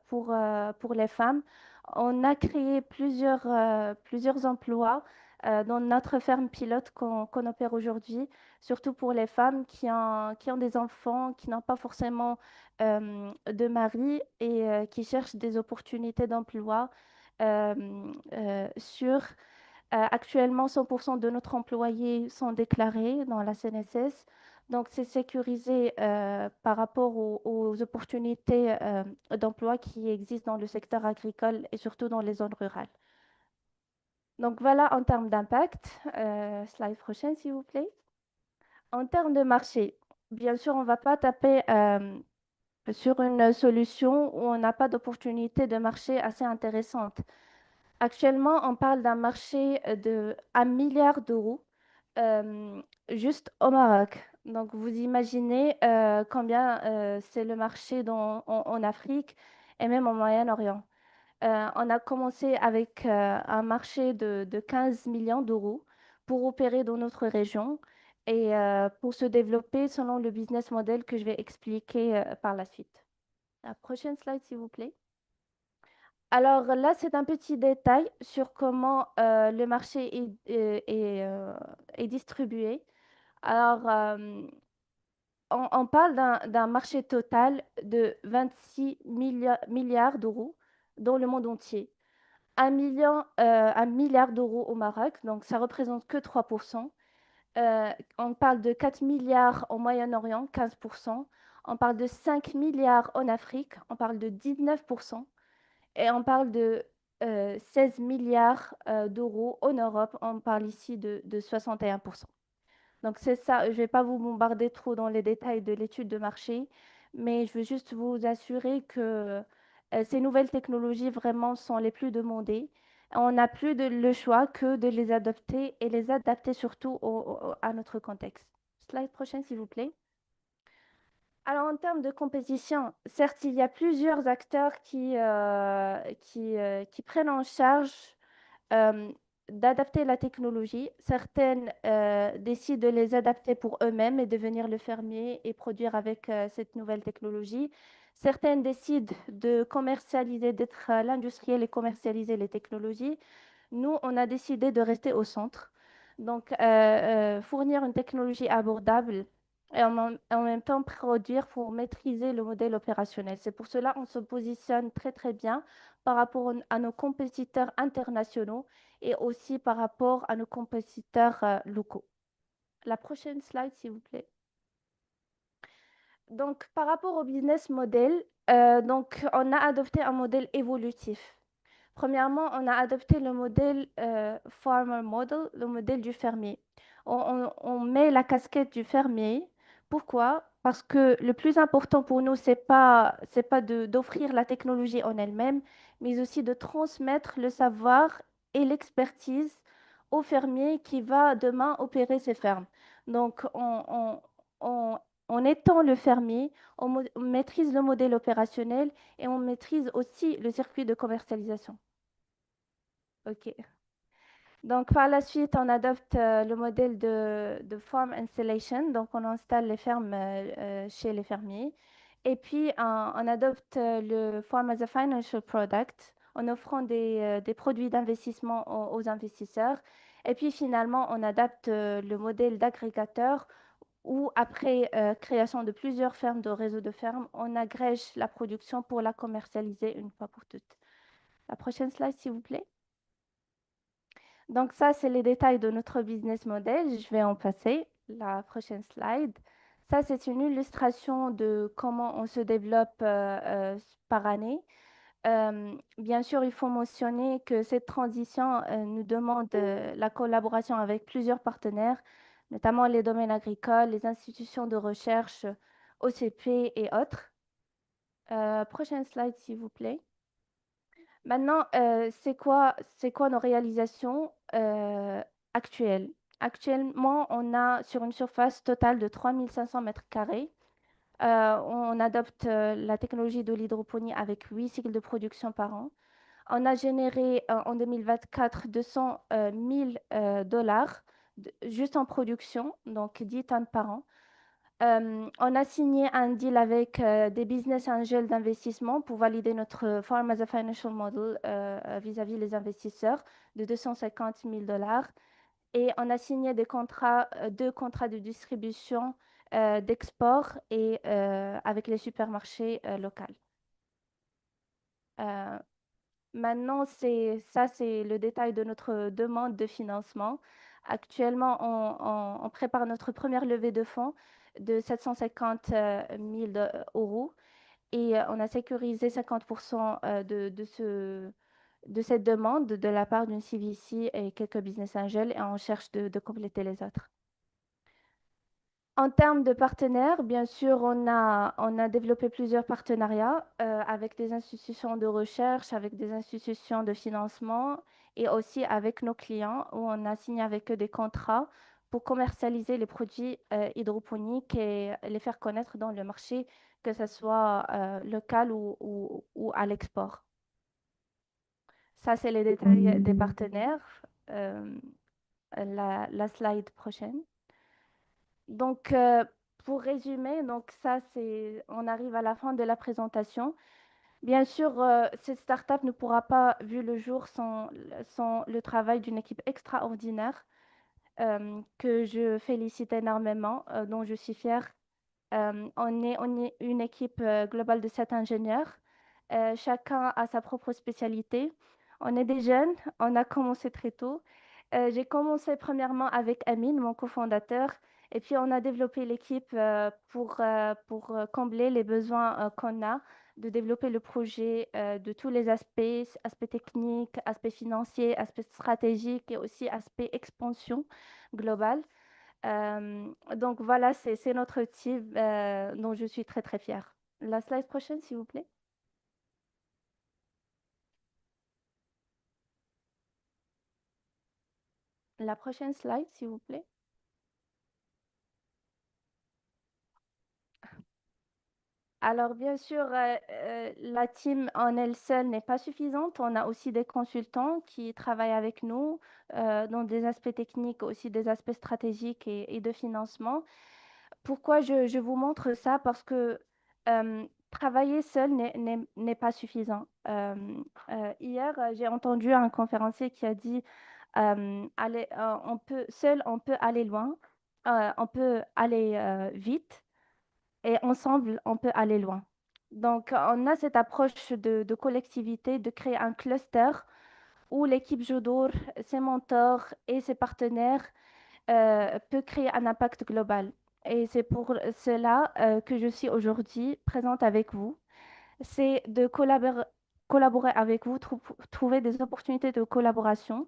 pour les femmes. On a créé plusieurs emplois dans notre ferme pilote qu'on opère aujourd'hui, surtout pour les femmes qui ont des enfants, qui n'ont pas forcément de mari et qui cherchent des opportunités d'emploi euh, sûres. Actuellement, 100% de notre employés sont déclarés dans la CNSS. Donc, c'est sécurisé par rapport aux opportunités d'emploi qui existent dans le secteur agricole et surtout dans les zones rurales. Donc, voilà en termes d'impact. Slide prochaine, s'il vous plaît. En termes de marché, bien sûr, on ne va pas taper sur une solution où on n'a pas d'opportunité de marché assez intéressante. Actuellement, on parle d'un marché de 1 milliard d'euros euh, juste au Maroc. Donc, vous imaginez combien c'est le marché en Afrique et même au Moyen-Orient. On a commencé avec un marché de 15 millions d'euros pour opérer dans notre région et pour se développer selon le business model que je vais expliquer par la suite. La prochaine slide, s'il vous plaît. Alors là, c'est un petit détail sur comment le marché est distribué. Alors, on parle d'un marché total de 26 milliards d'euros dans le monde entier. 1 milliard d'euros au Maroc, donc ça représente que 3%. On parle de 4 milliards au Moyen-Orient, 15%. On parle de 5 milliards en Afrique, on parle de 19%. Et on parle de 16 milliards d'euros en Europe. On parle ici de 61%. Donc c'est ça, je ne vais pas vous bombarder trop dans les détails de l'étude de marché, mais je veux juste vous assurer que ces nouvelles technologies vraiment sont les plus demandées. On n'a plus le choix que de les adopter et les adapter surtout à notre contexte. Slide prochaine, s'il vous plaît. Alors, en termes de compétition, certes, il y a plusieurs acteurs qui prennent en charge euh, d'adapter la technologie. Certaines décident de les adapter pour eux-mêmes et devenir le fermier et produire avec cette nouvelle technologie. Certaines décident de commercialiser, d'être l'industriel et commercialiser les technologies. Nous, on a décidé de rester au centre. Donc, fournir une technologie abordable et en même temps produire pour maîtriser le modèle opérationnel. C'est pour cela qu'on se positionne très, très bien par rapport à nos compétiteurs internationaux et aussi par rapport à nos compétiteurs locaux. La prochaine slide, s'il vous plaît. Donc, par rapport au business model, donc, on a adopté un modèle évolutif. Premièrement, on a adopté le modèle farmer model, le modèle du fermier. On met la casquette du fermier. Pourquoi? Parce que le plus important pour nous, c'est pas d'offrir la technologie en elle-même, mais aussi de transmettre le savoir et l'expertise au fermier qui va demain opérer ses fermes. Donc, on- en étant le fermier, on maîtrise le modèle opérationnel et on maîtrise aussi le circuit de commercialisation. OK. Donc, par la suite, on adopte le modèle de farm installation. Donc, on installe les fermes chez les fermiers. Et puis, on adopte le farm as a financial product en offrant des produits d'investissement aux investisseurs. Et puis, finalement, on adapte le modèle d'agrégateur où, après création de plusieurs fermes, de réseaux de fermes, on agrège la production pour la commercialiser une fois pour toutes. La prochaine slide, s'il vous plaît. Donc ça, c'est les détails de notre business model. Je vais en passer. La prochaine slide. Ça, c'est une illustration de comment on se développe par année. Bien sûr, il faut mentionner que cette transition nous demande la collaboration avec plusieurs partenaires, notamment les domaines agricoles, les institutions de recherche, OCP et autres. Prochaine slide, s'il vous plaît. Maintenant, c'est quoi nos réalisations actuelles? Actuellement, on a sur une surface totale de 3500 mètres carrés. On adopte la technologie de l'hydroponie avec 8 cycles de production par an. On a généré en 2024 200 000 dollars juste en production, donc 10 tonnes par an. On a signé un deal avec des business angels d'investissement pour valider notre Farm as a Financial Model vis-à-vis les investisseurs de 250 000 dollars. Et on a signé des contrats, deux contrats de distribution d'export et avec les supermarchés locaux. Euh, Maintenant, c'est le détail de notre demande de financement. Actuellement, on prépare notre première levée de fonds de 750 000 euros et on a sécurisé 50% de cette demande de la part d'une CVC et quelques business angels et on cherche de compléter les autres. En termes de partenaires, bien sûr, on a développé plusieurs partenariats avec des institutions de recherche, avec des institutions de financement et aussi avec nos clients où on a signé avec eux des contrats pour commercialiser les produits hydroponiques et les faire connaître dans le marché, que ce soit local ou à l'export. Ça, c'est les détails des partenaires. Euh, la slide prochaine. Donc, pour résumer, donc ça, on arrive à la fin de la présentation. Bien sûr, cette startup ne pourra pas vu le jour sans le travail d'une équipe extraordinaire que je félicite énormément, dont je suis fière. On est une équipe globale de 7 ingénieurs. Chacun a sa propre spécialité. On est des jeunes, on a commencé très tôt. J'ai commencé premièrement avec Amine, mon cofondateur, et puis on a développé l'équipe pour combler les besoins qu'on a, de développer le projet de tous les aspects, aspects techniques, aspects financiers, aspects stratégiques et aussi aspects expansion globale. Donc voilà, c'est notre team dont je suis très très fière. La slide prochaine, s'il vous plaît. La prochaine slide, s'il vous plaît. Alors bien sûr, la team en elle seule n'est pas suffisante. On a aussi des consultants qui travaillent avec nous dans des aspects techniques, aussi des aspects stratégiques et de financement. Pourquoi je vous montre ça? Parce que travailler seul n'est pas suffisant. Hier, j'ai entendu un conférencier qui a dit seul, on peut aller loin, on peut aller vite, et ensemble, on peut aller loin. Donc, on a cette approche de collectivité, de créer un cluster où l'équipe Jodour, ses mentors et ses partenaires peut créer un impact global. Et c'est pour cela que je suis aujourd'hui présente avec vous. C'est de collaborer avec vous, trouver des opportunités de collaboration.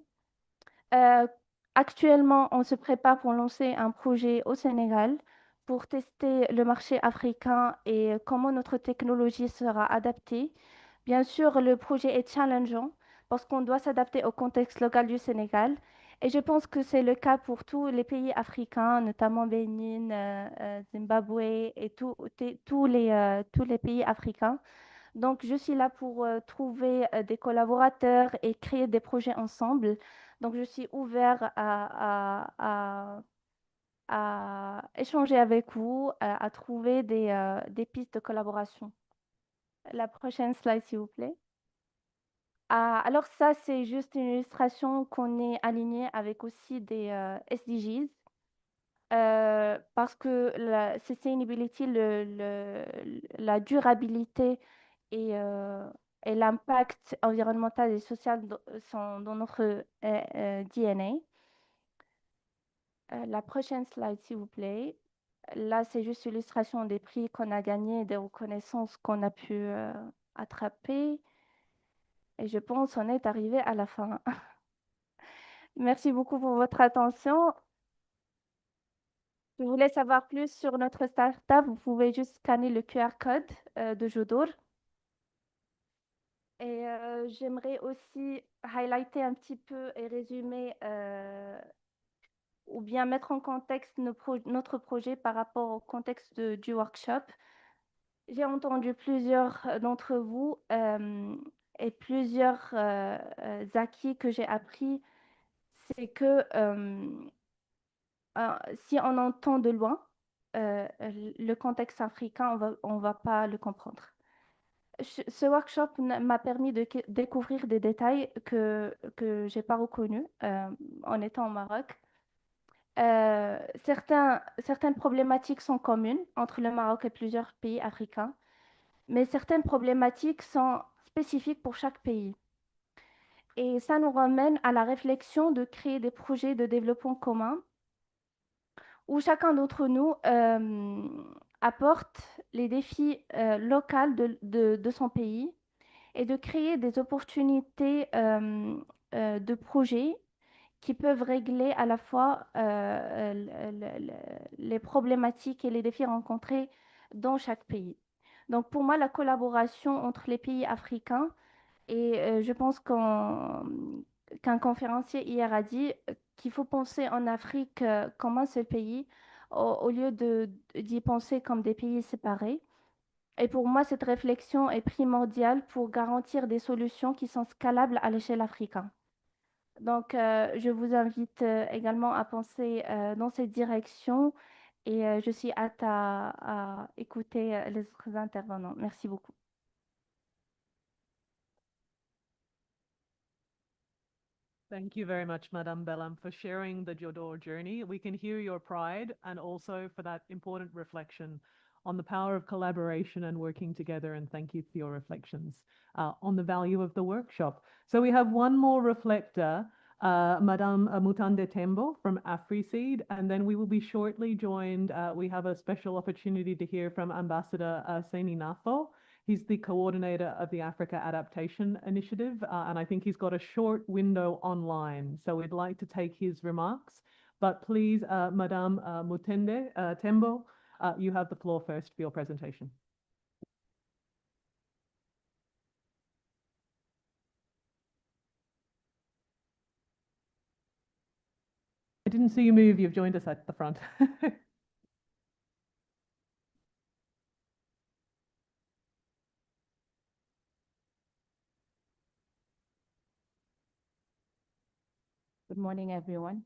Euh, Actuellement, on se prépare pour lancer un projet au Sénégal pour tester le marché africain et comment notre technologie sera adaptée. Bien sûr, le projet est challengeant parce qu'on doit s'adapter au contexte local du Sénégal. Et je pense que c'est le cas pour tous les pays africains, notamment Bénin, Zimbabwe et tous les pays africains. Donc, je suis là pour trouver des collaborateurs et créer des projets ensemble. Donc, je suis ouvert à échanger avec vous, à trouver des pistes de collaboration. La prochaine slide, s'il vous plaît. Alors, ça, c'est juste une illustration qu'on est aligné avec aussi des SDGs. Parce que la sustainability, la durabilité et l'impact environnemental et social sont dans notre DNA. La prochaine slide, s'il vous plaît. Là, c'est juste l'illustration des prix qu'on a gagnés, des reconnaissances qu'on a pu attraper. Et je pense qu'on est arrivé à la fin. Merci beaucoup pour votre attention. Si vous voulez savoir plus sur notre startup, vous pouvez juste scanner le QR code de Jodour. Et j'aimerais aussi highlighter un petit peu et résumer ou bien mettre en contexte notre projet par rapport au contexte du workshop. J'ai entendu plusieurs d'entre vous et plusieurs acquis que j'ai appris, c'est que si on entend de loin, le contexte africain, on va pas le comprendre. Ce workshop m'a permis de découvrir des détails que j'ai pas reconnus en étant au Maroc. Certaines problématiques sont communes entre le Maroc et plusieurs pays africains, mais certaines problématiques sont spécifiques pour chaque pays. Et ça nous ramène à la réflexion de créer des projets de développement commun où chacun d'entre nous apporte les défis locaux de son pays et de créer des opportunités de projets qui peuvent régler à la fois les problématiques et les défis rencontrés dans chaque pays. Donc pour moi, la collaboration entre les pays africains, et je pense qu'un conférencier hier a dit qu'il faut penser en Afrique comme un seul pays au lieu d'y penser comme des pays séparés. Et pour moi, cette réflexion est primordiale pour garantir des solutions qui sont scalables à l'échelle africaine. Donc, je vous invite également à penser dans cette direction et je suis hâte à écouter les autres intervenants. Merci beaucoup. Thank you very much, Madame Bellam, for sharing the Jodor journey. We can hear your pride and also for that important reflection on the power of collaboration and working together. And thank you for your reflections on the value of the workshop. So we have one more reflector, Madame Mutande Tembo from AfriSeed, and then we will be shortly joined. We have a special opportunity to hear from Ambassador Seni Nafo. He's the coordinator of the Africa Adaptation Initiative, and I think he's got a short window online. So we'd like to take his remarks. But please, Madame Mutende Tembo, you have the floor first for your presentation. I didn't see you move. You've joined us at the front. Good morning, everyone.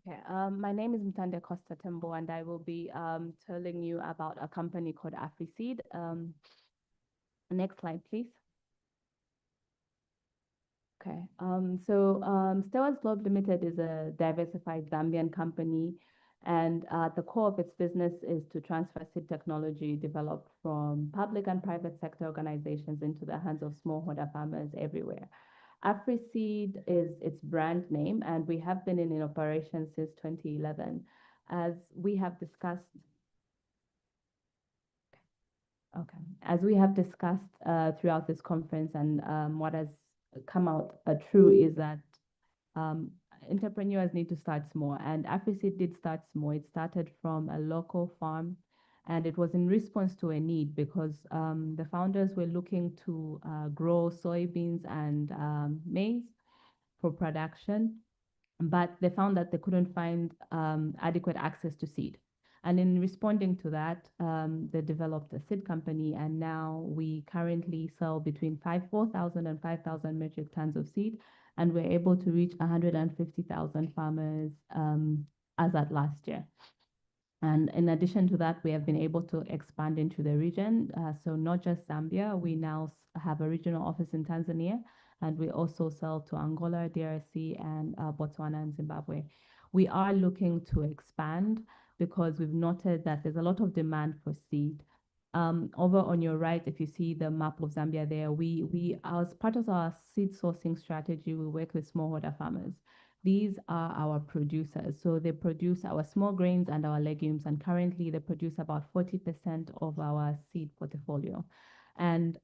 Okay, my name is Mtande Costa Tembo, and I will be telling you about a company called AfriSeed. Next slide, please. Okay, Stewards Globe Limited is a diversified Zambian company, and the core of its business is to transfer seed technology developed from public and private sector organizations into the hands of smallholder farmers everywhere. AfriSeed is its brand name, and we have been in operation since 2011. As we have discussed, as we have discussed throughout this conference, and what has come out true is that entrepreneurs need to start small, and AfriSeed did start small. It started from a local farm, and it was in response to a need because the founders were looking to grow soybeans and maize for production, but they found that they couldn't find adequate access to seed. And in responding to that, they developed a seed company, and now we currently sell between 4,000 and 5,000 metric tons of seed, and we're able to reach 150,000 farmers as at last year. And in addition to that, we have been able to expand into the region. So not just Zambia, we now have a regional office in Tanzania, and we also sell to Angola, DRC, and Botswana and Zimbabwe. We are looking to expand because we've noted that there's a lot of demand for seed. Over on your right, if you see the map of Zambia there, we as part of our seed sourcing strategy, we work with smallholder farmers. These are our producers. So they produce our small grains and our legumes, and currently they produce about 40% of our seed portfolio. And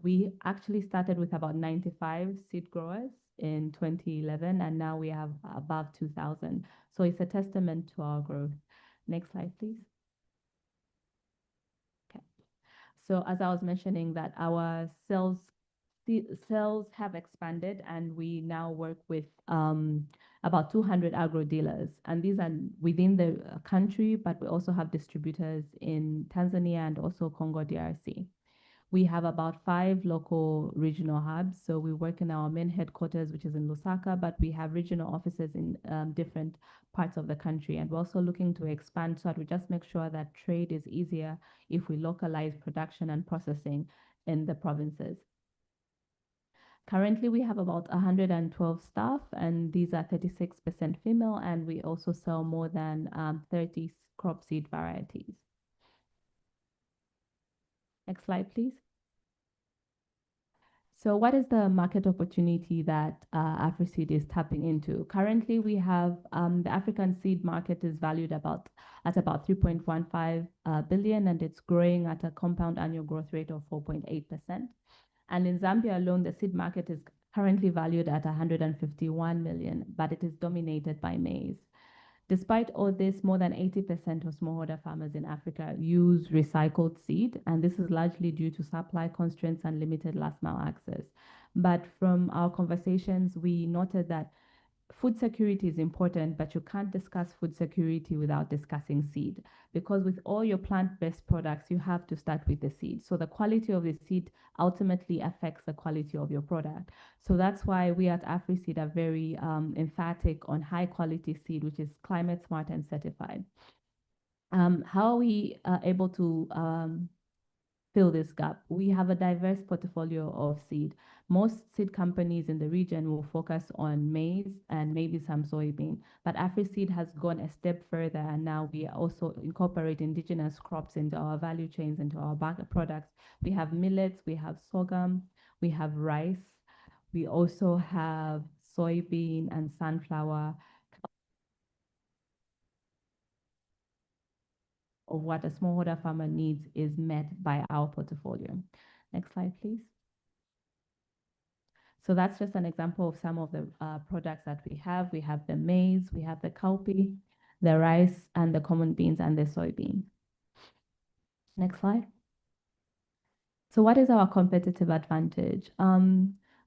we actually started with about 95 seed growers in 2011, and now we have above 2,000. So it's a testament to our growth. Next slide, please. Okay. So as I was mentioning that our sales have expanded, and we now work with about 200 agro dealers, and these are within the country, but we also have distributors in Tanzania and also Congo DRC. We have about 5 local regional hubs. So we work in our main headquarters, which is in Lusaka, but we have regional offices in different parts of the country. And we're also looking to expand so that we just make sure that trade is easier if we localize production and processing in the provinces. Currently, we have about 112 staff, and these are 36% female, and we also sell more than 30 crop seed varieties. Next slide, please. So what is the market opportunity that AfriSeed is tapping into? Currently, we have the African seed market is valued at about 3.15 billion, and it's growing at a compound annual growth rate of 4.8%. And in Zambia alone, the seed market is currently valued at 151 million, but it is dominated by maize. Despite all this, more than 80% of smallholder farmers in Africa use recycled seed, and this is largely due to supply constraints and limited last mile access. But from our conversations, we noted that food security is important, but you can't discuss food security without discussing seed. Because with all your plant-based products, you have to start with the seed. So the quality of the seed ultimately affects the quality of your product. So that's why we at AfriSeed are very emphatic on high quality seed, which is climate smart and certified. How are we able to fill this gap? We have a diverse portfolio of seed. Most seed companies in the region will focus on maize and maybe some soybean, but AfriSeed has gone a step further, and now we also incorporate indigenous crops into our value chains, into our products. We have millets, we have sorghum, we have rice, we also have soybean and sunflower. Of what a smallholder farmer needs is met by our portfolio. Next slide, please. So that's just an example of some of the products that we have. We have the maize, we have the cowpea, the rice, and the common beans and the soybean. Next slide. So what is our competitive advantage?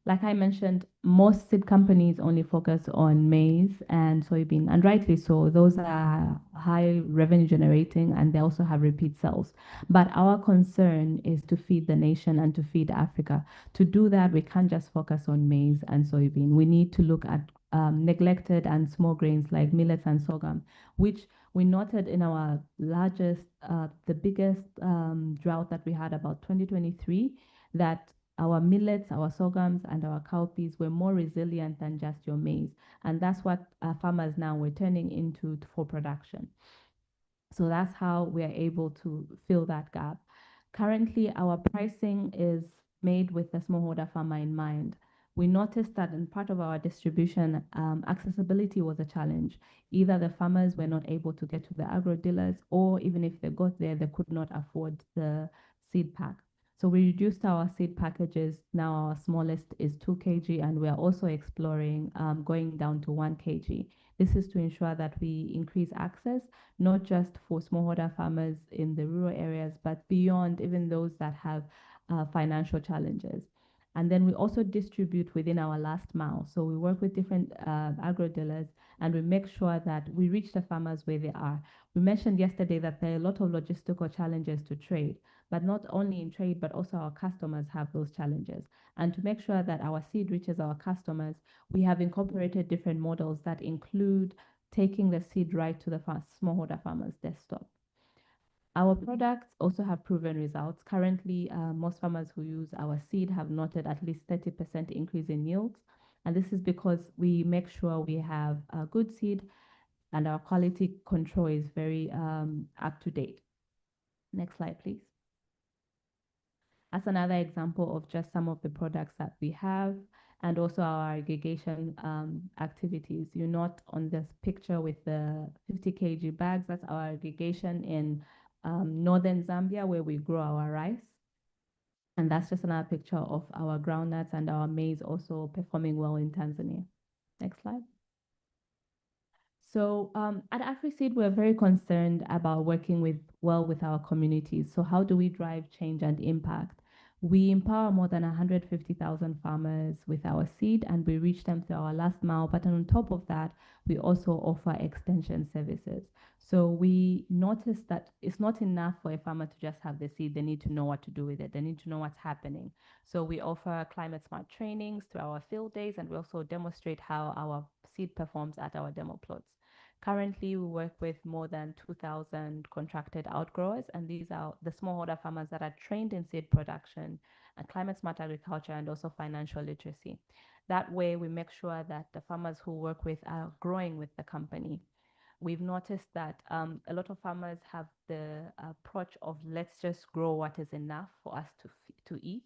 Like I mentioned, most seed companies only focus on maize and soybean, and rightly so. Those are high revenue generating, and they also have repeat sales. But our concern is to feed the nation and to feed Africa. To do that, we can't just focus on maize and soybean. We need to look at neglected and small grains like millets and sorghum, which we noted in our the biggest drought that we had about 2023, that our millets, our sorghums, and our cowpeas were more resilient than just your maize. And that's what farmers now were turning into for production. So that's how we are able to fill that gap. Currently, our pricing is made with the smallholder farmer in mind. We noticed that in part of our distribution, accessibility was a challenge. Either the farmers were not able to get to the agro dealers, or even if they got there, they could not afford the seed pack. So we reduced our seed packages. Now our smallest is 2 kg, and we are also exploring going down to 1 kg. This is to ensure that we increase access, not just for smallholder farmers in the rural areas, but beyond, even those that have financial challenges. And then we also distribute within our last mile. So we work with different agro dealers, and we make sure that we reach the farmers where they are. We mentioned yesterday that there are a lot of logistical challenges to trade, but not only in trade, but also our customers have those challenges. And to make sure that our seed reaches our customers, we have incorporated different models that include taking the seed right to the smallholder farmer's desktop. Our products also have proven results. Currently, most farmers who use our seed have noted at least 30% increase in yields. And this is because we make sure we have a good seed and our quality control is very up to date. Next slide, please. As another example of just some of the products that we have, and also our aggregation activities. You're not on this picture with the 50 kg bags. That's our aggregation in northern Zambia, where we grow our rice. And that's just another picture of our groundnuts and our maize also performing well in Tanzania. Next slide. So at AfriSeed, we're very concerned about working with our communities. So how do we drive change and impact? We empower more than 150,000 farmers with our seed, and we reach them through our last mile. But on top of that, we also offer extension services. So we noticed that it's not enough for a farmer to just have the seed. They need to know what to do with it. They need to know what's happening. So we offer climate smart trainings through our field days, and we also demonstrate how our seed performs at our demo plots. Currently, we work with more than 2,000 contracted outgrowers, and these are the smallholder farmers that are trained in seed production and climate smart agriculture and also financial literacy. That way, we make sure that the farmers who work with are growing with the company. We've noticed that a lot of farmers have the approach of let's just grow what is enough for us to eat.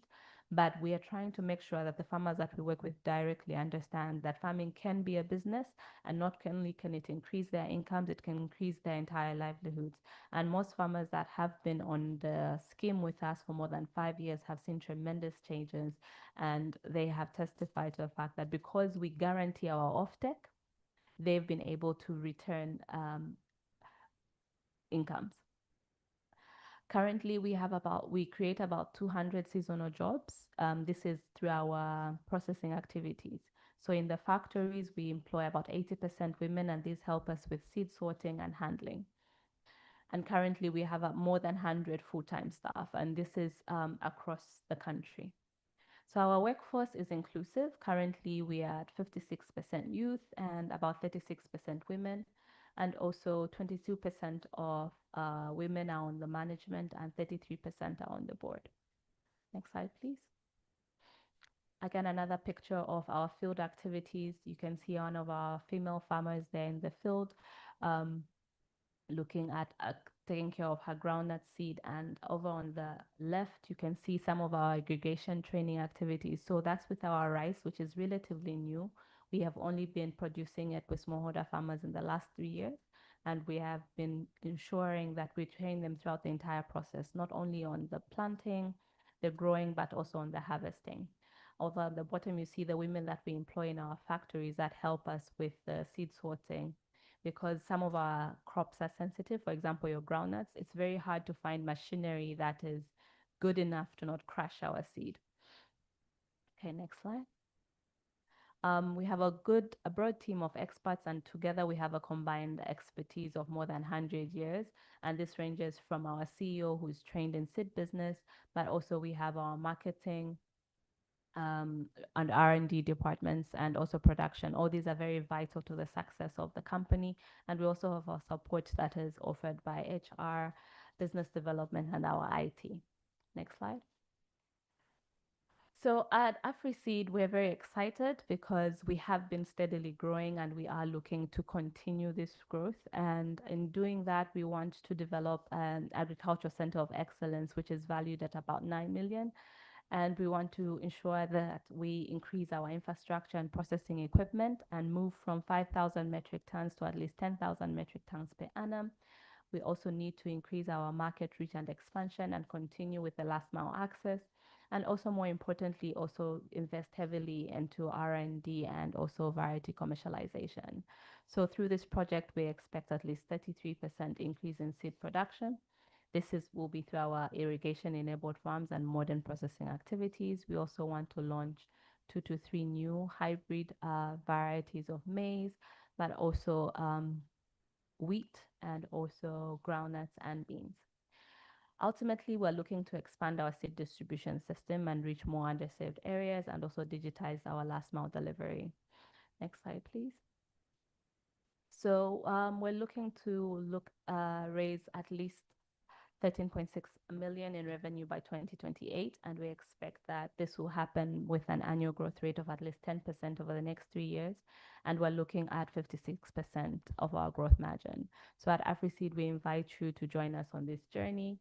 But we are trying to make sure that the farmers that we work with directly understand that farming can be a business, and not only can it increase their incomes, it can increase their entire livelihoods. And most farmers that have been on the scheme with us for more than 5 years have seen tremendous changes, and they have testified to the fact that because we guarantee our offtake, they've been able to return incomes. Currently, we create about 200 seasonal jobs. This is through our processing activities. So in the factories, we employ about 80% women, and these help us with seed sorting and handling. And currently, we have more than 100 full-time staff, and this is across the country. So our workforce is inclusive. Currently, we are at 56% youth and about 36% women. And also 22% of women are on the management and 33% are on the board. Next slide, please. Again, another picture of our field activities. You can see one of our female farmers there in the field. Looking at taking care of her groundnut seed, and over on the left you can see some of our aggregation training activities. So that's with our rice, which is relatively new. We have only been producing it with smallholder farmers in the last 3 years, and we have been ensuring that we train them throughout the entire process, not only on the planting, the growing, but also on the harvesting. Over at the bottom you see the women that we employ in our factories that help us with the seed sorting, because some of our crops are sensitive. For example, your groundnuts, it's very hard to find machinery that is good enough to not crush our seed. Okay, next slide. We have a broad team of experts, and together we have a combined expertise of more than 100 years. And this ranges from our CEO, who's trained in seed business, but also we have our marketing, and R&D departments, and also production. All these are very vital to the success of the company. And we also have our support that is offered by HR, business development, and our IT. Next slide. So at AfriSeed, we're very excited because we have been steadily growing and we are looking to continue this growth. And in doing that, we want to develop an agricultural center of excellence, which is valued at about 9 million. And we want to ensure that we increase our infrastructure and processing equipment and move from 5,000 metric tons to at least 10,000 metric tons per annum. We also need to increase our market reach and expansion and continue with the last mile access. And also, more importantly, also invest heavily into R&D and also variety commercialization. So through this project, we expect at least 33% increase in seed production. Will be through our irrigation-enabled farms and modern processing activities. We also want to launch 2 to 3 new hybrid varieties of maize, but also wheat and also groundnuts and beans. Ultimately, we're looking to expand our seed distribution system and reach more underserved areas, and also digitize our last mile delivery. Next slide, please. So we're looking to raise at least 13.6 million in revenue by 2028, and we expect that this will happen with an annual growth rate of at least 10% over the next 3 years, and we're looking at 56% of our growth margin. So at AfriSeed, we invite you to join us on this journey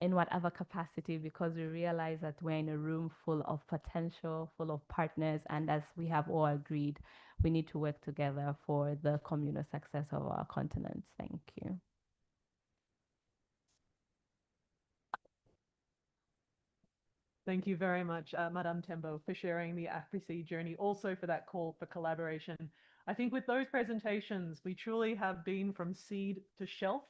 in whatever capacity, because we realize that we're in a room full of potential, full of partners, and as we have all agreed, we need to work together for the communal success of our continent. Thank you. Thank you very much, Madame Tembo, for sharing the AfriSeed journey, also for that call for collaboration. I think with those presentations, we truly have been from seed to shelf.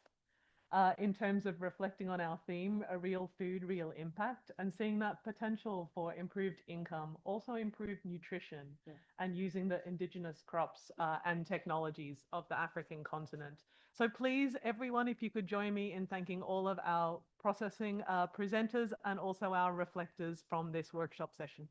in terms of reflecting on our theme, a real food, real impact, and seeing that potential for improved income, also improved nutrition, and using the indigenous crops and technologies of the African continent. So please, everyone, if you could join me in thanking all of our processing presenters and also our reflectors from this workshop session.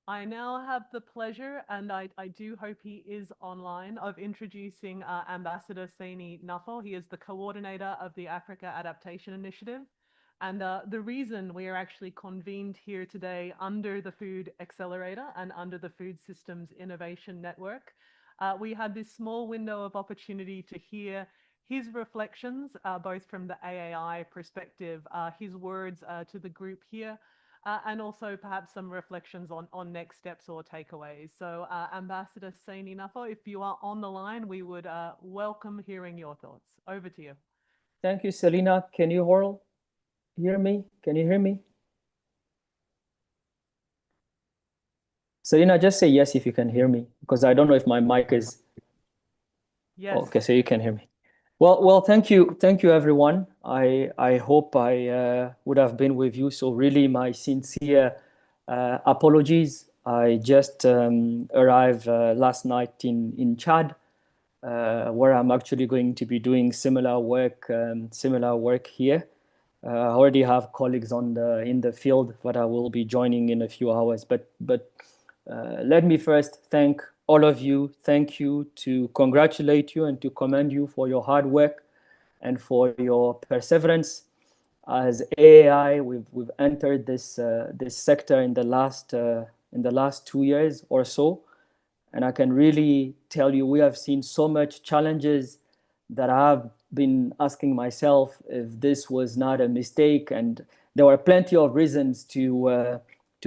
I now have the pleasure, and I do hope he is online, of introducing Ambassador Saini Nafo. He is the coordinator of the Africa Adaptation Initiative. And the reason we are actually convened here today under the Food Accelerator and under the Food Systems Innovation Network, we had this small window of opportunity to hear his reflections, both from the AAI perspective, his words to the group here, and also perhaps some reflections on next steps or takeaways. So Ambassador Saini Nafo, if you are on the line, we would welcome hearing your thoughts. Over to you. Thank you, Selina. Can you all hear me? Can you hear me? Selina, just say yes if you can hear me, because I don't know if my mic is... Yes. Okay, so you can hear me. Well, thank you, everyone. I hope I would have been with you. So really, my sincere apologies. I just arrived last night in Chad, where I'm actually going to be doing similar work here. I already have colleagues in the field that I will be joining in a few hours. But let me first thank all of you. Thank you, to congratulate you and to commend you for your hard work and for your perseverance. As AI, we've entered this sector in the last 2 years or so, and I can really tell you we have seen so much challenges that I've been asking myself if this was not a mistake, and there were plenty of reasons to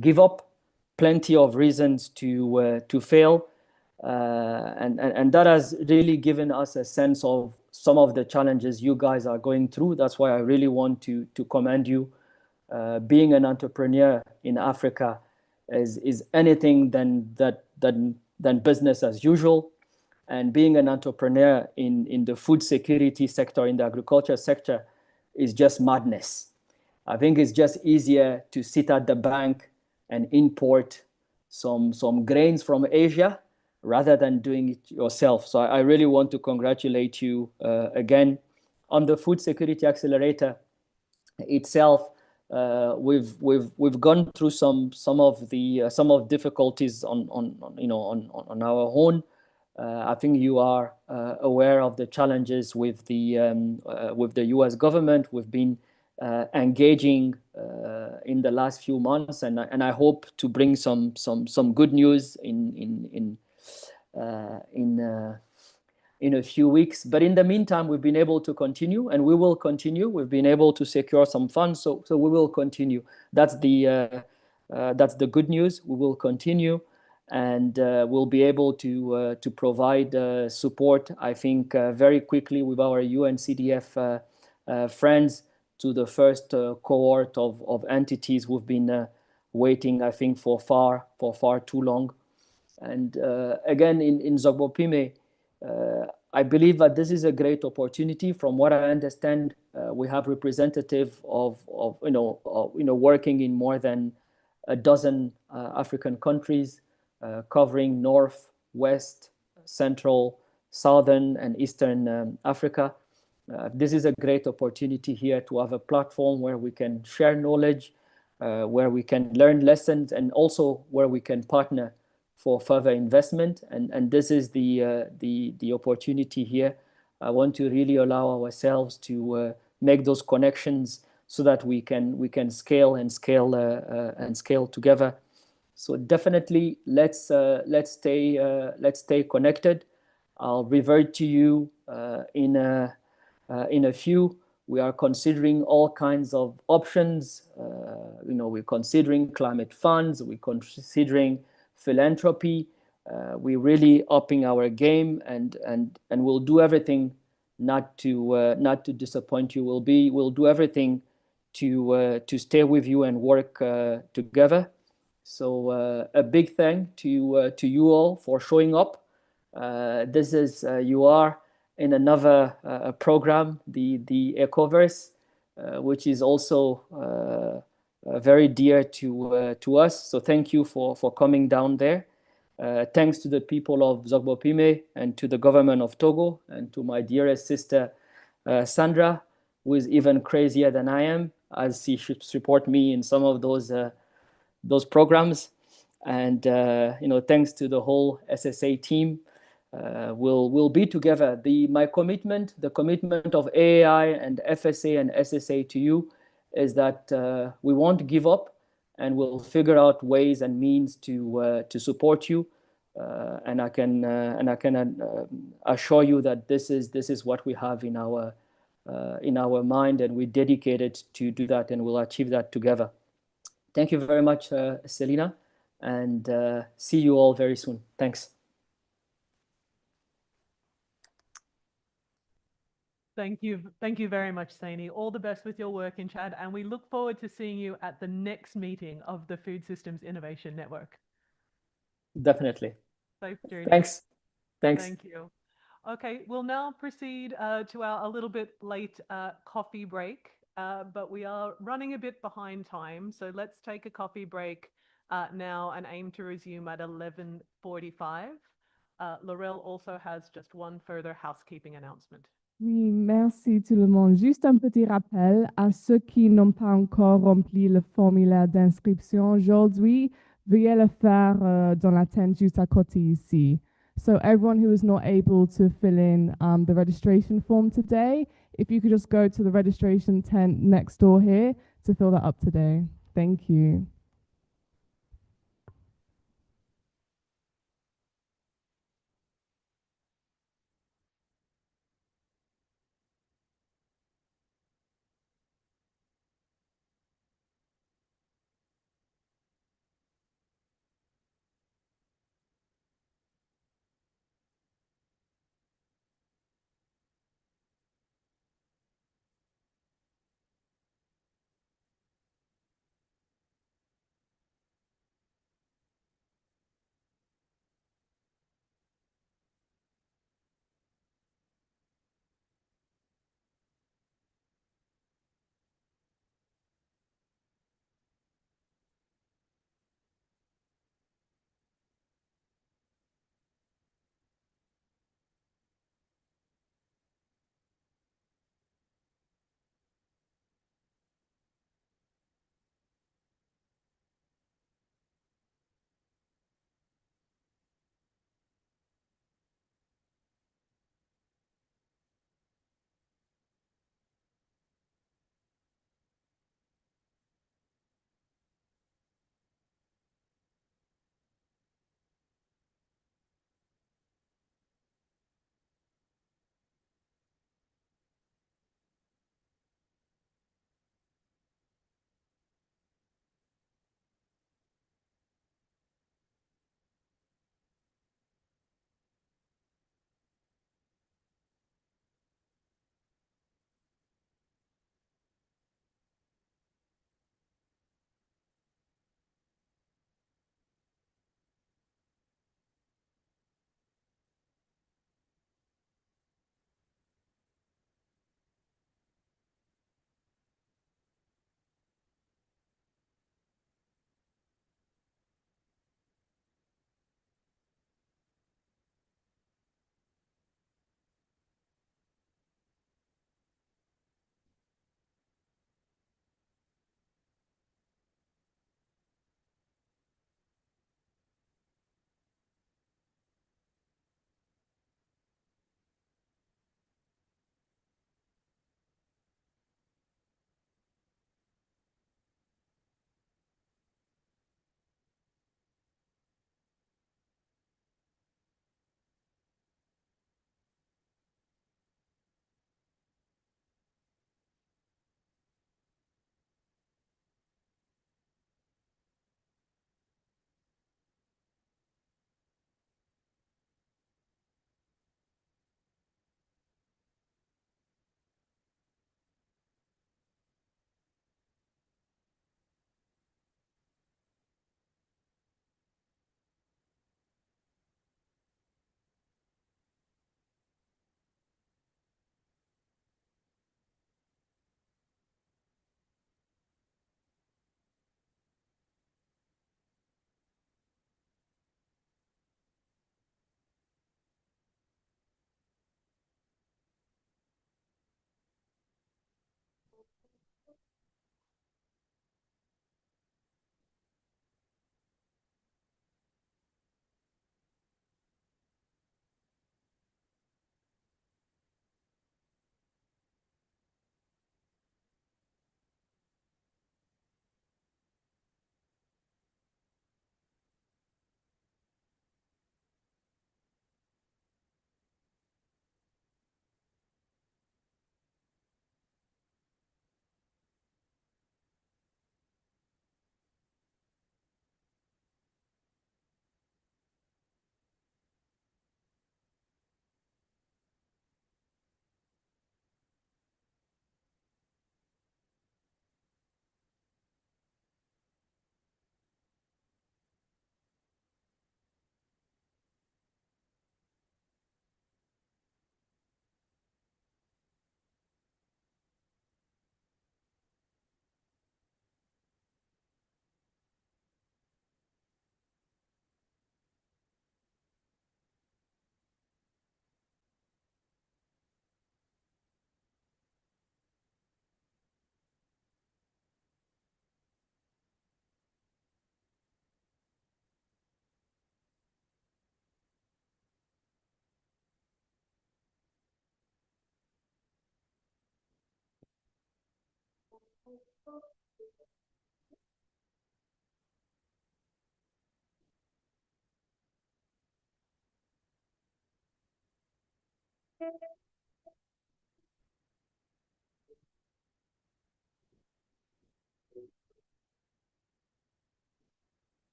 give up, plenty of reasons to fail. And that has really given us a sense of some of the challenges you guys are going through. That's why I really want to commend you. Being an entrepreneur in Africa is anything than business as usual. And being an entrepreneur in the food security sector, in the agriculture sector, is just madness. I think it's just easier to sit at the bank and import some grains from Asia rather than doing it yourself. So I really want to congratulate you again. On the Food Security Accelerator itself, we've gone through some of difficulties on our own. I think you are aware of the challenges with the U.S. government. We've been engaging in the last few months, and I hope to bring some good news in a few weeks. But in the meantime, we've been able to continue, and we will continue. We've been able to secure some funds, so we will continue. That's the good news. We will continue, and we'll be able to provide support, I think, very quickly with our UNCDF friends to the first cohort of entities who've been waiting, I think, for far too long. And again, in Zogbopime, I believe that this is a great opportunity. From what I understand, we have representative of working in more than a dozen African countries, covering North, West, Central, Southern, and Eastern Africa. This is a great opportunity here to have a platform where we can share knowledge, where we can learn lessons, and also where we can partner for further investment. And this is the opportunity here. I want to really allow ourselves to make those connections so that we can scale together. So definitely let's stay connected. I'll revert to you in a few. We are considering all kinds of options. We're considering climate funds. We're considering philanthropy. We're really upping our game, and we'll do everything not to disappoint you. We'll do everything to stay with you and work together. So a big thank to you all for showing up. This is you are in another program, the Ecoverse, which is also very dear to us. So thank you for coming down there. Thanks to the people of Zogbopime and to the government of Togo and to my dearest sister Sandra, who is even crazier than I am, as she should support me in some of those programs. And thanks to the whole SSA team, we'll be together. My commitment, the commitment of AAI and FSA and SSA to you, is that we won't give up, and we'll figure out ways and means to support you. And I can assure you that this is what we have in our mind, and we're dedicated to do that, and we'll achieve that together. Thank you very much, Selina, and see you all very soon. Thanks. Thank you very much, Saini. All the best with your work in Chad, and we look forward to seeing you at the next meeting of the Food Systems Innovation Network. Definitely. Safe journey. Thanks. Thank you. Okay, we'll now proceed to our a little bit late coffee break, but we are running a bit behind time, so let's take a coffee break now and aim to resume at 11:45. Laurel also has just one further housekeeping announcement. Oui, merci tout le monde. Juste un petit rappel à ceux qui n'ont pas encore rempli le formulaire d'inscription aujourd'hui, veuillez le faire dans la tente juste à côté ici. So everyone who is not able to fill in the registration form today, if you could just go to the registration tent next door here to fill that up today. Thank you.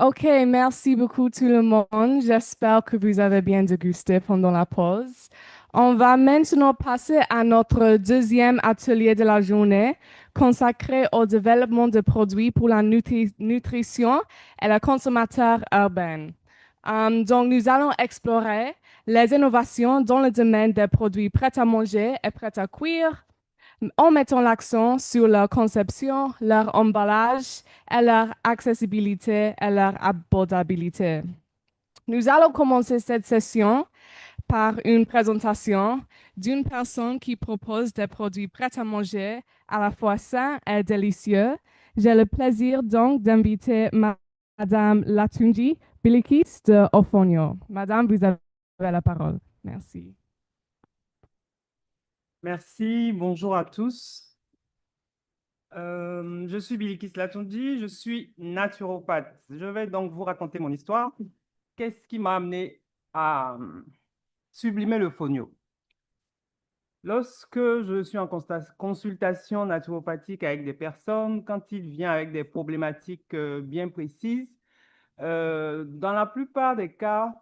OK, merci beaucoup tout le monde. J'espère que vous avez bien dégusté pendant la pause. On va maintenant passer à notre deuxième atelier de la journée consacré au développement de produits pour la nutrition et le consommateur urbain. Donc, nous allons explorer les innovations dans le domaine des produits prêts à manger et prêts à cuire, en mettant l'accent sur leur conception, leur emballage et leur accessibilité et leur abordabilité. Nous allons commencer cette session par une présentation d'une personne qui propose des produits prêts à manger à la fois sains et délicieux. J'ai le plaisir donc d'inviter Madame Latunji Bilikis de Ofonio. Madame, vous avez la parole. Merci. Merci, bonjour à tous. Je suis Bilikis Latondi, je suis naturopathe. Je vais donc vous raconter mon histoire. Qu'est-ce qui m'a amené à sublimer le fonio? Lorsque je suis en consultation naturopathique avec des personnes, quand ils viennent avec des problématiques bien précises, dans la plupart des cas,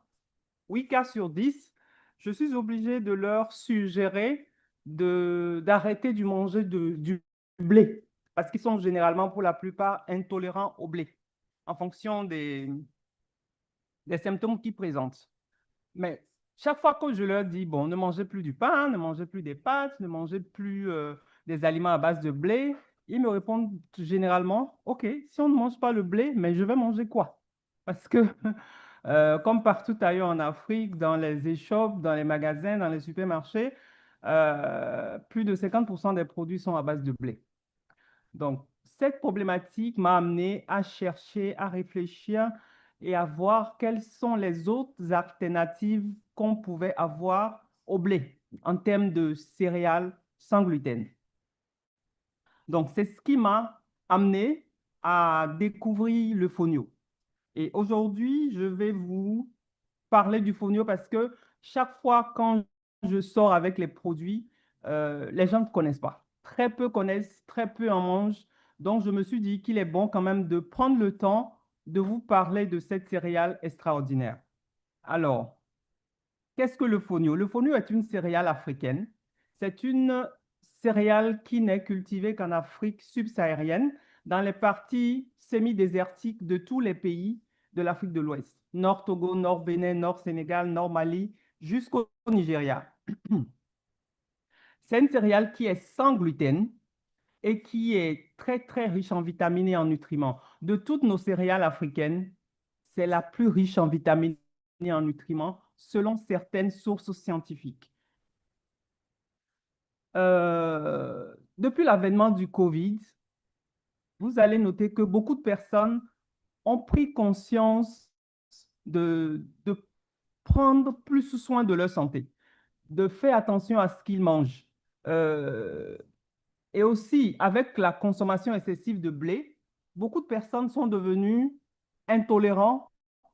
8 cas sur 10, je suis obligé de leur suggérer d'arrêter de manger du blé parce qu'ils sont généralement pour la plupart intolérants au blé en fonction des symptômes qu'ils présentent. Mais chaque fois que je leur dis, bon, ne mangez plus du pain, ne mangez plus des pâtes, ne mangez plus des aliments à base de blé, ils me répondent généralement, OK, si on ne mange pas le blé, mais je vais manger quoi? Parce que, comme partout ailleurs en Afrique, dans les échoppes, dans les magasins, dans les supermarchés, plus de 50% des produits sont à base de blé. Donc, cette problématique m'a amené à chercher, à réfléchir et à voir quelles sont les autres alternatives qu'on pouvait avoir au blé en termes de céréales sans gluten. Donc, c'est ce qui m'a amené à découvrir le fonio. Et aujourd'hui, je vais vous parler du fonio parce que chaque fois quand je sors avec les produits, les gens ne connaissent pas. Très peu connaissent, très peu en mangent. Donc, je me suis dit qu'il est bon quand même de prendre le temps de vous parler de cette céréale extraordinaire. Alors, qu'est-ce que le fonio? Le fonio est une céréale africaine. C'est une céréale qui n'est cultivée qu'en Afrique subsaharienne, dans les parties semi-désertiques de tous les pays de l'Afrique de l'Ouest. Nord Togo, Nord Bénin, Nord Sénégal, Nord Mali, jusqu'au Nigeria. C'est une céréale qui est sans gluten et qui est très, très riche en vitamines et en nutriments. De toutes nos céréales africaines, c'est la plus riche en vitamines et en nutriments selon certaines sources scientifiques. Depuis l'avènement du Covid, vous allez noter que beaucoup de personnes ont pris conscience de prendre plus soin de leur santé, de faire attention à ce qu'ils mangent. Et aussi, avec la consommation excessive de blé, beaucoup de personnes sont devenues intolérantes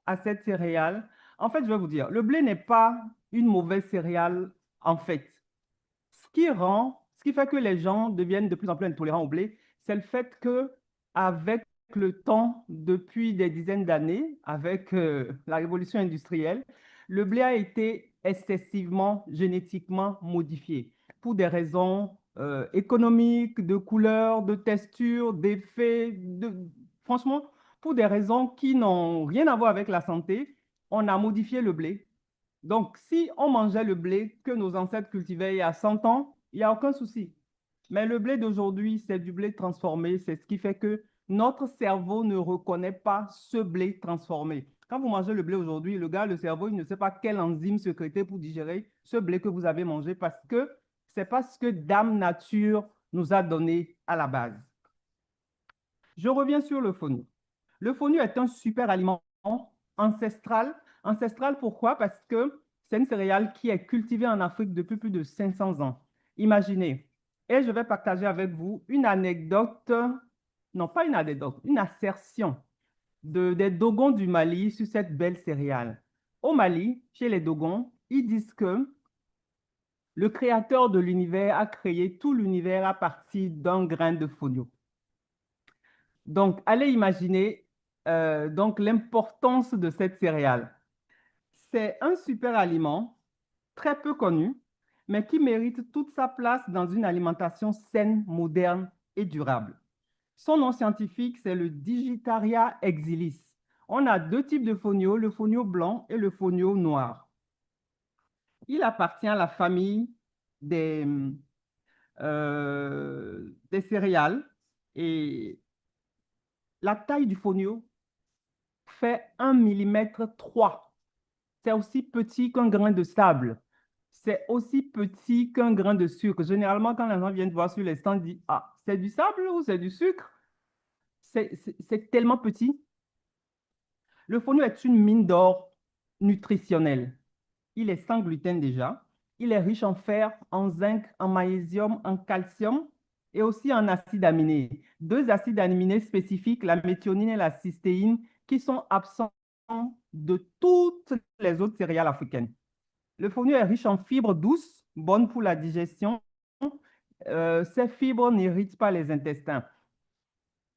à cette céréale. En fait, je vais vous dire, le blé n'est pas une mauvaise céréale en fait. Ce qui fait que les gens deviennent de plus en plus intolérants au blé, c'est le fait que avec le temps, depuis des dizaines d'années, avec la révolution industrielle, le blé a été excessivement génétiquement modifié pour des raisons économiques, de couleur, de texture, d'effet, franchement, pour des raisons qui n'ont rien à voir avec la santé, on a modifié le blé. Donc, si on mangeait le blé que nos ancêtres cultivaient il y a 100 ans, il n'y a aucun souci. Mais le blé d'aujourd'hui, c'est du blé transformé. C'est ce qui fait que notre cerveau ne reconnaît pas ce blé transformé. Quand vous mangez le blé aujourd'hui, le cerveau, il ne sait pas quelle enzyme sécréter pour digérer ce blé que vous avez mangé parce que c'est pas ce que Dame Nature nous a donné à la base. Je reviens sur le fonio. Le fonio est un super aliment ancestral. Ancestral, pourquoi? Parce que c'est une céréale qui est cultivée en Afrique depuis plus de 500 ans. Imaginez. Et je vais partager avec vous une anecdote, non pas une anecdote, une assertion des Dogons du Mali sur cette belle céréale. Au Mali, chez les Dogons, ils disent que le créateur de l'univers a créé tout l'univers à partir d'un grain de fonio. Donc, allez imaginer donc l'importance de cette céréale. C'est un super aliment très peu connu, mais qui mérite toute sa place dans une alimentation saine, moderne et durable. Son nom scientifique, c'est le Digitaria exilis. On a deux types de fonio, le fonio blanc et le fonio noir. Il appartient à la famille des céréales et la taille du fonio fait 1,3 mm. C'est aussi petit qu'un grain de sable. C'est aussi petit qu'un grain de sucre. Généralement, quand les gens viennent voir sur les stands, ils disent, ah, c'est du sable ou c'est du sucre? C'est tellement petit. Le fonio est une mine d'or nutritionnelle. Il est sans gluten déjà. Il est riche en fer, en zinc, en magnésium, en calcium et aussi en acides aminés. Deux acides aminés spécifiques, la méthionine et la cystéine, qui sont absents de toutes les autres céréales africaines. Le fonio est riche en fibres douces, bonnes pour la digestion. Ces fibres n'irritent pas les intestins.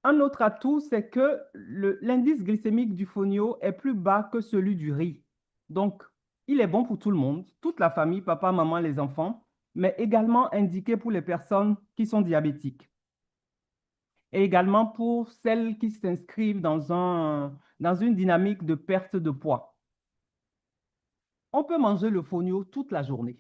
Un autre atout, c'est que l'indice glycémique du fonio est plus bas que celui du riz. Donc, il est bon pour tout le monde, toute la famille, papa, maman, les enfants, mais également indiqué pour les personnes qui sont diabétiques et également pour celles qui s'inscrivent dans une dynamique de perte de poids. On peut manger le fonio toute la journée.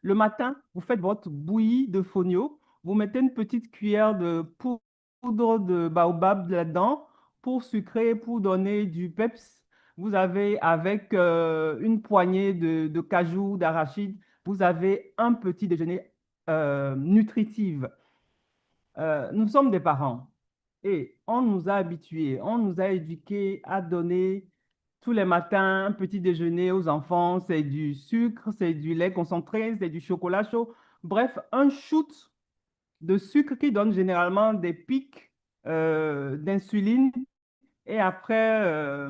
Le matin, vous faites votre bouillie de fonio, vous mettez une petite cuillère de poudre de baobab là-dedans pour sucrer, pour donner du peps. Vous avez avec une poignée de cajou, d'arachide, vous avez un petit déjeuner nutritif. Nous sommes des parents et on nous a habitués, on nous a éduqués à donner tous les matins un petit déjeuner aux enfants. C'est du sucre, c'est du lait concentré, c'est du chocolat chaud. Bref, un shoot de sucre qui donne généralement des pics d'insuline et après,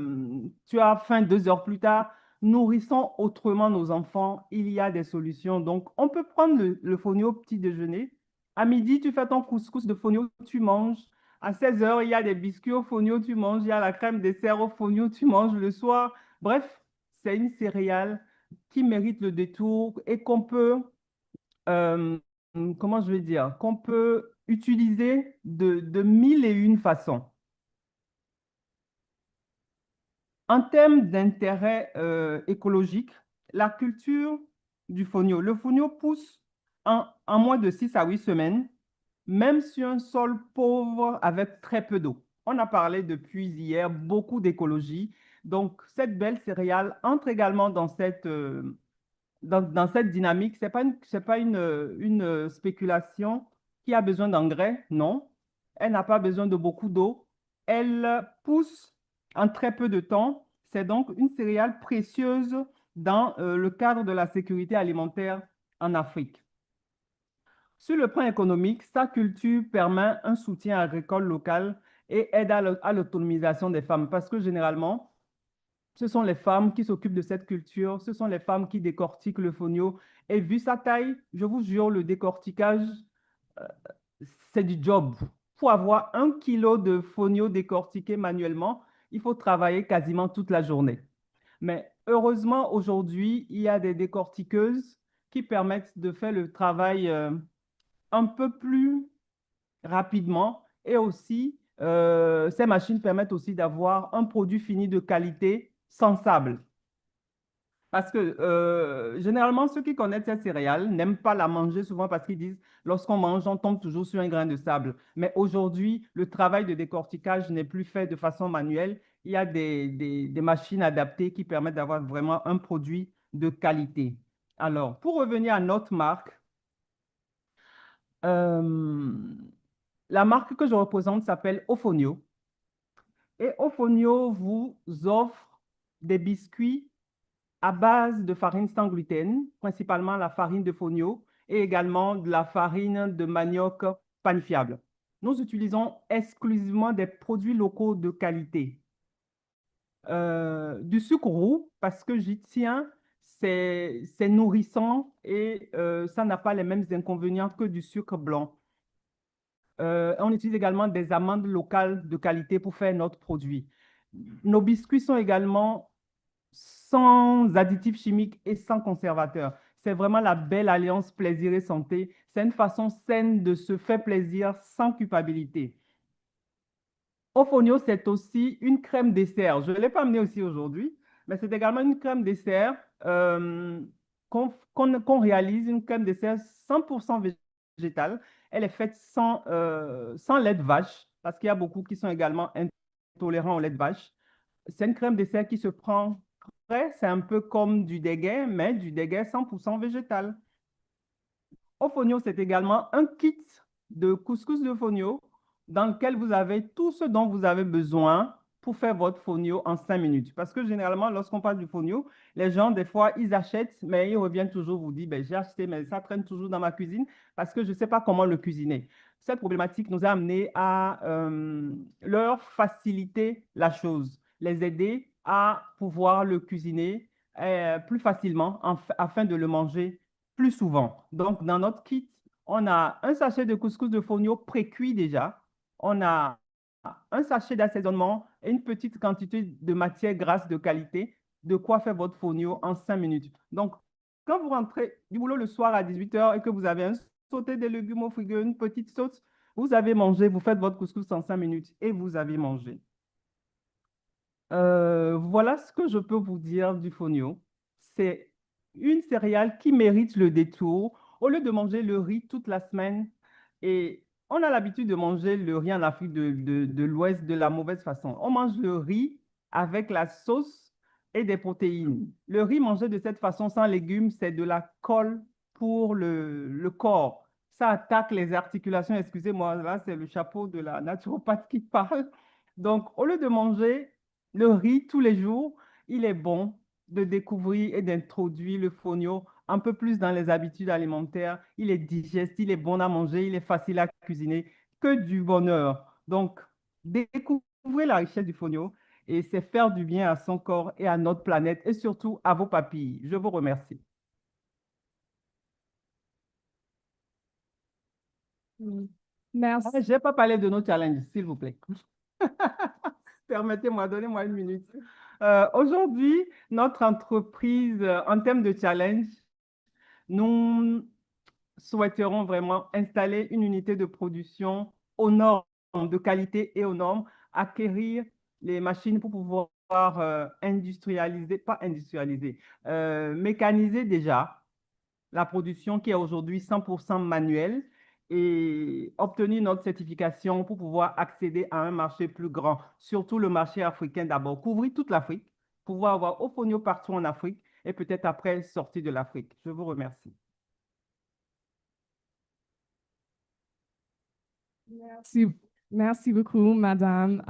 tu as faim 2 heures plus tard. Nourrissons autrement nos enfants. Il y a des solutions. Donc, on peut prendre le fonio au petit déjeuner. À midi, tu fais ton couscous de fonio, tu manges. À 16 heures, il y a des biscuits au fonio, tu manges. Il y a la crème dessert au fonio, tu manges le soir. Bref, c'est une céréale qui mérite le détour et qu'on peut, euh, comment je vais dire, qu'on peut utiliser de mille et une façons. En termes d'intérêt écologique, la culture du fonio. Le fonio pousse en moins de 6 à 8 semaines, même sur un sol pauvre avec très peu d'eau. On a parlé depuis hier beaucoup d'écologie. Donc, cette belle céréale entre également dans cette dynamique. C'est pas une spéculation qui a besoin d'engrais, non. Elle n'a pas besoin de beaucoup d'eau. Elle pousse en très peu de temps. C'est donc une céréale précieuse dans le cadre de la sécurité alimentaire en Afrique. Sur le plan économique, sa culture permet un soutien agricole local et aide à l'autonomisation des femmes parce que généralement, ce sont les femmes qui s'occupent de cette culture, ce sont les femmes qui décortiquent le fonio. Et vu sa taille, je vous jure, le décortiquage, euh, c'est du job. Pour avoir 1 kilo de fonio décortiqué manuellement, il faut travailler quasiment toute la journée. Mais heureusement, aujourd'hui, il y a des décortiqueuses qui permettent de faire le travail un peu plus rapidement et aussi, ces machines permettent aussi d'avoir un produit fini de qualité sans sable. Parce que généralement, ceux qui connaissent cette céréale n'aiment pas la manger souvent parce qu'ils disent, lorsqu'on mange, on tombe toujours sur un grain de sable. Mais aujourd'hui, le travail de décortiquage n'est plus fait de façon manuelle. Il y a des machines adaptées qui permettent d'avoir vraiment un produit de qualité. Alors, pour revenir à notre marque, euh, la marque que je représente s'appelle Ofonio. Et Ofonio vous offre des biscuits à base de farine sans gluten, principalement la farine de fonio et également de la farine de manioc panifiable. Nous utilisons exclusivement des produits locaux de qualité. Du sucre roux, parce que j'y tiens, c'est nourrissant et ça n'a pas les mêmes inconvénients que du sucre blanc. On utilise également des amandes locales de qualité pour faire notre produit. Nos biscuits sont également sans additifs chimiques et sans conservateurs. C'est vraiment la belle alliance plaisir et santé. C'est une façon saine de se faire plaisir sans culpabilité. Ofonio, c'est aussi une crème dessert. Je ne l'ai pas amenée aussi aujourd'hui, mais c'est également une crème dessert qu'on réalise, une crème dessert 100% végétale. Elle est faite sans lait de vache, parce qu'il y a beaucoup qui sont également intolérants au lait de vache. C'est une crème dessert qui se prend frais, c'est un peu comme du déguet, mais du déguet 100% végétal. Au fonio, c'est également un kit de couscous de fonio dans lequel vous avez tout ce dont vous avez besoin pour faire votre fonio en 5 minutes. Parce que généralement, lorsqu'on parle du fonio, les gens, des fois, ils achètent, mais ils reviennent toujours vous dire, ben, j'ai acheté, mais ça traîne toujours dans ma cuisine parce que je ne sais pas comment le cuisiner. Cette problématique nous a amené à leur faciliter la chose, les aider à pouvoir le cuisiner plus facilement afin de le manger plus souvent. Donc, dans notre kit, on a un sachet de couscous de fonio pré-cuit déjà. On a un sachet d'assaisonnement et une petite quantité de matière grasse de qualité, de quoi faire votre fonio en 5 minutes. Donc, quand vous rentrez du boulot le soir à 18 h et que vous avez un sauté de légumes au frigo, une petite sauce, vous avez mangé, vous faites votre couscous en 5 minutes et vous avez mangé. Voilà ce que je peux vous dire du fonio. C'est une céréale qui mérite le détour. Au lieu de manger le riz toute la semaine, et on a l'habitude de manger le riz en Afrique de l'Ouest de la mauvaise façon. On mange le riz avec la sauce et des protéines. Le riz mangé de cette façon sans légumes, c'est de la colle pour le corps. Ça attaque les articulations. Excusez-moi, là, c'est le chapeau de la naturopathe qui parle. Donc, au lieu de manger le riz tous les jours, il est bon de découvrir et d'introduire le fonio un peu plus dans les habitudes alimentaires. Il est digeste, il est bon à manger, il est facile à cuisiner, que du bonheur. Donc, découvrez la richesse du fonio et c'est faire du bien à son corps et à notre planète et surtout à vos papilles. Je vous remercie. Merci. Je n'ai pas parlé de nos challenges, s'il vous plaît. Permettez-moi, donnez-moi une minute. Aujourd'hui, notre entreprise, en termes de challenge, nous souhaiterons vraiment installer une unité de production aux normes de qualité et aux normes, acquérir les machines pour pouvoir industrialiser, pas industrialiser, mécaniser déjà la production qui est aujourd'hui 100% manuelle et obtenir notre certification pour pouvoir accéder à un marché plus grand, surtout le marché africain d'abord, couvrir toute l'Afrique, pouvoir avoir Ofonio partout en Afrique et peut-être après sortir de l'Afrique. Je vous remercie. Merci, merci beaucoup, madame.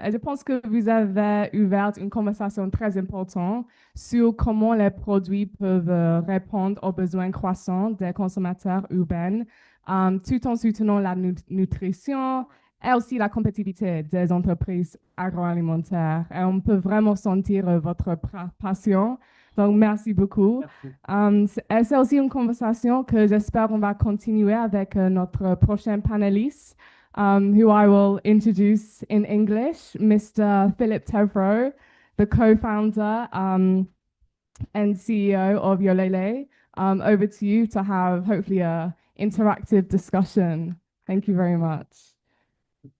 Et je pense que vous avez ouvert une conversation très importante sur comment les produits peuvent répondre aux besoins croissants des consommateurs urbains, tout en soutenant la nutrition et aussi la compétitivité des entreprises agroalimentaires. Et on peut vraiment sentir votre passion. Donc, merci beaucoup. Merci. Et c'est aussi une conversation que j'espère on va continuer avec notre prochain panéliste, who I will introduce in English, Mr. Philip Tevro, the co-founder and CEO of Yolele. Over to you to have hopefully a interactive discussion. Thank you very much.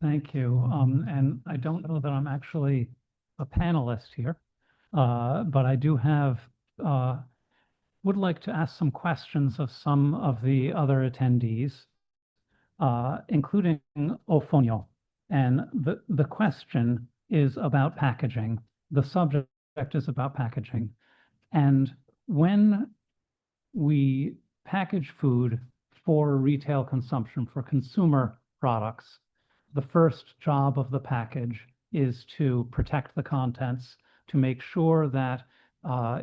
Thank you. And I don't know that I'm actually a panelist here, but I do have, would like to ask some questions of some of the other attendees, including Ofonio. And the question is about packaging. The subject is about packaging. And when we package food for retail consumption, for consumer products, the first job of the package is to protect the contents, to make sure that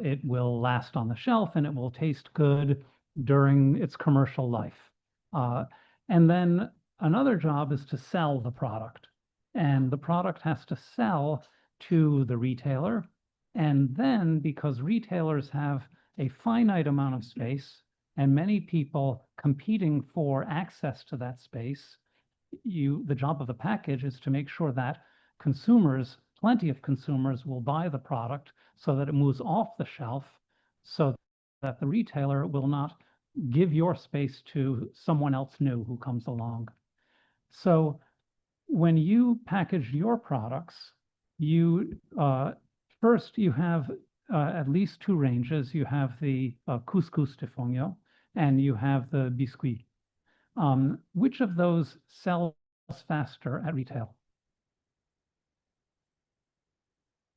it will last on the shelf and it will taste good during its commercial life. And then another job is to sell the product. And the product has to sell to the retailer. And then, because retailers have a finite amount of space and many people competing for access to that space, the job of the package is to make sure that consumers plenty of consumers will buy the product so that it moves off the shelf, so that the retailer will not give your space to someone else new who comes along. So when you package your products, you first you have at least two ranges. You have the couscous de fonio and you have the biscuit. Which of those sells faster at retail?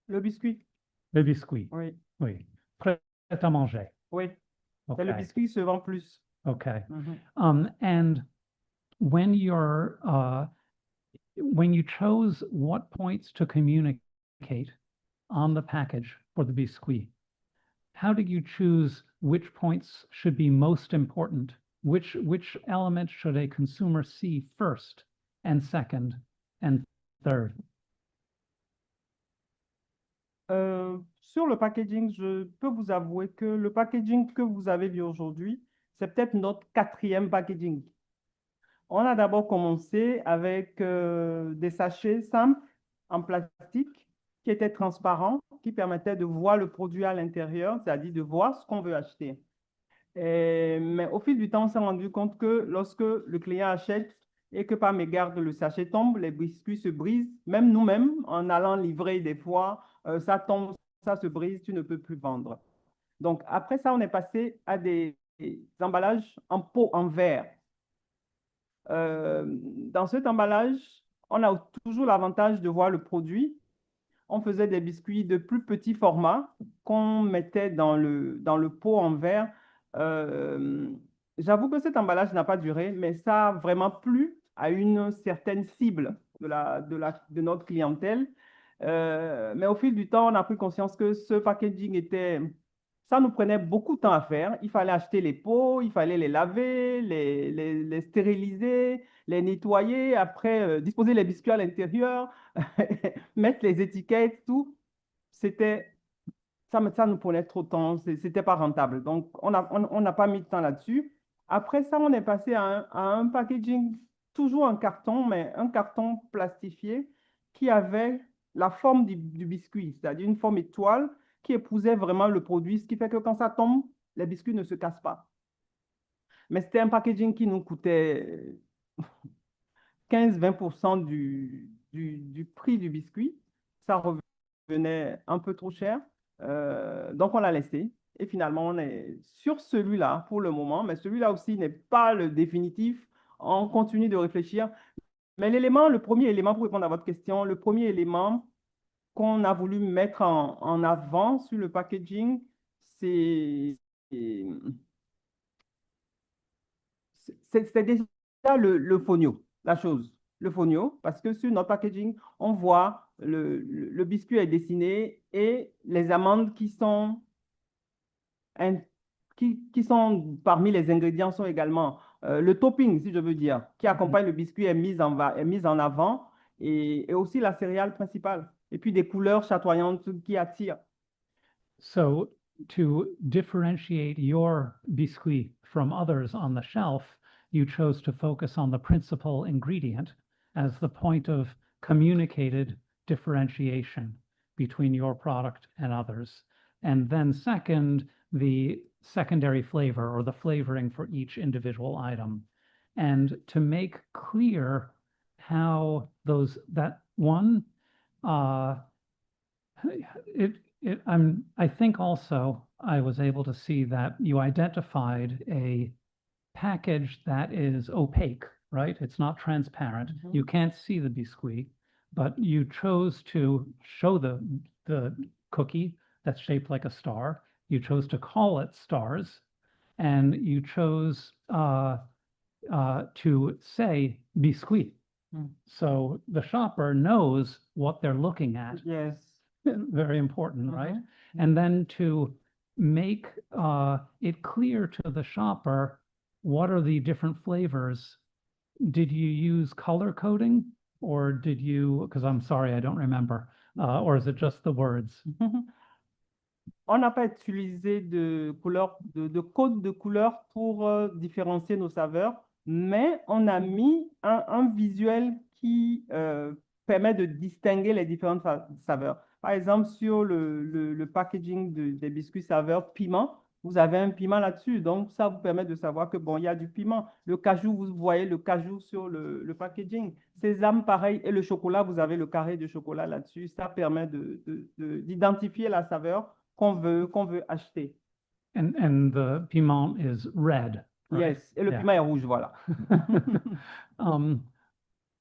Le biscuit, Le biscuit. oui. Oui. Prêt à manger. Oui, c'est le Okay. biscuit qui se vend plus. Okay. Mhm. And when you chose what points to communicate on the package for the biscuit, how did you choose which points should be most important? Which element should a consumer see first and second and third? Sur le packaging, je peux vous avouer que le packaging que vous avez vu aujourd'hui, c'est peut-être notre 4e packaging. On a d'abord commencé avec des sachets simples en plastique qui étaient transparents, qui permettaient de voir le produit à l'intérieur, c'est-à-dire de voir ce qu'on veut acheter. Mais au fil du temps, on s'est rendu compte que lorsque le client achète et que par mégarde le sachet tombe, les biscuits se brisent. Même nous-mêmes, en allant livrer des fois, ça tombe, ça se brise, tu ne peux plus vendre. Donc après ça, on est passé à des emballages en pot en verre. Dans cet emballage, on a toujours l'avantage de voir le produit. On faisait des biscuits de plus petit format qu'on mettait dans le pot en verre. J'avoue que cet emballage n'a pas duré, mais ça a vraiment plu à une certaine cible de notre clientèle. Mais au fil du temps, on a pris conscience que ce packaging ça nous prenait beaucoup de temps à faire. Il fallait acheter les pots, il fallait les laver, les stériliser, les nettoyer, après disposer les biscuits à l'intérieur, mettre les étiquettes, tout. Ça nous prenait trop de temps, c'était pas rentable. Donc, on n'a pas mis de temps là-dessus. Après ça, on est passé à un packaging, toujours en carton, mais un carton plastifié qui avait la forme du biscuit, c'est-à-dire une forme étoile qui épousait vraiment le produit, ce qui fait que quand ça tombe, les biscuits ne se cassent pas. Mais c'était un packaging qui nous coûtait 15-20% du prix du biscuit. Ça revenait un peu trop cher. Donc, on l'a laissé. Et finalement, on est sur celui-là pour le moment. Mais celui-là aussi n'est pas le définitif. On continue de réfléchir. Mais le premier élément, pour répondre à votre question, le premier élément qu'on a voulu mettre en avant sur le packaging, c'est déjà le fonio, la chose, le fonio, parce que sur notre packaging, on voit le biscuit est dessiné et les amandes qui sont parmi les ingrédients sont également le topping, si je veux dire, qui accompagne le biscuit est mise en avant et aussi la céréale principale. Et puis des couleurs chatoyantes qui attirent. So to differentiate your biscuit from others on the shelf, you chose to focus on the principal ingredient as the point of communicated differentiation between your product and others. And then second, the secondary flavor or the flavoring for each individual item. And to make clear how that one, I think also I was able to see that you identified a package that is opaque, right? It's not transparent. You can't see the biscuit, but you chose to show the cookie that's shaped like a star. You chose to call it stars, and you chose to say biscuit. So the shopper knows what they're looking at. Yes. Very important, right? And then to make it clear to the shopper, what are the different flavors? Did you use color coding or did you, because I'm sorry, I don't remember, or is it just the words? On n'a pas utilisé de code de couleur pour différencier nos saveurs, mais on a mis un visuel qui permet de distinguer les différentes saveurs. Par exemple, sur le packaging des biscuits saveur piment, vous avez un piment là-dessus. Donc, ça vous permet de savoir que, bon, il y a du piment. Le cajou, vous voyez le cajou sur le packaging. Sésame, pareil. Et le chocolat, vous avez le carré de chocolat là-dessus. Ça permet d'identifier la saveur qu'on veut acheter. And the piment is red, right? Yes. Et le Yeah. piment est rouge, voilà.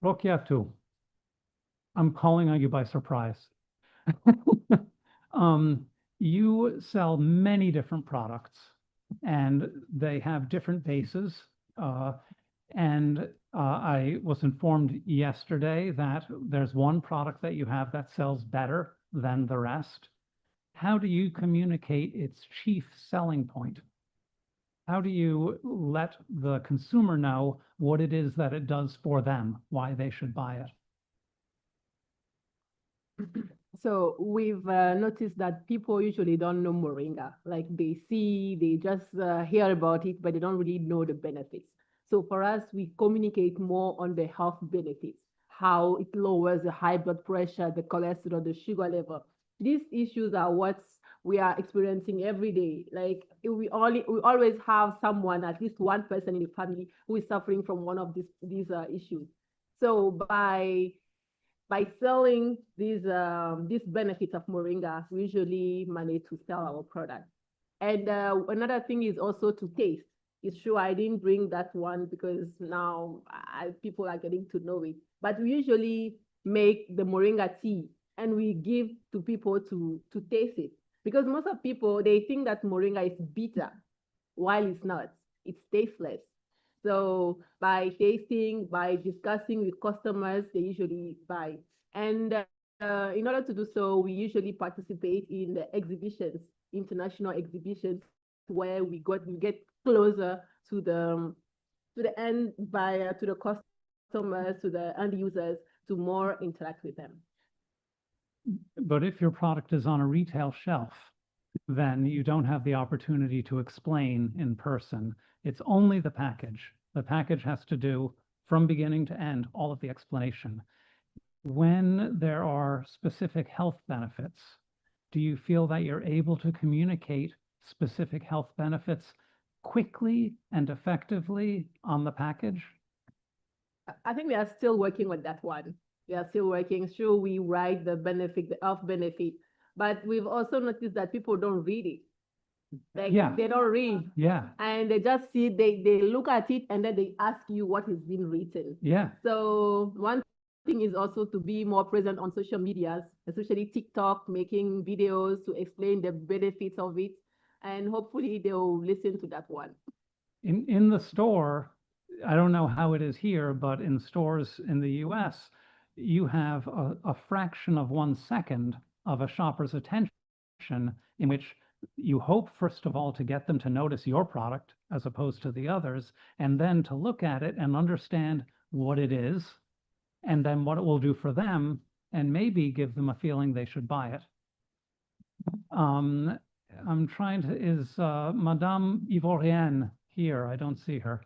Rokiatu, I'm calling on you by surprise. You sell many different products and they have different bases. And I was informed yesterday that there's one product that you have that sells better than the rest. How do you communicate its chief selling point? How do you let the consumer know what it is that it does for them, why they should buy it? So we've noticed that people usually don't know moringa. Like they just hear about it, but they don't really know the benefits. So for us, we communicate more on the health benefits, how it lowers the high blood pressure, the cholesterol, the sugar level. These issues are what we are experiencing every day. Like we always have someone, at least one person in the family, who is suffering from one of these issues. So by selling these benefits of moringa, we usually manage to sell our product. And another thing is also to taste. It's true, I didn't bring that one because now people are getting to know it. But we usually make the moringa tea and we give to people to taste it. Because most of people, they think that moringa is bitter, while it's not. It's tasteless. So by tasting, by discussing with customers, they usually buy. And in order to do so, we usually participate in the exhibitions, international exhibitions, where we get closer to the end buyer, to the customers, to the end users, to more interact with them. But if your product is on a retail shelf, then you don't have the opportunity to explain in person. It's only the package. The package has to do, from beginning to end, all of the explanation. When there are specific health benefits, do you feel that you're able to communicate specific health benefits quickly and effectively on the package? I think we are still working on that one. We are still working. Sure, we write the benefit, the health benefit, but we've also noticed that people don't read it. Like they don't read. Yeah. And they just see, they look at it and then they ask you what has been written. Yeah. So one thing is also to be more present on social medias, especially TikTok, making videos to explain the benefits of it. And hopefully they'll listen to that one. In the store, I don't know how it is here, but in stores in the US, you have a fraction of 1 second of a shopper's attention in which you hope, first of all, to get them to notice your product as opposed to the others, and then to look at it and understand what it is, and then what it will do for them, and maybe give them a feeling they should buy it. I'm trying to, is Madame Ivorienne here? I don't see her.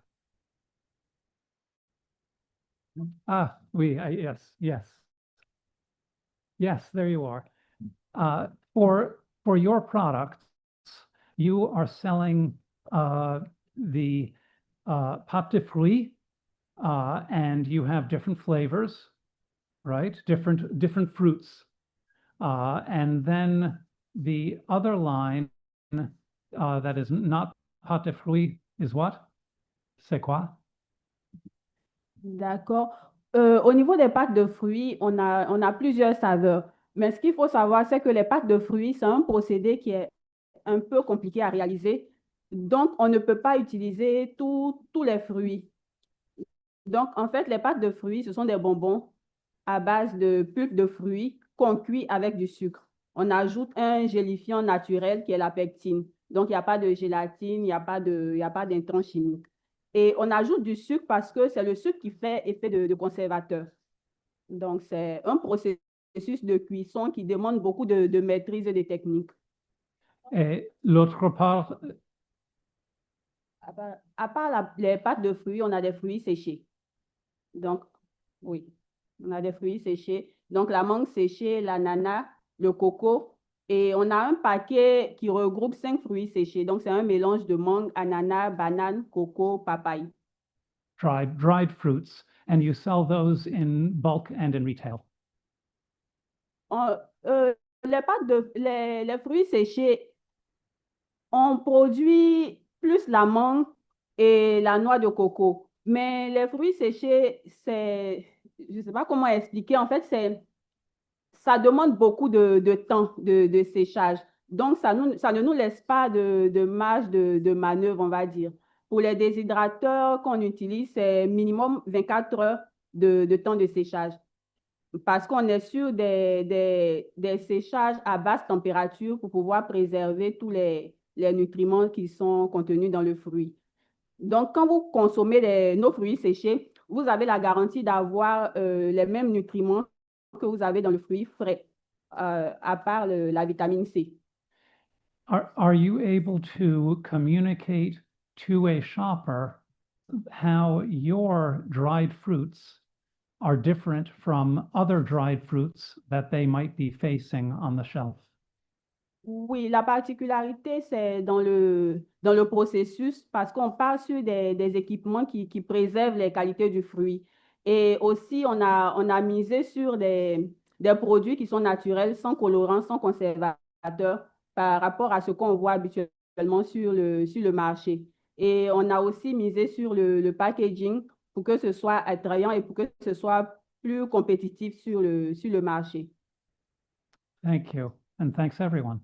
Ah, oui, yes. Yes, there you are. For your products, you are selling the pâte de fruits, and you have different flavors, right? Different fruits. And then the other line that is not pâte de fruits is what? C'est quoi? D'accord. Au niveau des pâtes de fruits, on a plusieurs saveurs. Mais ce qu'il faut savoir, c'est que les pâtes de fruits, c'est un procédé qui est un peu compliqué à réaliser. Donc, on ne peut pas utiliser tous les fruits. Donc, en fait, les pâtes de fruits, ce sont des bonbons à base de pulpe de fruits qu'on cuit avec du sucre. On ajoute un gélifiant naturel qui est la pectine. Donc, il n'y a pas de gélatine, il n'y a pas d'intrants chimiques. Et on ajoute du sucre parce que c'est le sucre qui fait effet de conservateur. Donc, c'est un processus de cuisson qui demande beaucoup de maîtrise et de technique. Et l'autre part? À part les pâtes de fruits, on a des fruits séchés. Donc, oui. On a des fruits séchés. Donc, la mangue séchée, l'ananas, le coco. Et on a un paquet qui regroupe 5 fruits séchés. Donc, c'est un mélange de mangue, ananas, banane, coco, papaye. Dried fruits, and you sell those in bulk and in retail. Les fruits séchés, on produit plus la mangue et la noix de coco. Mais les fruits séchés, je ne sais pas comment expliquer. En fait, ça demande beaucoup de temps de séchage. Donc, ça ne nous laisse pas de marge de manœuvre, on va dire. Pour les déshydrateurs qu'on utilise, c'est minimum 24 heures de temps de séchage. Parce qu'on est sur des séchages à basse température pour pouvoir préserver tous les nutriments qui sont contenus dans le fruit. Donc, quand vous consommez nos fruits séchés, vous avez la garantie d'avoir les mêmes nutriments que vous avez dans le fruit frais, à part la vitamine C. Are you able to communicate to a shopper how your dried fruits are different from other dried fruits that they might be facing on the shelf? Oui, la particularité, c'est dans le processus parce qu'on part sur des équipements qui préservent les qualités du fruit. Et aussi, on a misé sur des produits qui sont naturels, sans colorants, sans conservateurs, par rapport à ce qu'on voit habituellement sur le marché. Et on a aussi misé sur le packaging pour que ce soit attrayant et pour que ce soit plus compétitif sur le marché. Thank you, and thanks everyone.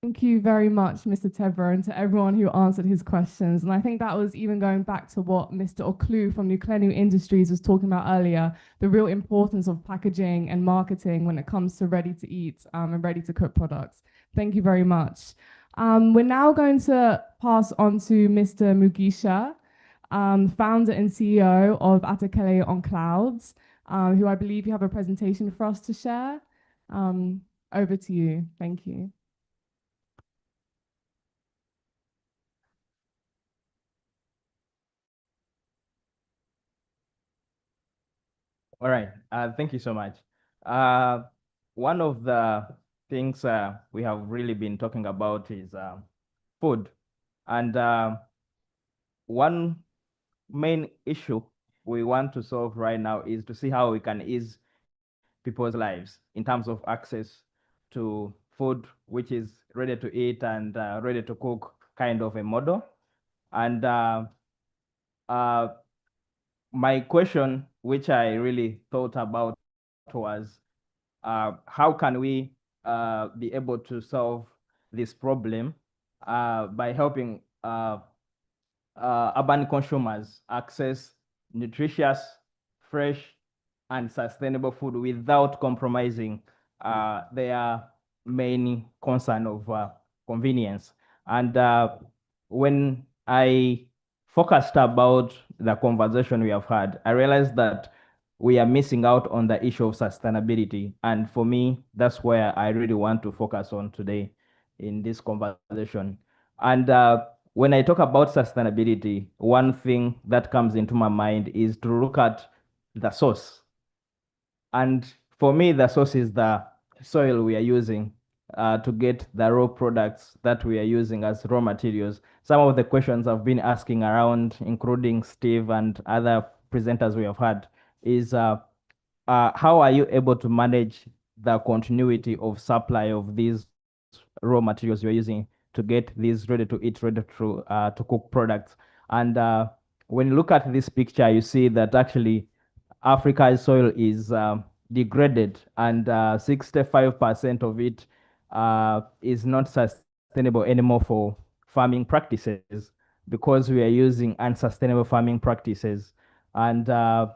Thank you very much, Mr. Tevra, and to everyone who answered his questions. And I think that was even going back to what Mr. Oklu from Nuclear Industries was talking about earlier, the real importance of packaging and marketing when it comes to ready to eat and ready to cook products. Thank you very much. We're now going to pass on to Mr. Mugisha, founder and CEO of Atakele on Clouds, who I believe you have a presentation for us to share. Over to you. Thank you. All right. Thank you so much. One of the things we have really been talking about is food. And one main issue we want to solve right now is to see how we can ease people's lives in terms of access to food, which is ready to eat and ready to cook kind of a model. And my question, which I really thought about, was how can we be able to solve this problem by helping urban consumers access nutritious, fresh, and sustainable food without compromising their main concern of convenience. And when I focused about the conversation we have had, I realized that we are missing out on the issue of sustainability. And for me, that's where I really want to focus on today in this conversation. And when I talk about sustainability, one thing that comes into my mind is to look at the source. And for me, the source is the soil we are using to get the raw products that we are using as raw materials. Some of the questions I've been asking around, including Steve and other presenters we have had, is how are you able to manage the continuity of supply of these raw materials you're using to get these ready to eat, ready to cook products? And when you look at this picture, you see that actually Africa's soil is degraded, and 65% of it is not sustainable anymore for farming practices because we are using unsustainable farming practices. And now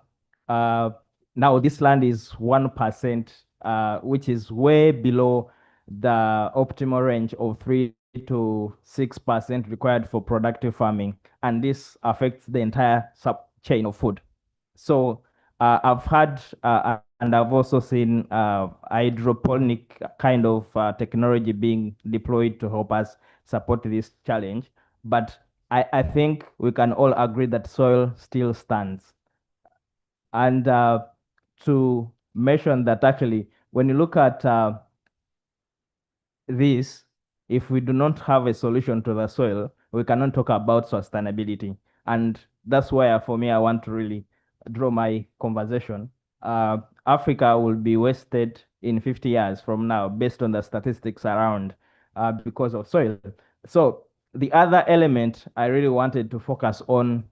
this land is 1%, which is way below the optimal range of 3 to 6% required for productive farming. And this affects the entire sub chain of food. So I've had and I've also seen hydroponic kind of technology being deployed to help us support this challenge. But I think we can all agree that soil still stands. And to mention that actually, when you look at this, if we do not have a solution to the soil, we cannot talk about sustainability. And that's where, for me, I want to really draw my conversation. Africa will be wasted in 50 years from now, based on the statistics around, because of soil. So the other element I really wanted to focus on,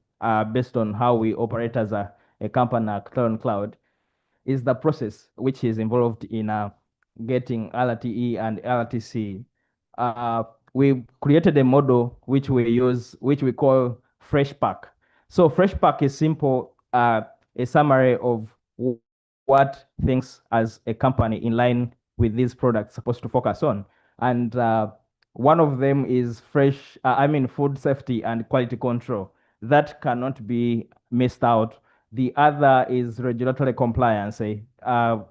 based on how we operate as a company at Cloud Cloud, is the process which is involved in getting LTE and LTC. We created a model which we use, which we call Fresh Pack. So Fresh Pack is simple, a summary of what things as a company in line with these products supposed to focus on. And one of them is food safety and quality control. That cannot be missed out. The other is regulatory compliance.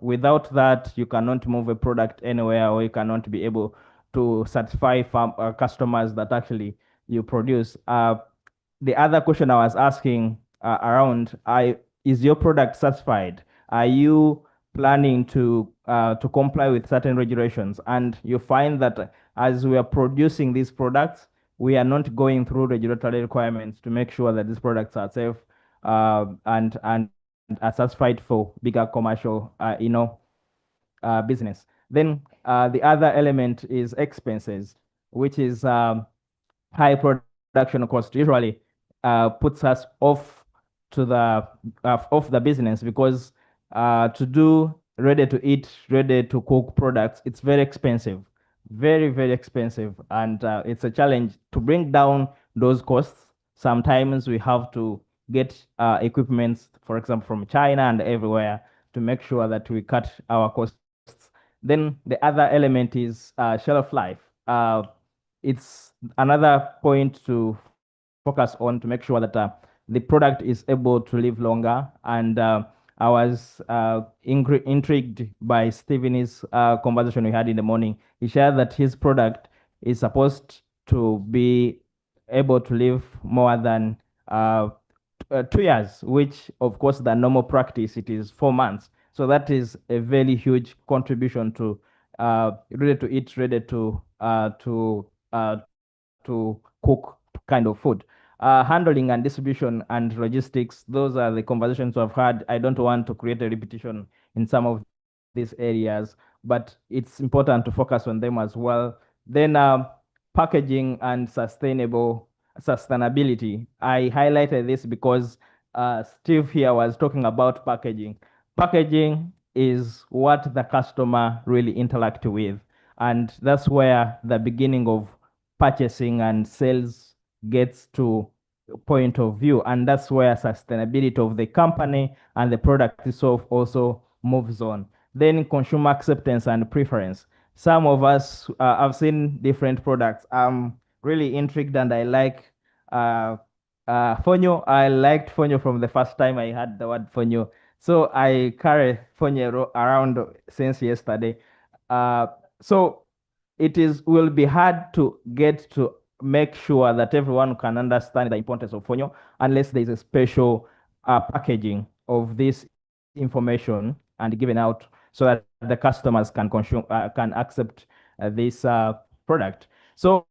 Without that, you cannot move a product anywhere, or you cannot be able to satisfy customers that actually you produce. The other question I was asking around, is your product certified? Are you planning to comply with certain regulations? And you find that as we are producing these products, we are not going through regulatory requirements to make sure that these products are safe, and are satisfied for bigger commercial, business. Then the other element is expenses, which is high production cost. Usually puts us off the business, because to do ready to eat, ready to cook products, it's very expensive, very, very expensive. And it's a challenge to bring down those costs. Sometimes we have to get equipment, for example, from China and everywhere, to make sure that we cut our costs. Then the other element is shelf life. It's another point to focus on, to make sure that the product is able to live longer. And I was intrigued by Stephen's conversation we had in the morning. He shared that his product is supposed to be able to live more than 2 years, which of course the normal practice it is 4 months. So that is a very huge contribution to ready to eat, ready to cook kind of food. Handling and distribution and logistics, those are the conversations we've had. I don't want to create a repetition in some of these areas, but it's important to focus on them as well. Then packaging and sustainability. I highlighted this because Steve here was talking about packaging. Packaging is what the customer really interact with, and that's where the beginning of purchasing and sales gets to point of view, and that's where sustainability of the company and the product itself also moves on. Then consumer acceptance and preference. Some of us have seen different products. I'm really intrigued, and I like fonio. I liked fonio from the first time I heard the word fonio, so I carry fonio around since yesterday. So it will be hard to get to make sure that everyone can understand the importance of fonio, unless there's a special packaging of this information and given out, so that the customers can consume, can accept this product. So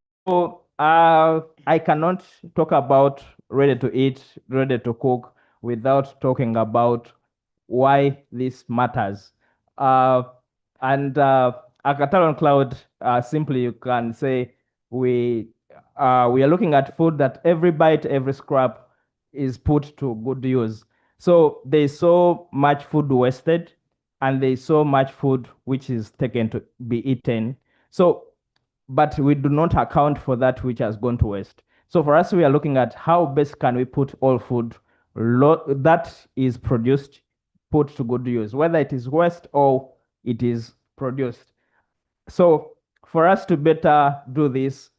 I cannot talk about ready to eat, ready to cook, without talking about why this matters. And at Catalan Cloud, simply you can say we are looking at food that every bite, every scrap is put to good use. So there's so much food wasted, and there's so much food which is taken to be eaten. So, but we do not account for that which has gone to waste. So for us, we are looking at how best can we put all food that is produced, put to good use, whether it is waste or it is produced. So for us to better do this,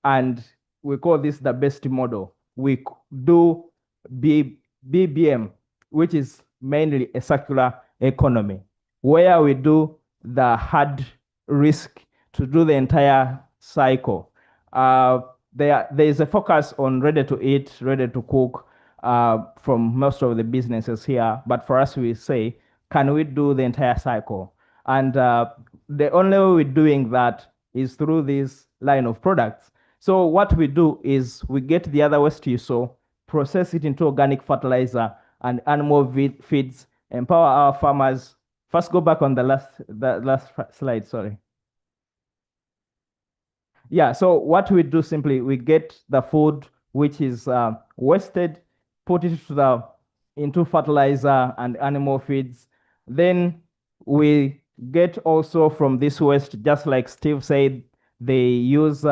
and we call this the best model, we do BBM, which is mainly a circular economy, where we do the hard risk to do the entire cycle. There is a focus on ready to eat, ready to cook, from most of the businesses here. But for us, we say, can we do the entire cycle? And the only way we're doing that is through this line of products. So what we do is we get the other waste you saw, process it into organic fertilizer and animal feeds, empower our farmers. First, go back on the last slide, sorry. Yeah, so what we do simply, we get the food which is wasted, put it into fertilizer and animal feeds. Then we get also from this waste, just like Steve said, they use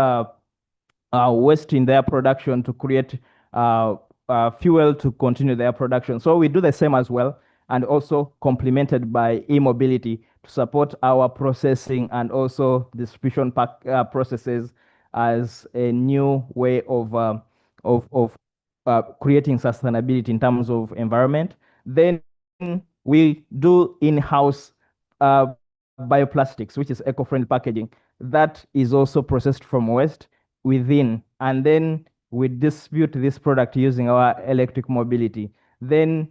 waste in their production to create fuel to continue their production. So we do the same as well, and also complemented by e-mobility to support our processing and also distribution processes as a new way of creating sustainability in terms of environment. Then we do in-house bioplastics, which is eco-friendly packaging. That is also processed from waste within, and then we distribute this product using our electric mobility. Then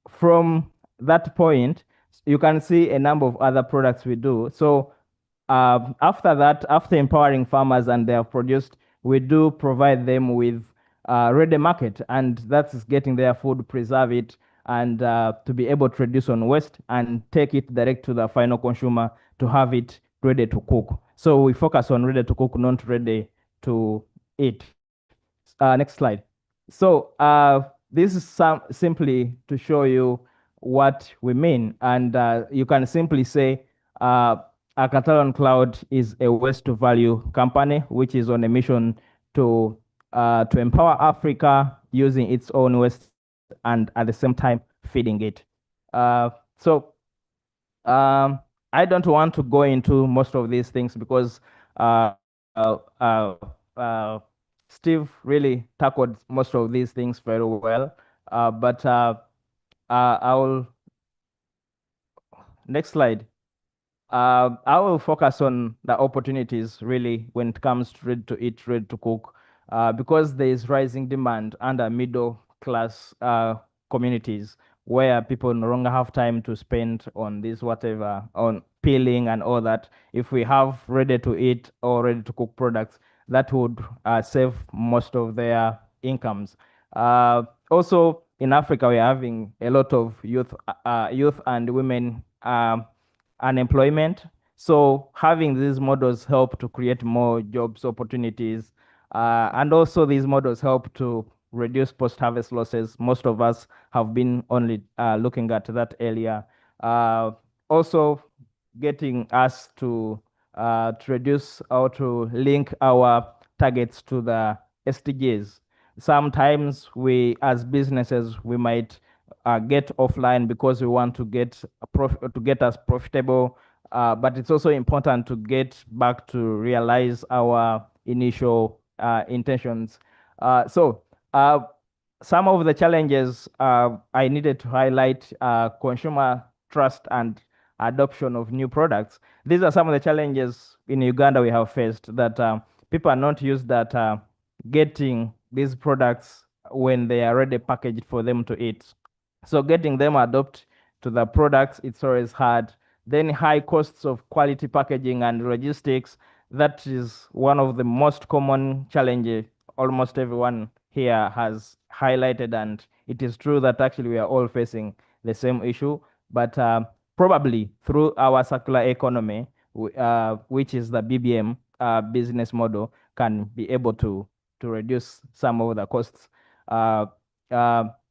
from that point, you can see a number of other products we do. So after that, after empowering farmers and they have produced, we do provide them with ready market, and that's getting their food, preserve it, and to be able to reduce on waste and take it direct to the final consumer to have it ready to cook. So we focus on ready to cook, not ready to eat. Next slide. So this is simply to show you what we mean. And you can simply say a Catalan Cloud is a waste to value company, which is on a mission to empower Africa using its own waste and at the same time feeding it. So I don't want to go into most of these things because uh, Steve really tackled most of these things very well. But I will, next slide. I will focus on the opportunities really when it comes to ready to eat, ready to cook, because there is rising demand under middle class communities where people no longer have time to spend on this whatever, on peeling and all that. If we have ready to eat or ready to cook products, that would save most of their incomes. Also in Africa, we're having a lot of youth and women unemployment. So having these models help to create more jobs opportunities. And also these models help to reduce post-harvest losses. Most of us have been only looking at that area. Also getting us to reduce or to link our targets to the SDGs. Sometimes we, as businesses, we might get offline because we want to get to get us profitable. But it's also important to get back to realize our initial intentions. So some of the challenges I needed to highlight: consumer trust and adoption of new products. These are some of the challenges in Uganda we have faced, that people are not used at getting these products when they are already packaged for them to eat. So getting them adopt to the products, it's always hard. Then high costs of quality packaging and logistics. That is one of the most common challenges almost everyone here has highlighted, and it is true that actually we are all facing the same issue. But probably through our circular economy, which is the BBM business model, can be able to reduce some of the costs.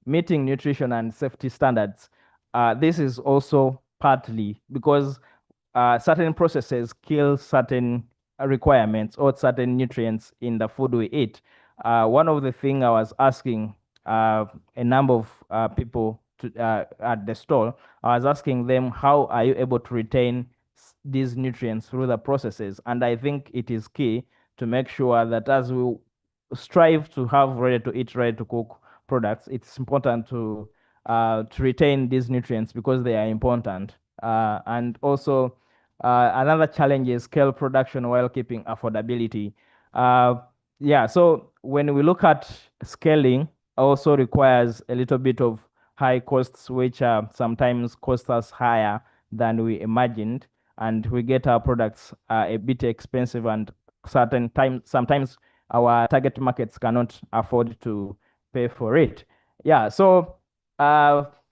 Meeting nutrition and safety standards. This is also partly because certain processes kill certain requirements or certain nutrients in the food we eat. One of the things I was asking a number of people at the stall, I was asking them, how are you able to retain these nutrients through the processes? And I think it is key to make sure that as we strive to have ready to eat, ready to cook products, it's important to retain these nutrients because they are important. And also another challenge is scale production while keeping affordability. Yeah, so when we look at scaling, also requires a little bit of high costs, which sometimes cost us higher than we imagined, and we get our products a bit expensive, and sometimes our target markets cannot afford to pay for it. Yeah, so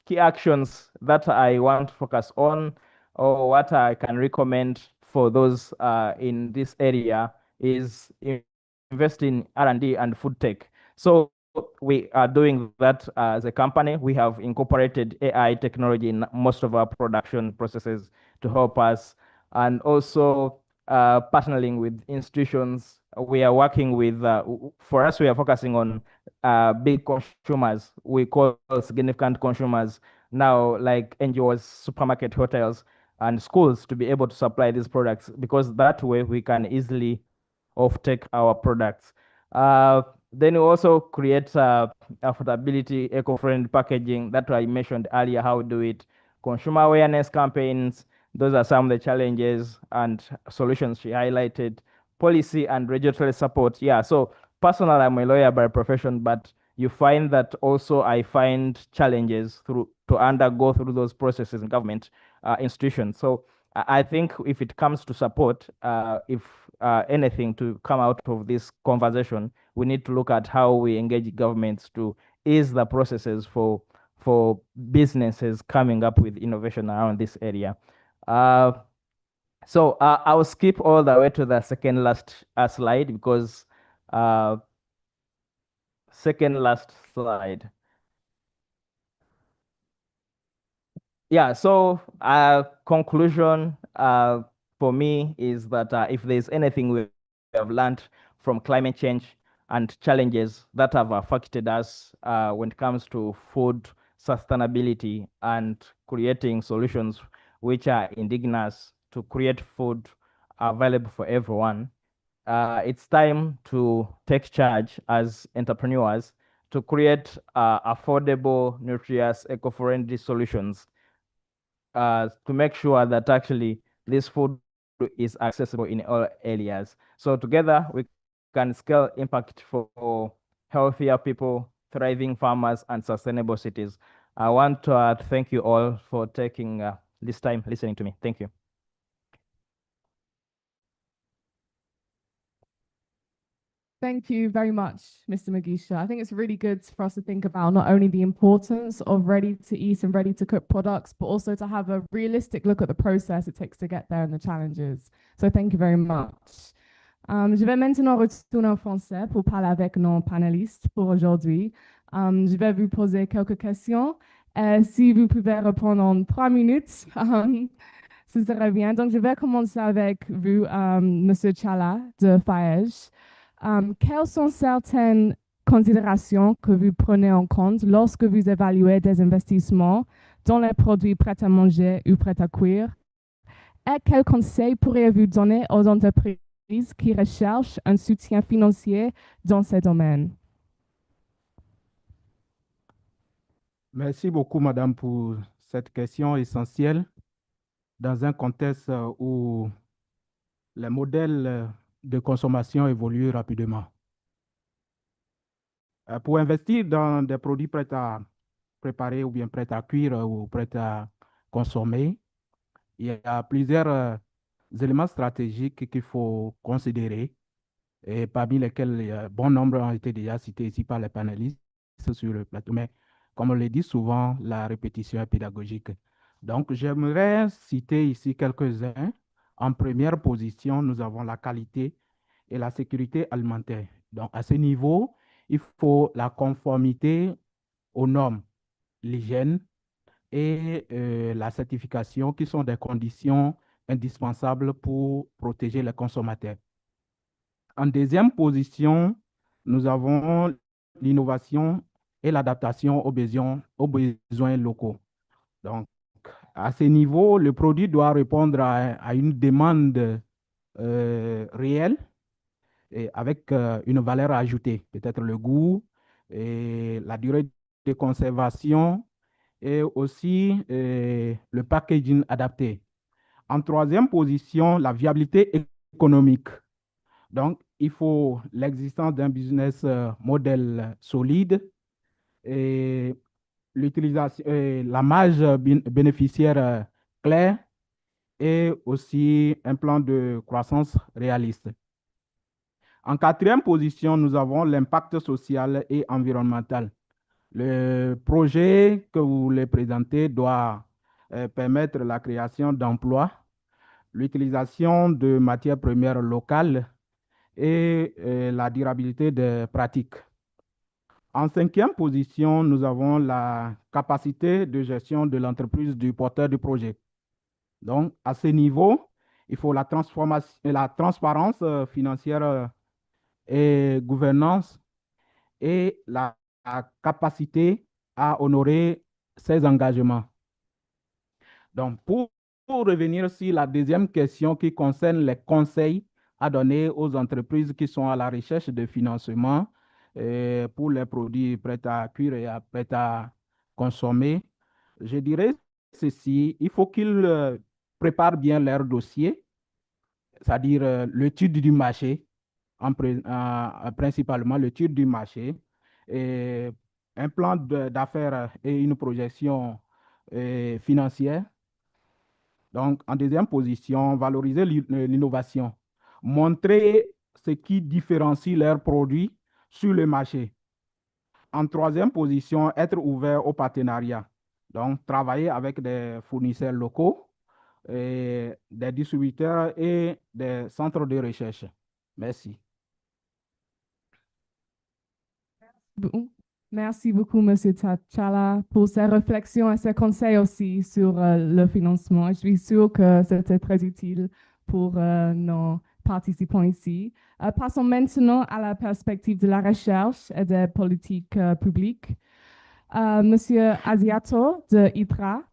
key actions that I want to focus on, or what I can recommend for those in this area, is invest in R&D and food tech. So we are doing that as a company. We have incorporated AI technology in most of our production processes to help us, and also partnering with institutions. We are working with, for us, we are focusing on big consumers. We call significant consumers now, like NGOs, supermarket, hotels, and schools, to be able to supply these products, because that way we can easily offtake our products. Then we also create affordability, eco-friendly packaging that I mentioned earlier, how we do it. Consumer awareness campaigns, those are some of the challenges and solutions she highlighted. Policy and regulatory support. Yeah, so personally, I'm a lawyer by profession, but you find that also I find challenges to undergo through those processes in government institutions. So I think if it comes to support, if anything to come out of this conversation, we need to look at how we engage governments to ease the processes for businesses coming up with innovation around this area. So I'll skip all the way to the second last slide, because second last slide. Yeah, so conclusion for me is that if there's anything we have learned from climate change and challenges that have affected us when it comes to food sustainability and creating solutions which are indigenous to create food available for everyone, it's time to take charge as entrepreneurs to create affordable, nutritious, eco-friendly solutions to make sure that actually this food is accessible in all areas. So together we can scale impact for healthier people, thriving farmers, and sustainable cities. I want to thank you all for taking this time listening to me. Thank you. Thank you very much, Mr. Magisha. I think it's really good for us to think about not only the importance of ready-to-eat and ready-to-cook products, but also to have a realistic look at the process it takes to get there and the challenges. So thank you very much. Je vais maintenant retourner en français pour parler avec nos panélistes pour aujourd'hui. Je vais vous poser quelques questions. Si vous pouvez répondre en 3 minutes, ce serait bien. Donc, je vais commencer avec vous, Monsieur Chala de FAEJ. Quelles sont certaines considérations que vous prenez en compte lorsque vous évaluez des investissements dans les produits prêts à manger ou prêts à cuire? Et quels conseils pourriez-vous donner aux entreprises qui recherchent un soutien financier dans ces domaines? Merci beaucoup, Madame, pour cette question essentielle dans un contexte où les modèles de consommation évoluent rapidement. Pour investir dans des produits prêts à préparer ou bien prêts à cuire ou prêts à consommer, il y a plusieurs éléments stratégiques qu'il faut considérer, et parmi lesquels bon nombre ont été déjà cités ici par les panélistes sur le plateau. Mais comme on le dit souvent, la répétition est pédagogique. Donc, j'aimerais citer ici quelques-uns. En première position, nous avons la qualité et la sécurité alimentaire. Donc, à ce niveau, il faut la conformité aux normes, l'hygiène et la certification, qui sont des conditions indispensables pour protéger les consommateurs. En deuxième position, nous avons l'innovation et l'adaptation aux besoins locaux. Donc, à ce niveau, le produit doit répondre à une demande réelle et avec une valeur ajoutée, peut-être le goût et la durée de conservation et aussi le packaging adapté. En troisième position, la viabilité économique. Donc, il faut l'existence d'un business model solide et l'utilisation, la marge bénéficiaire claire et aussi un plan de croissance réaliste. En quatrième position, nous avons l'impact social et environnemental. Le projet que vous voulez présenter doit permettre la création d'emplois, l'utilisation de matières premières locales et la durabilité des pratiques. En cinquième position, nous avons la capacité de gestion de l'entreprise du porteur du projet. Donc, à ce niveau, il faut la transparence financière et gouvernance et la capacité à honorer ses engagements. Donc, pour revenir sur la deuxième question qui concerne les conseils à donner aux entreprises qui sont à la recherche de financement pour les produits prêts à cuire et prêts à consommer, je dirais ceci, il faut qu'ils préparent bien leur dossier, c'est-à-dire l'étude du marché, principalement l'étude du marché, et un plan d'affaires et une projection financière. Donc, en deuxième position, valoriser l'innovation. Montrer ce qui différencie leurs produits sur le marché. En troisième position, être ouvert au partenariat. Donc, travailler avec des fournisseurs locaux, des distributeurs et des centres de recherche. Merci. Bon. Merci beaucoup, Monsieur Tachala, pour ces réflexions et ces conseils aussi sur le financement. Je suis sûre que c'était très utile pour nos participants ici. Passons maintenant à la perspective de la recherche et des politiques publiques. Monsieur Asiato de ITRA,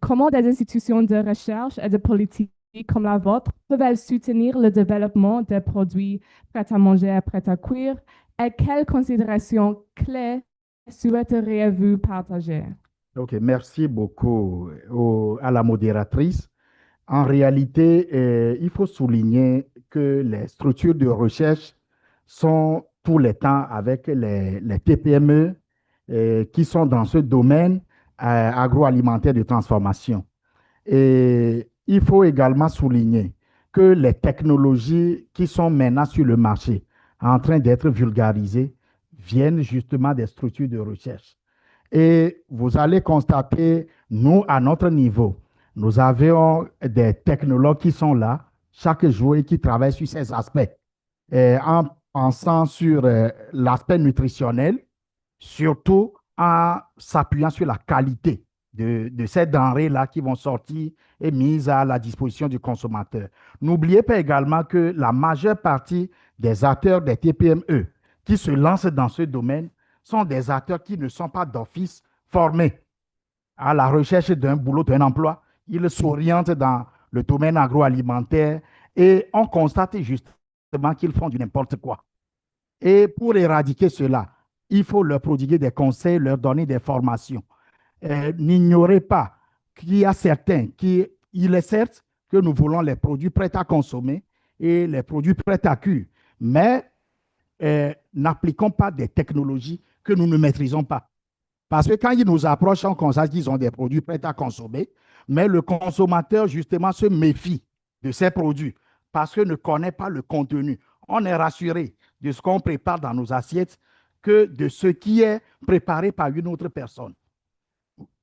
comment des institutions de recherche et de politique comme la vôtre peuvent-elles soutenir le développement des produits prêts à manger et prêts à cuire et quelles considérations clés souhaiteriez-vous partager? Ok, merci beaucoup à la modératrice. En réalité, il faut souligner que les structures de recherche sont tout le temps avec les TPME qui sont dans ce domaine agroalimentaire de transformation. Et il faut également souligner que les technologies qui sont maintenant sur le marché, en train d'être vulgarisées, viennent justement des structures de recherche. Et vous allez constater, nous, à notre niveau, nous avons des technologues qui sont là chaque jour et qui travaillent sur ces aspects, en pensant sur l'aspect nutritionnel, surtout en s'appuyant sur la qualité de ces denrées-là qui vont sortir et mises à la disposition du consommateur. N'oubliez pas également que la majeure partie des acteurs des TPME qui se lancent dans ce domaine sont des acteurs qui ne sont pas d'office formés à la recherche d'un boulot, d'un emploi. Ils s'orientent dans le domaine agroalimentaire et on constate justement qu'ils font du n'importe quoi. Et pour éradiquer cela, il faut leur prodiguer des conseils, leur donner des formations. N'ignorez pas qu'il y a certains il est certes que nous voulons les produits prêts à consommer et les produits prêts à cuire, mais n'appliquons pas des technologies que nous ne maîtrisons pas. Parce que quand ils nous approchent, on constate qu'ils ont des produits prêts à consommer, mais le consommateur, justement, se méfie de ces produits parce qu'il ne connaît pas le contenu. On est rassuré de ce qu'on prépare dans nos assiettes que de ce qui est préparé par une autre personne.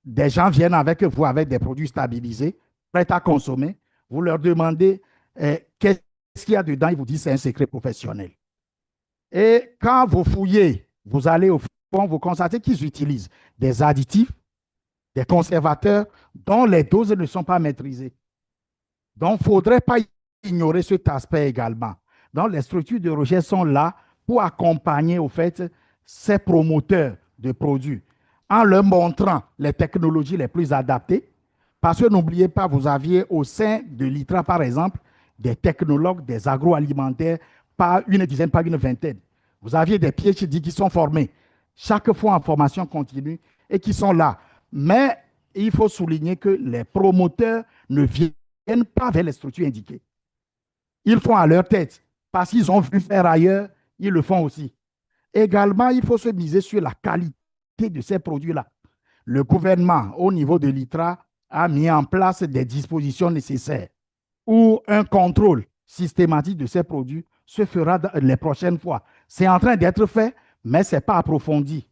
Des gens viennent avec vous avec des produits stabilisés, prêts à consommer. Vous leur demandez qu'est-ce qu'il y a dedans, ils vous disent c'est un secret professionnel. Et quand vous fouillez, vous allez au fond, vous constatez qu'ils utilisent des additifs, des conservateurs dont les doses ne sont pas maîtrisées. Donc, il ne faudrait pas ignorer cet aspect également. Donc, les structures de recherche sont là pour accompagner, au fait, ces promoteurs de produits en leur montrant les technologies les plus adaptées. Parce que n'oubliez pas, vous aviez au sein de l'ITRA, par exemple, des technologues, des agroalimentaires, pas une dizaine, pas une vingtaine. Vous aviez des PhD qui sont formés chaque fois en formation continue et qui sont là. Mais il faut souligner que les promoteurs ne viennent pas vers les structures indiquées. Ils font à leur tête parce qu'ils ont vu faire ailleurs, ils le font aussi. Également, il faut se miser sur la qualité de ces produits-là. Le gouvernement, au niveau de l'ITRA, a mis en place des dispositions nécessaires où un contrôle systématique de ces produits se fera les prochaines fois. C'est en train d'être fait, mais ce n'est pas approfondi.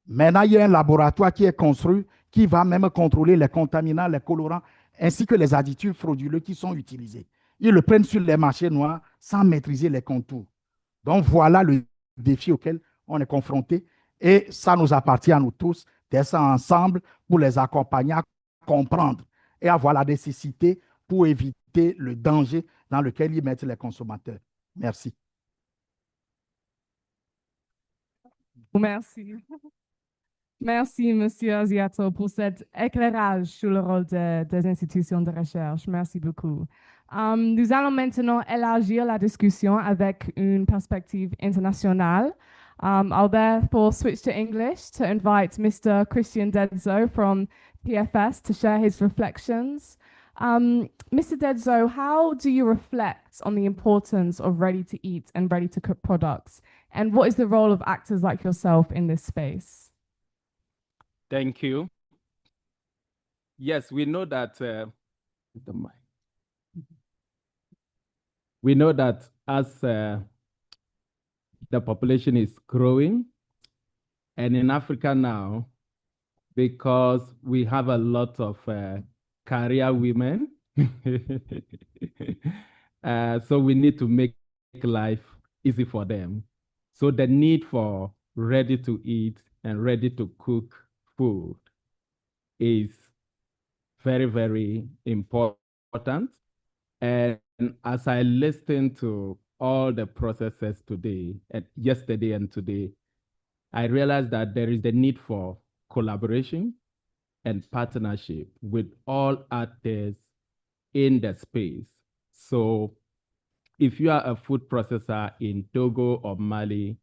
Maintenant, il y a un laboratoire qui est construit qui va même contrôler les contaminants, les colorants, ainsi que les additifs frauduleux qui sont utilisés. Ils le prennent sur les marchés noirs sans maîtriser les contours. Donc, voilà le défi auquel on est confronté et ça nous appartient à nous tous d'être ensemble pour les accompagner à comprendre et avoir la nécessité pour éviter le danger dans lequel ils mettent les consommateurs. Merci. Merci. Merci, Monsieur Asiato, pour cet éclairage sur le rôle des institutions de recherche. Merci beaucoup. Nous allons maintenant élargir la discussion avec une perspective internationale. I'll therefore switch to English to invite Mr. Christian Dedzo from PFS to share his reflections. Mr. Dedzo, how do you reflect on the importance of ready-to-eat and ready-to-cook products? And what is the role of actors like yourself in this space? Thank you. Yes, we know that we know that as the population is growing, and in Africa now, because we have a lot of career women, so we need to make life easy for them. So the need for ready to eat and ready to cook food is very, very important. And as I listen to all the processes today, and yesterday and today, I realized that there is the need for collaboration and partnership with all actors in the space. So if you are a food processor in Togo or Mali,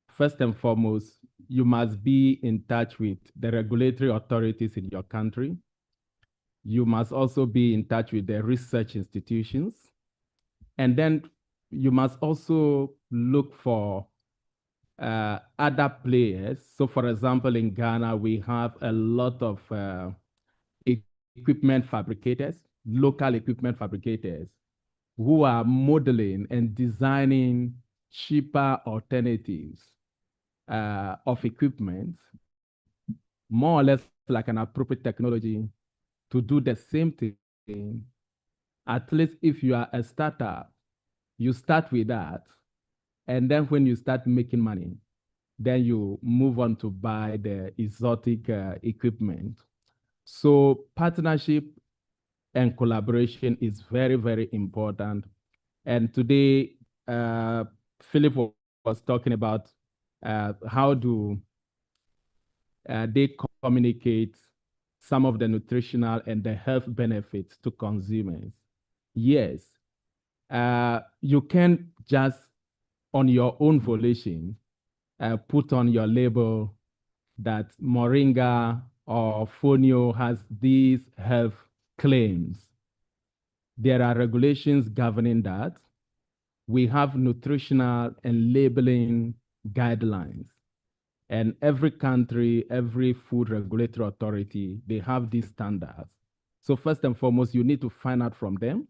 first and foremost, you must be in touch with the regulatory authorities in your country. You must also be in touch with the research institutions. And then you must also look for other players. So for example, in Ghana, we have a lot of equipment fabricators, local equipment fabricators, who are modeling and designing cheaper alternatives of equipment, more or less like an appropriate technology to do the same thing. At least if you are a startup, you start with that. And then when you start making money, then you move on to buy the exotic equipment. So partnership and collaboration is very, very important. And today, Philip was talking about how do they communicate some of the nutritional and the health benefits to consumers. Yes, you can just on your own volition put on your label that Moringa or Fonio has these health claims. There are regulations governing that. We have nutritional and labeling guidelines. And every country, every food regulatory authority, they have these standards. So first and foremost, you need to find out from them,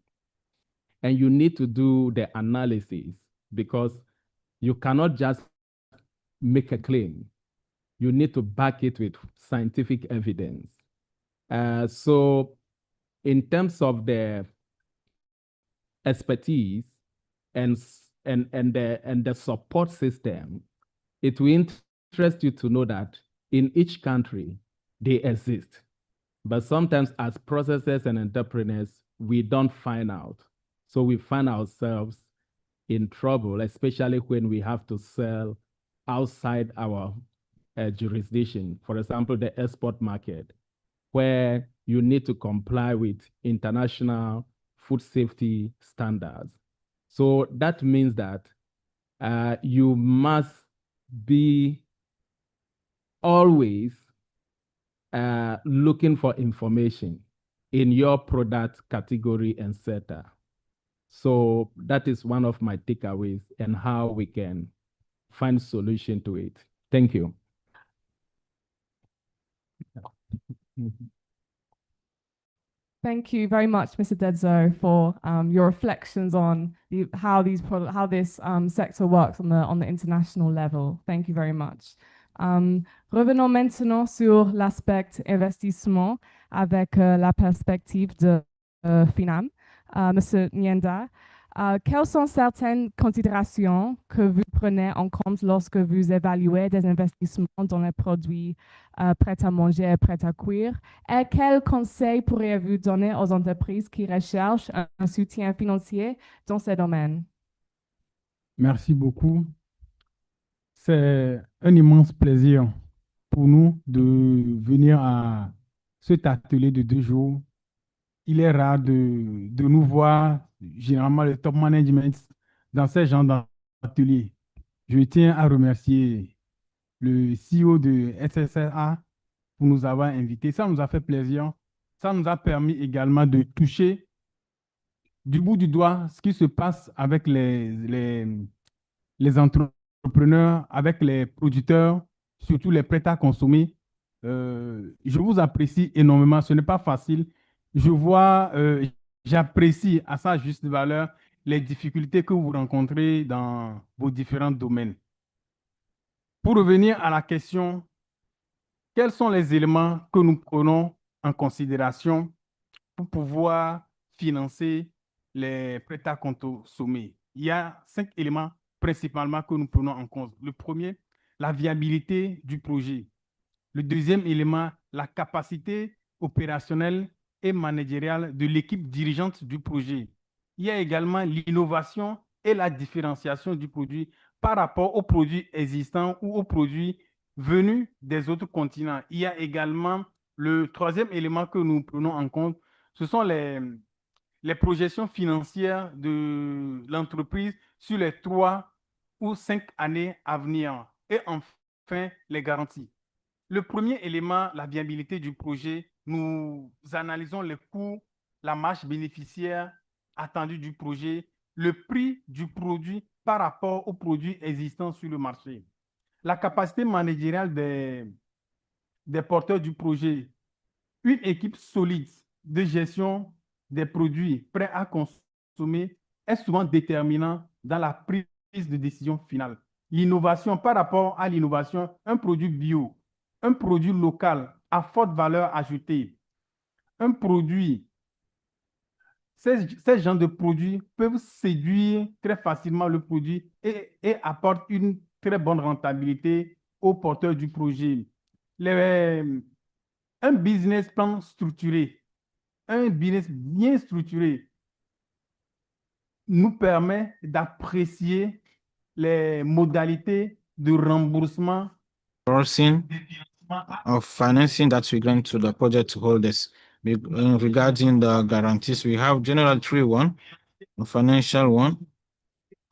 and you need to do the analysis, because you cannot just make a claim. You need to back it with scientific evidence. So in terms of the expertise and the support system, it will interest you to know that in each country, they exist. But sometimes as processors and entrepreneurs, we don't find out. So we find ourselves in trouble, especially when we have to sell outside our jurisdiction. For example, the export market, where you need to comply with international food safety standards. So that means that you must be always looking for information in your product category and sector. So that is one of my takeaways and how we can find solution to it. Thank you. Thank you very much, Mr. Dedzo, for your reflections on how this sector works on the international level. Thank you very much. Revenons maintenant sur l'aspect investissement avec la perspective de FINAM. Monsieur Nyenda, quelles sont certaines considérations que vous prenez en compte lorsque vous évaluez des investissements dans les produits prêts à manger et prêts à cuire? Et quels conseils pourriez-vous donner aux entreprises qui recherchent un soutien financier dans ces domaines? Merci beaucoup. C'est un immense plaisir pour nous de venir à cet atelier de 2 jours. Il est rare de nous voir, généralement le top management, dans ces genres d'ateliers. Je tiens à remercier le CEO de FSA pour nous avoir invités. Ça nous a fait plaisir. Ça nous a permis également de toucher du bout du doigt ce qui se passe avec les entrepreneurs, avec les producteurs, surtout les prêts à consommer. Je vous apprécie énormément. Ce n'est pas facile. Je vois, j'apprécie à sa juste valeur les difficultés que vous rencontrez dans vos différents domaines. Pour revenir à la question, quels sont les éléments que nous prenons en considération pour pouvoir financer les prêts à consommer? Il y a 5 éléments principalement que nous prenons en compte. Le premier, la viabilité du projet. Le deuxième élément, la capacité opérationnelle et managériale de l'équipe dirigeante du projet. Il y a également l'innovation et la différenciation du produit par rapport aux produits existants ou aux produits venus des autres continents. Il y a également le troisième élément que nous prenons en compte, ce sont les projections financières de l'entreprise sur les 3 ou 5 années à venir. Et enfin, les garanties. Le premier élément, la viabilité du projet, nous analysons les coûts, la marge bénéficiaire attendue du projet, le prix du produit par rapport aux produits existants sur le marché. La capacité managériale des porteurs du projet, une équipe solide de gestion des produits prêts à consommer est souvent déterminant dans la prise de décision finale. L'innovation, par rapport à l'innovation, un produit bio, un produit local à forte valeur ajoutée, un produit, ces genres de produits peuvent séduire très facilement le produit et apportent une très bonne rentabilité aux porteurs du projet. Un business plan structuré, un business bien structuré nous permet d'apprécier les modalités de remboursement Sourcing of financing that we're going to the project holders. Regarding the guarantees, we have general 3-1, a financial one,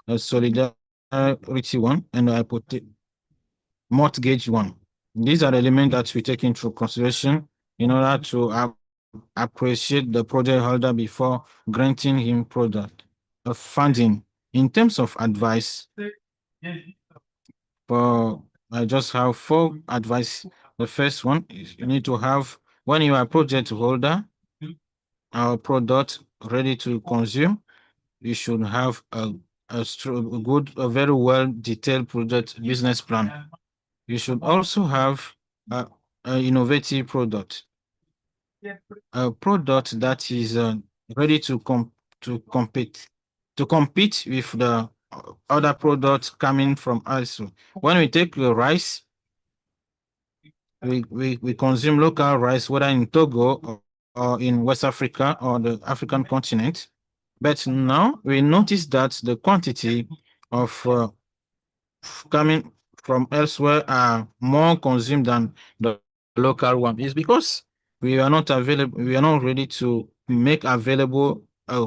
a solidarity one, and a mortgage one. These are the elements that we take into consideration in order to appreciate the project holder before granting him product funding. In terms of advice, I just have 4 advice. The first one is you need to have, when you are project holder, our product ready to consume, you should have a very well detailed project business plan. You should also have an innovative product, a product that is ready to compete with the other products coming from us. When we take the rice, we consume local rice, whether in Togo or in West Africa or the African continent. But now we notice that the quantity of coming from elsewhere are more consumed than the local one. It's because we are not ready to make available a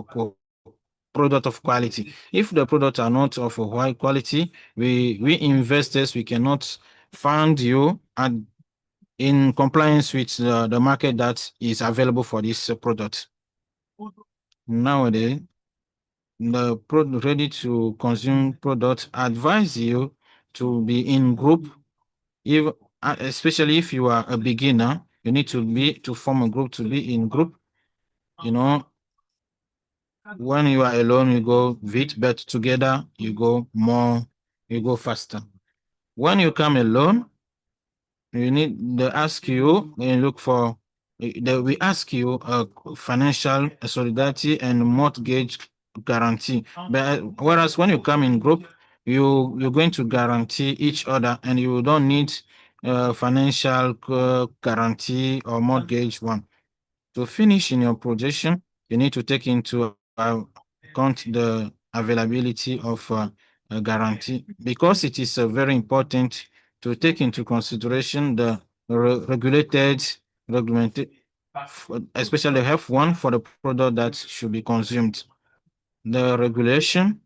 product of quality. If the products are not of a high quality, we investors, we cannot fund you and in compliance with the market that is available for this product. Nowadays, the ready to consume product advise you to be in group, if, especially if you are a beginner, you need to form a group, to be in group. You know, when you are alone, you go bit, but together you go faster. When you come alone, they ask you and look for, we ask you financial solidarity and mortgage guarantee. But whereas when you come in group, you're going to guarantee each other, and you don't need financial guarantee or mortgage one. To finish in your projection, you need to take into account the availability of a guarantee, because it is very important to take into consideration the regulated, especially F1 for the product that should be consumed. The regulation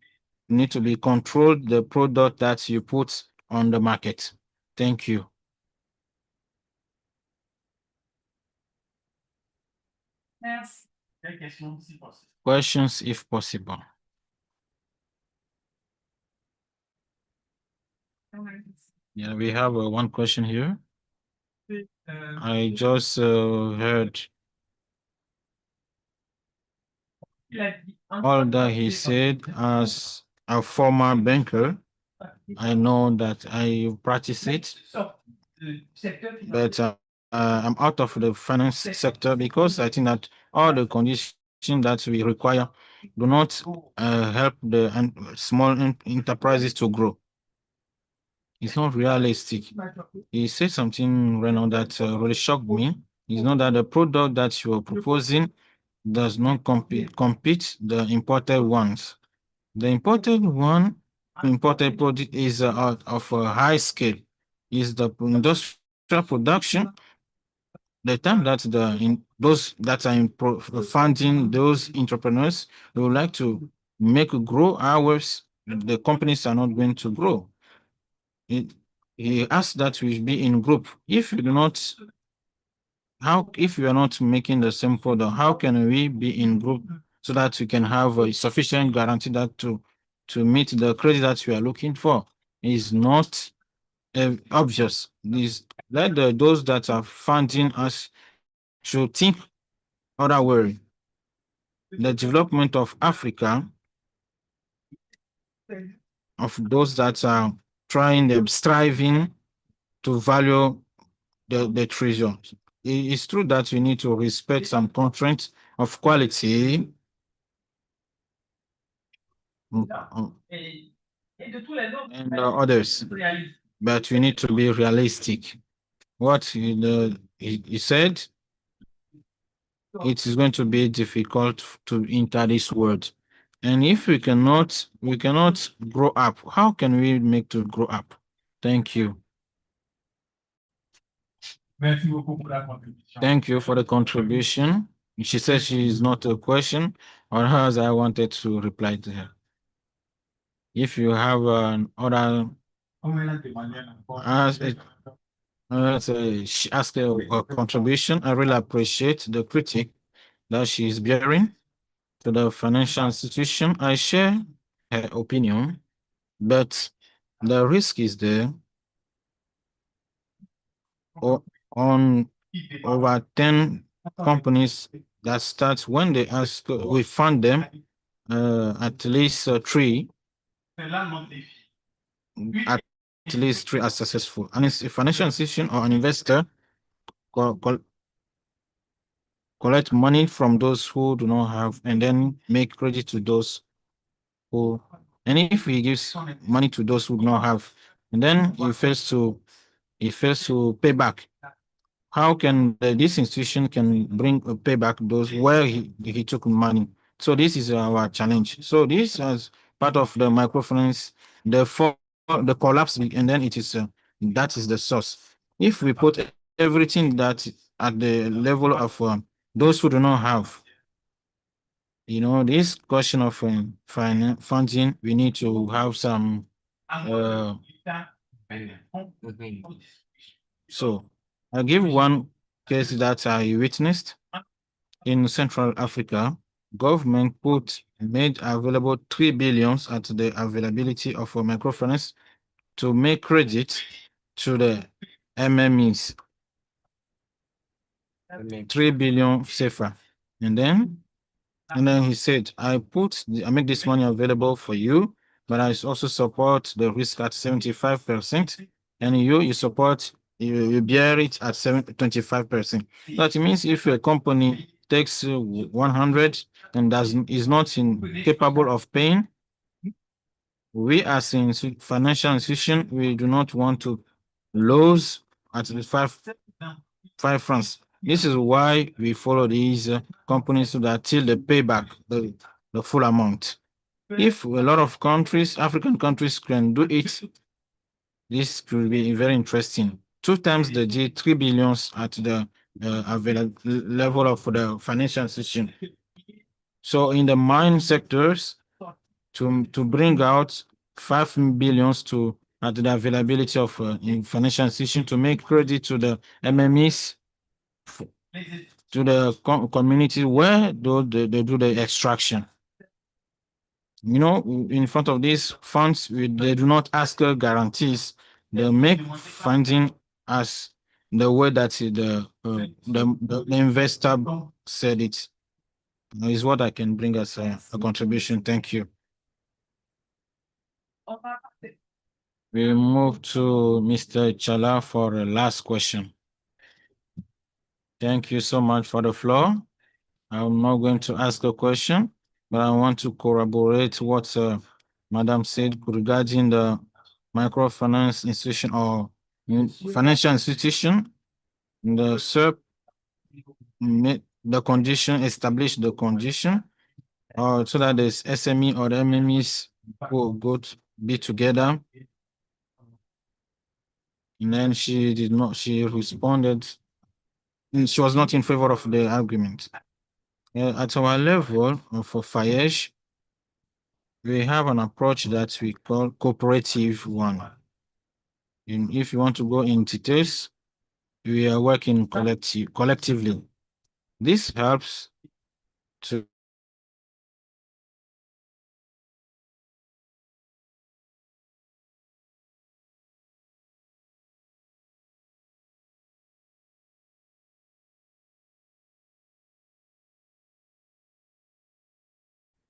need to be controlled, the product that you put on the market. Thank you. Questions if possible. Yeah, we have one question here. I just heard all that he said. As a former banker, I know that I practice it, but I'm out of the finance sector, because I think that all the conditions that we require do not help the small enterprises to grow. It's not realistic. He said something right now that really shocked me. It's not that the product that you are proposing does not compete the imported ones. The imported product is of a high scale. Is the industrial production. The time that those that are funding those entrepreneurs, they would like to make grow ours, the companies are not going to grow. He asked that we be in group. If you do not, if you are not making the same product, how can we be in group so that we can have a sufficient guarantee that to meet the credit that we are looking for? Is not obvious. Let those that are funding us should think other way. The development of Africa, of those that are striving to value the treasure. It's true that we need to respect some constraints of quality and others, but we need to be realistic. What he said, it is going to be difficult to enter this world. And if we cannot grow up, how can we make to grow up? Thank you. Thank you for the contribution. She says she is not a question, or hers, I wanted to reply to her. If you have other she asked a contribution, I really appreciate the critique that she is bearing to the financial institution. I share her opinion, but the risk is there. On over 10 companies that start, when they ask, we fund them, at least three are successful. And it's a financial institution or an investor collect money from those who do not have, and then make credit to those who, and if he gives money to those who do not have, and then he fails to pay back. How can this institution can bring a payback those where he took money? So this is our challenge. So this is part of the microfinance, the collapse, and then it is that is the source. If we put everything that at the level of those who do not have, this question of funding, we need to have some. So I'll give one case that I witnessed in Central Africa. Government made available 3 billion at the availability of a microfinance to make credit to the MMEs, 3 billion CFA. And then he said, I make this money available for you, but I also support the risk at 75%. And you support, you bear it at 25%. That means if a company takes 100 and is not capable of paying, we as in financial institution, we do not want to lose at the 5 francs. This is why we follow these companies so that till they pay back the full amount. If a lot of countries, African countries, can do it, this could be very interesting. 2 times the G, 3 billions at the level of the financial institution. So in the mine sectors, to bring out 5 billions to at the availability of in financial institution to make credit to the MMEs, to the community where they do the extraction. You know, in front of these funds, they do not ask guarantees. They make funding as the way that the investor said it. Is what I can bring as a contribution. Thank you. We move to Mr. Chala for the last question. Thank you so much for the floor. I'm not going to ask a question, but I want to corroborate what Madam said regarding the microfinance institution or financial institution. The SERP made the condition, established the condition, so that the SME or the MMEs will be together. And then she responded, and she was not in favor of the argument. At our level for FIEG, we have an approach that we call cooperative one. And if you want to go in details, we are working collectively. This helps to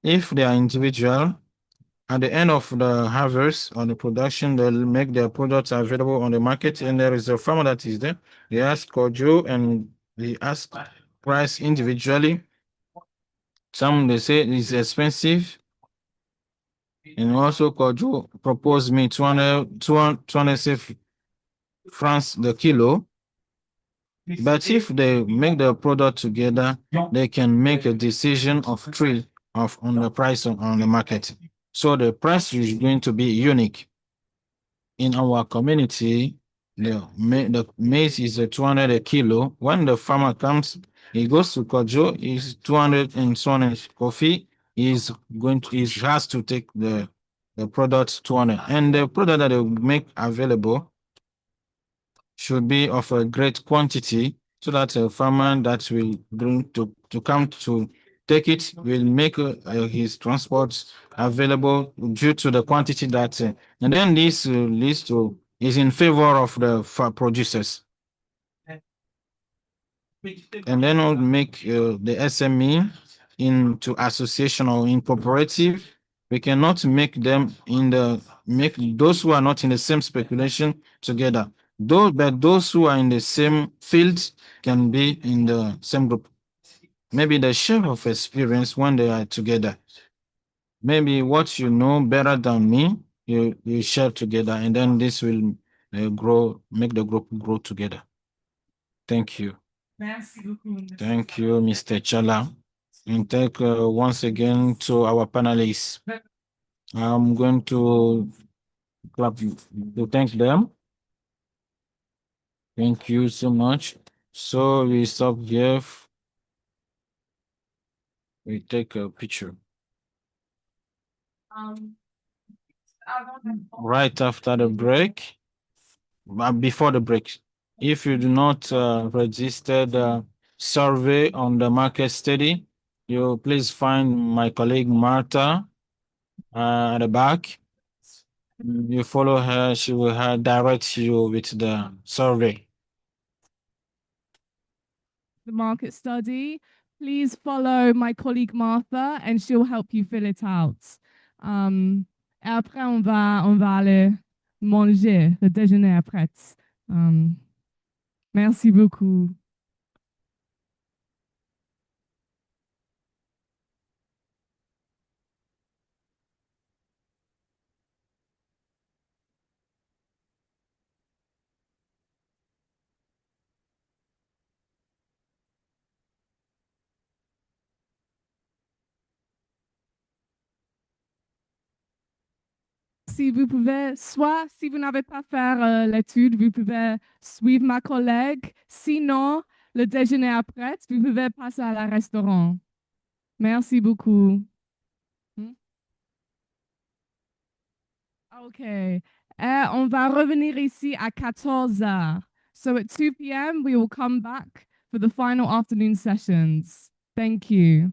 if they are individual, at the end of the harvest or the production, they'll make their products available on the market, and there is a farmer that is there. They ask Kojo and they ask price individually. Some they say it's expensive. And also Kojo proposed me 200 francs the kilo. But if they make the product together, they can make a decision of on the price on the market. So the price is going to be unique. In our community, the maize is 200 a kilo. When the farmer comes, he goes to Kojo, is 200 and so on. Coffee is has to take the product 200, and the product that they make available should be of a great quantity, so that a farmer that will bring to come to take it will make his transport available due to the quantity that, and then this leads to is in favor of the producers. And then we'll make the SME into association or in cooperative. We cannot make them make those who are not in the same speculation together. But those who are in the same field can be in the same group. Maybe the share of experience when they are together. Maybe what you know better than me, you share together, and then this will make the group grow together. Thank you. Thank you, Mr. Chala. And thank once again to our panelists. I'm going to clap to thank them. Thank you so much. So we stop here. We take a picture. Right after the break, before the break, if you do not register the survey on the market study, you please find my colleague Martha at the back. You follow her, she will direct you with the survey. The market study, please follow my colleague Martha and she'll help you fill it out. Et après, on va aller manger, le déjeuner après. Merci beaucoup. Si vous pouvez, soit si vous n'avez pas fait l'étude, vous pouvez suivre ma collègue. Sinon, le déjeuner après, vous pouvez passer à la restaurant. Merci beaucoup. Okay. On va revenir ici à 14 heures. So at 2 p.m., we will come back for the final afternoon sessions. Thank you.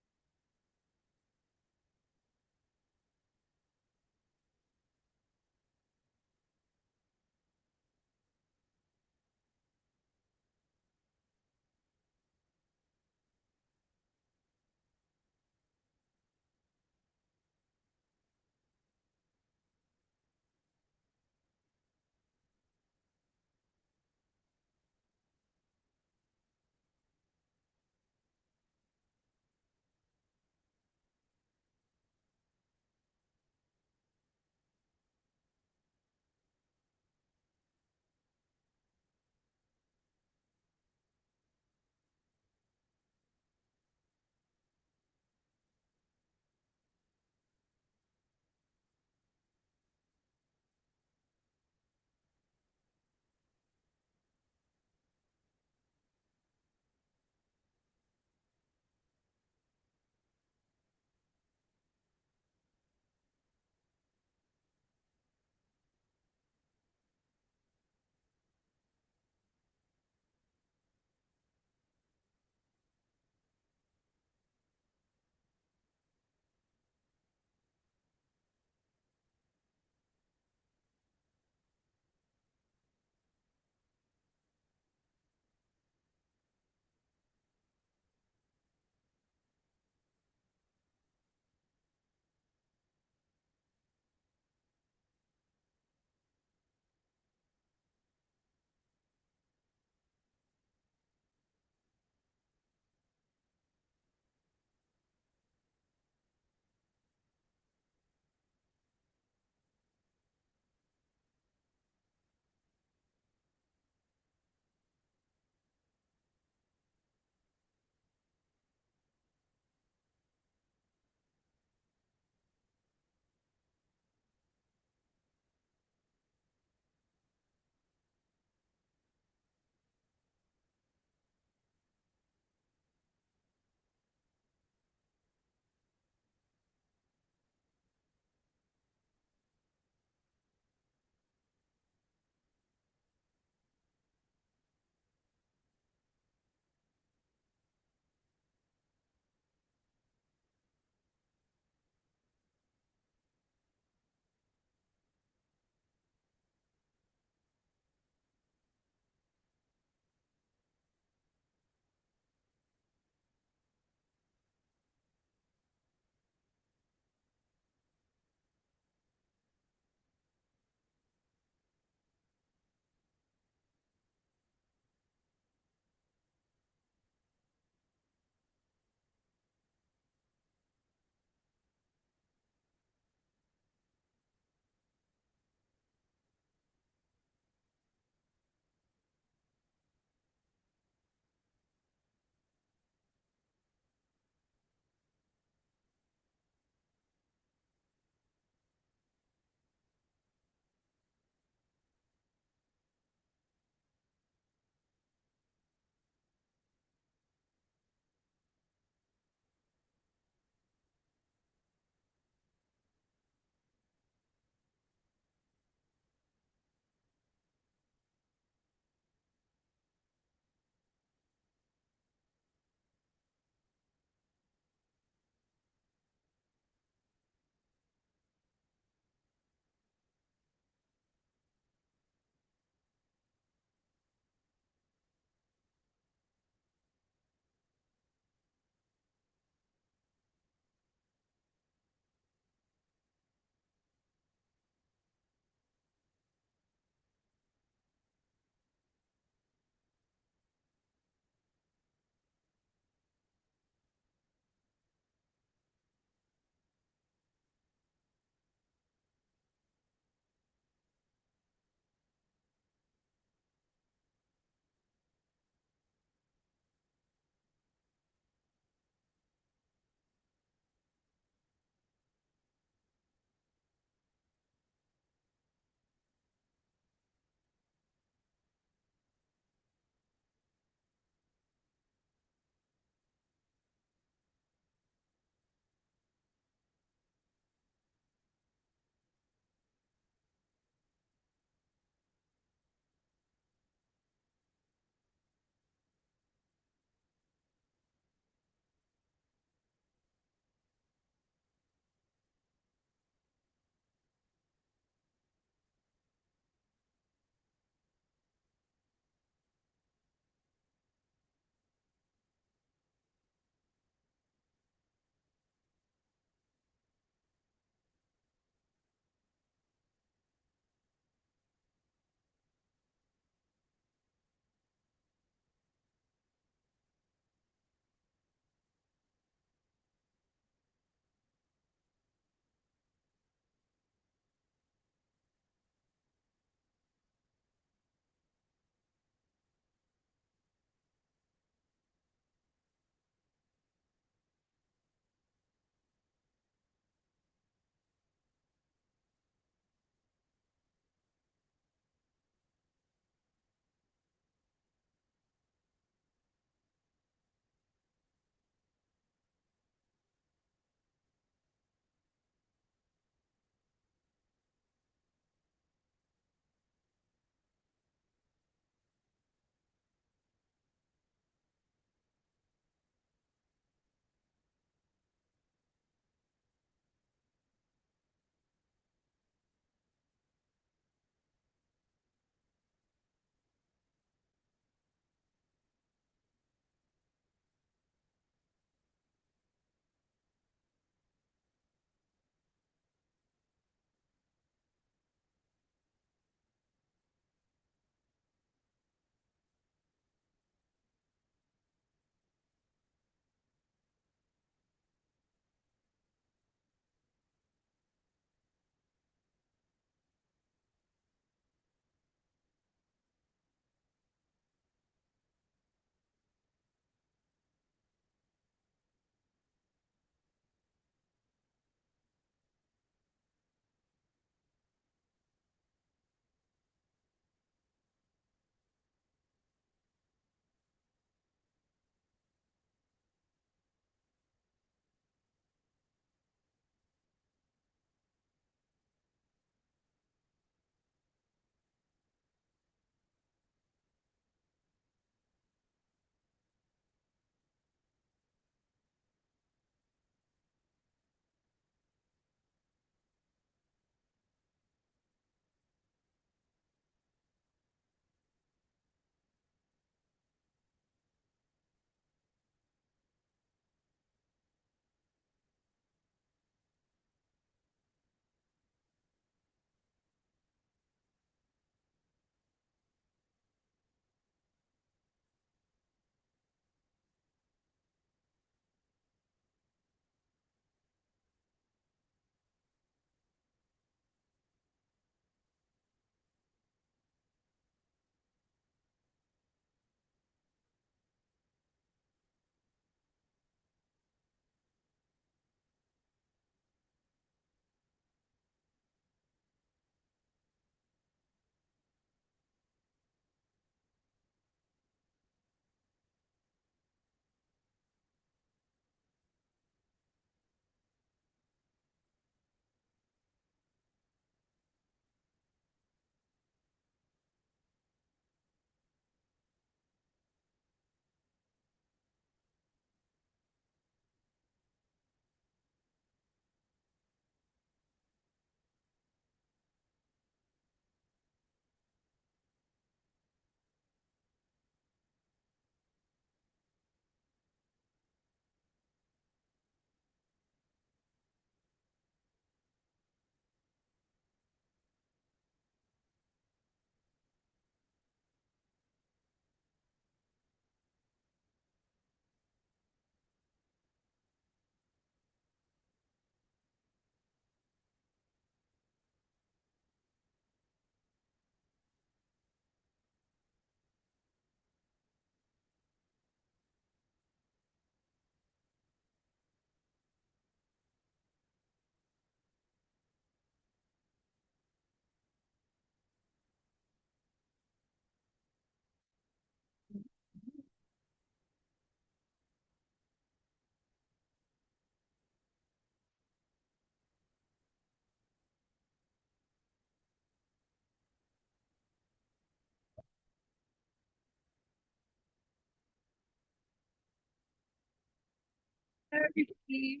everybody.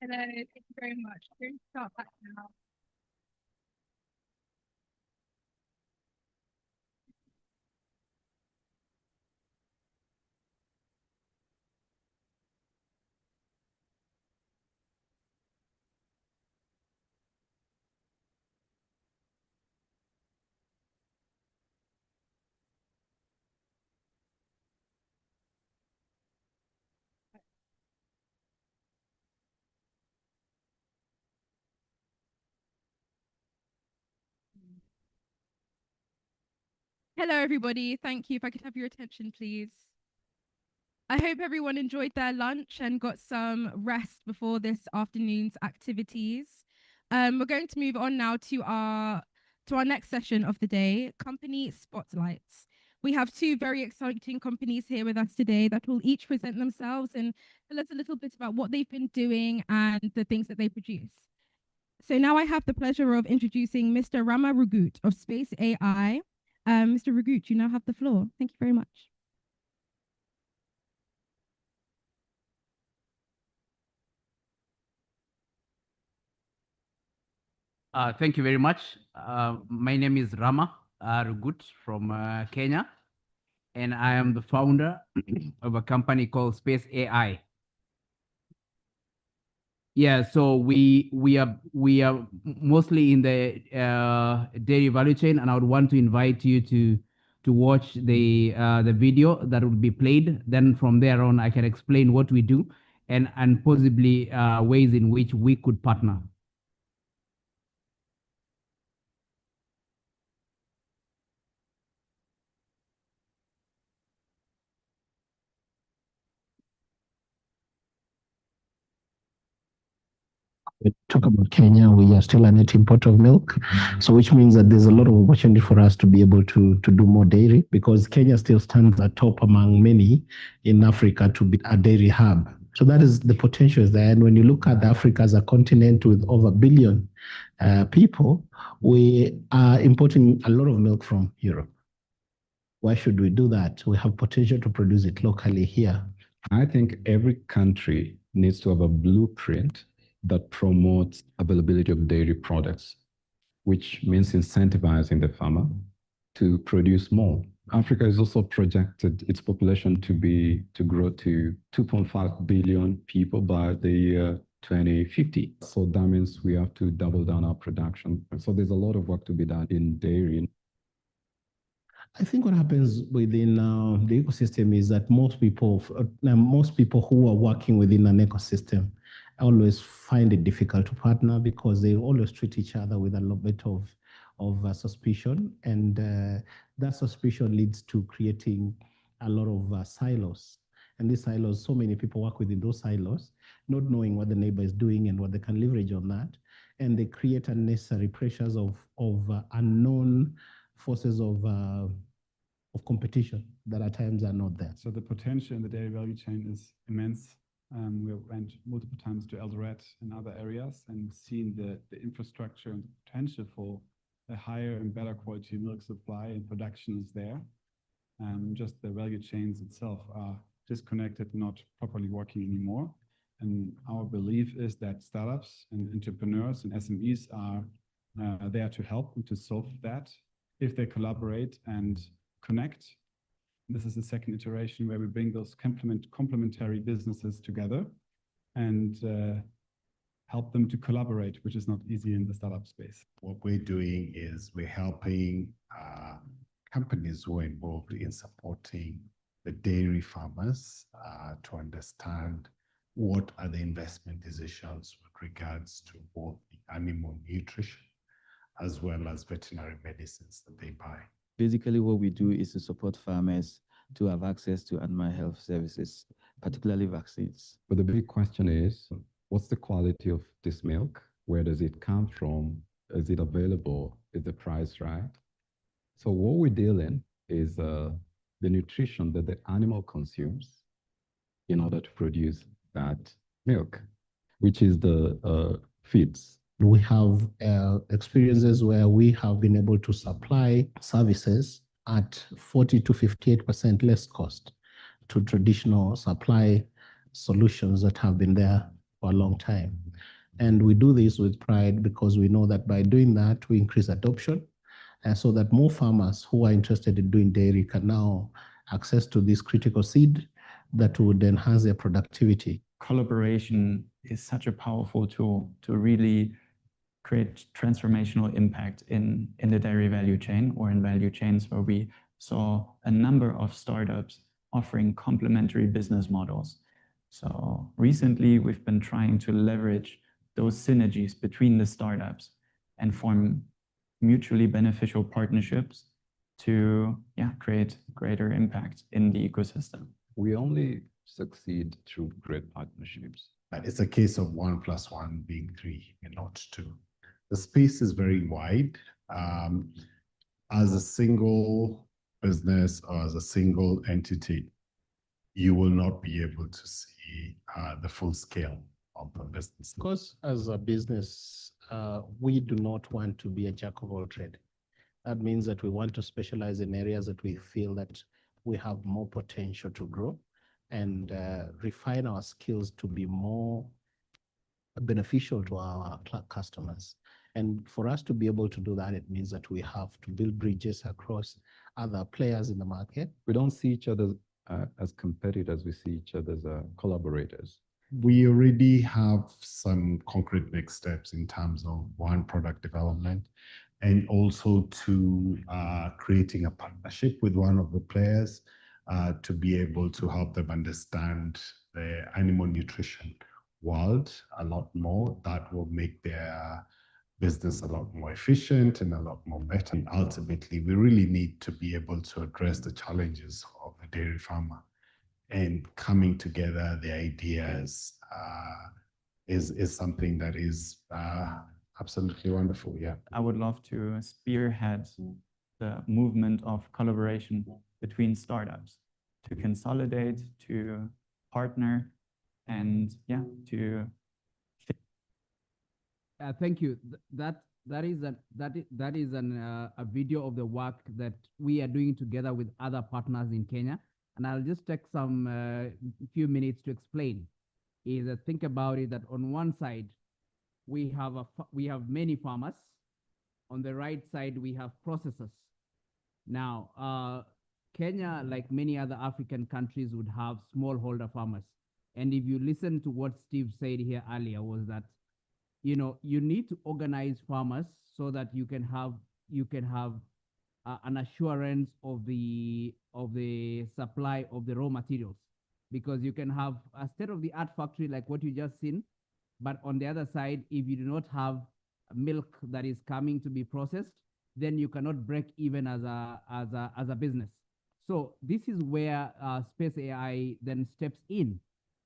Hello, thank you very much. I'm going to start back now. Hello, everybody. Thank you. If I could have your attention, please. I hope everyone enjoyed their lunch and got some rest before this afternoon's activities. We're going to move on now to our next session of the day, company spotlights. We have two very exciting companies here with us today that will each present themselves and tell us a little bit about what they've been doing and the things that they produce. So now I have the pleasure of introducing Mr. Rama Rugut of Space AI. Mr. Rugut, you now have the floor. Thank you very much. Thank you very much. My name is Rama Rugut from Kenya, and I am the founder of a company called Space AI. Yeah, so we are mostly in the dairy value chain, and I would want to invite you to watch the video that will be played. Then from there on, I can explain what we do and possibly ways in which we could partner. We talk about Kenya, we are still a net importer of milk. So which means that there's a lot of opportunity for us to be able to do more dairy, because Kenya still stands at top among many in Africa to be a dairy hub. So that is the potential is there. And when you look at Africa as a continent with over a billion people, we are importing a lot of milk from Europe. Why should we do that? We have potential to produce it locally here. I think every country needs to have a blueprint that promotes availability of dairy products, which means incentivizing the farmer to produce more. Africa is also projected its population to grow to 2.5 billion people by the year 2050. So that means we have to double down our production. So there's a lot of work to be done in dairy. I think what happens within the ecosystem is that most people who are working within an ecosystem always find it difficult to partner, because they always treat each other with a little bit of suspicion, and that suspicion leads to creating a lot of silos. And these silos, so many people work within those silos, not knowing what the neighbor is doing and what they can leverage on that, and they create unnecessary pressures of unknown forces of competition that at times are not there. So the potential in the dairy value chain is immense. We went multiple times to Eldoret and other areas and seen the infrastructure and the potential for a higher and better quality milk supply and production is there. Just the value chains itself are disconnected, not properly working anymore. And our belief is that startups and entrepreneurs and SMEs are there to help and to solve that if they collaborate and connect. This is the second iteration where we bring those complementary businesses together and help them to collaborate, which is not easy in the startup space. What we're doing is we're helping companies who are involved in supporting the dairy farmers to understand what are the investment decisions with regards to both the animal nutrition as well as veterinary medicines that they buy. Basically, what we do is to support farmers to have access to animal health services, particularly vaccines. But the big question is, what's the quality of this milk? Where does it come from? Is it available? Is the price right? So what we deal in is the nutrition that the animal consumes in order to produce that milk, which is the feeds. We have experiences where we have been able to supply services at 40 to 58% less cost to traditional supply solutions that have been there for a long time. And we do this with pride because we know that by doing that, we increase adoption, and so that more farmers who are interested in doing dairy can now access to this critical seed that would enhance their productivity. Collaboration is such a powerful tool to really create transformational impact in the dairy value chain, or in value chains where we saw a number of startups offering complementary business models. So recently, we've been trying to leverage those synergies between the startups and form mutually beneficial partnerships to create greater impact in the ecosystem. We only succeed through great partnerships. And it's a case of 1 + 1 being 3 and not 2. The space is very wide. As a single business or as a single entity, you will not be able to see the full scale of the business. Because as a business, we do not want to be a jack of all trades. That means that we want to specialize in areas that we feel that we have more potential to grow, and refine our skills to be more beneficial to our customers. And for us to be able to do that, it means that we have to build bridges across other players in the market. We don't see each other as competitors, we see each other as collaborators. We already have some concrete next steps in terms of, one, product development, and also to creating a partnership with one of the players to be able to help them understand the animal nutrition world a lot more. That will make their business a lot more efficient and a lot more better. And ultimately, we really need to be able to address the challenges of the dairy farmer. And coming together, the ideas is something that is absolutely wonderful. Yeah. I would love to spearhead the movement of collaboration between startups to consolidate, to partner, and to. Thank you. That is a video of the work that we are doing together with other partners in Kenya, and I'll just take some few minutes to explain. Is that, think about it, that on one side we have many farmers. On the right side we have processors. Now, Kenya, like many other African countries, would have smallholder farmers. And if you listen to what Steve said here earlier, was that you need to organize farmers so that you can have an assurance of the supply of the raw materials, because you can have a state-of-the-art factory like what you just seen, but on the other side, if you do not have milk that is coming to be processed, then you cannot break even as a business. So this is where Space AI then steps in.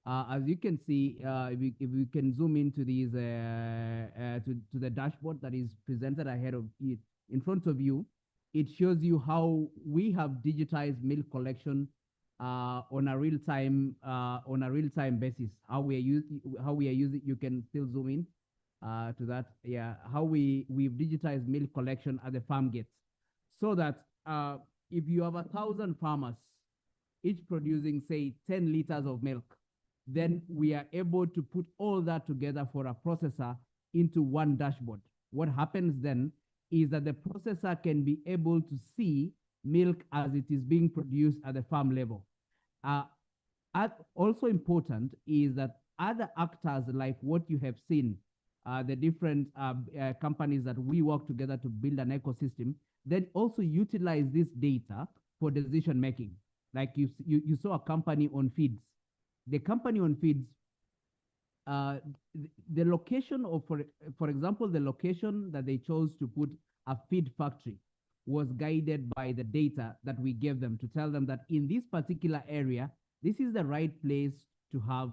As you can see, if we can zoom into these to the dashboard that is presented ahead of it, in front of you, it shows you how we have digitized milk collection on a real time basis. How we are using. You can still zoom in to that. Yeah, how we've digitized milk collection at the farm gates, so that if you have 1,000 farmers, each producing say 10 liters of milk, then we are able to put all that together for a processor into one dashboard. What happens then is that the processor can be able to see milk as it is being produced at the farm level. Also important is that other actors, like what you have seen, the different companies that we work together to build an ecosystem, then also utilize this data for decision making. Like you saw a company on feeds. The company on feeds, the location of, for example, the location that they chose to put a feed factory was guided by the data that we gave them to tell them that in this particular area, this is the right place to have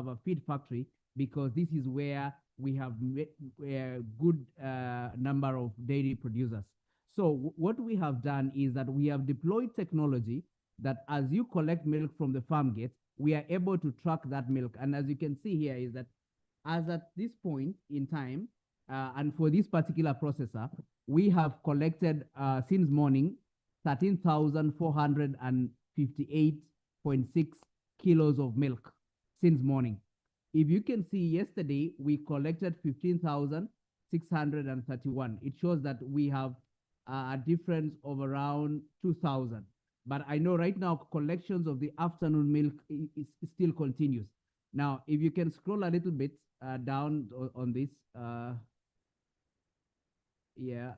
a feed factory, because this is where we have a good number of dairy producers. So what we have done is that we have deployed technology that as you collect milk from the farm gate, we are able to track that milk. And as you can see here is that as at this point in time, and for this particular processor, we have collected since morning 13,458.6 kilos of milk since morning. If you can see, yesterday we collected 15,631. It shows that we have a difference of around 2,000. But I know right now collections of the afternoon milk is still continues. Now, if you can scroll a little bit down on this, yeah.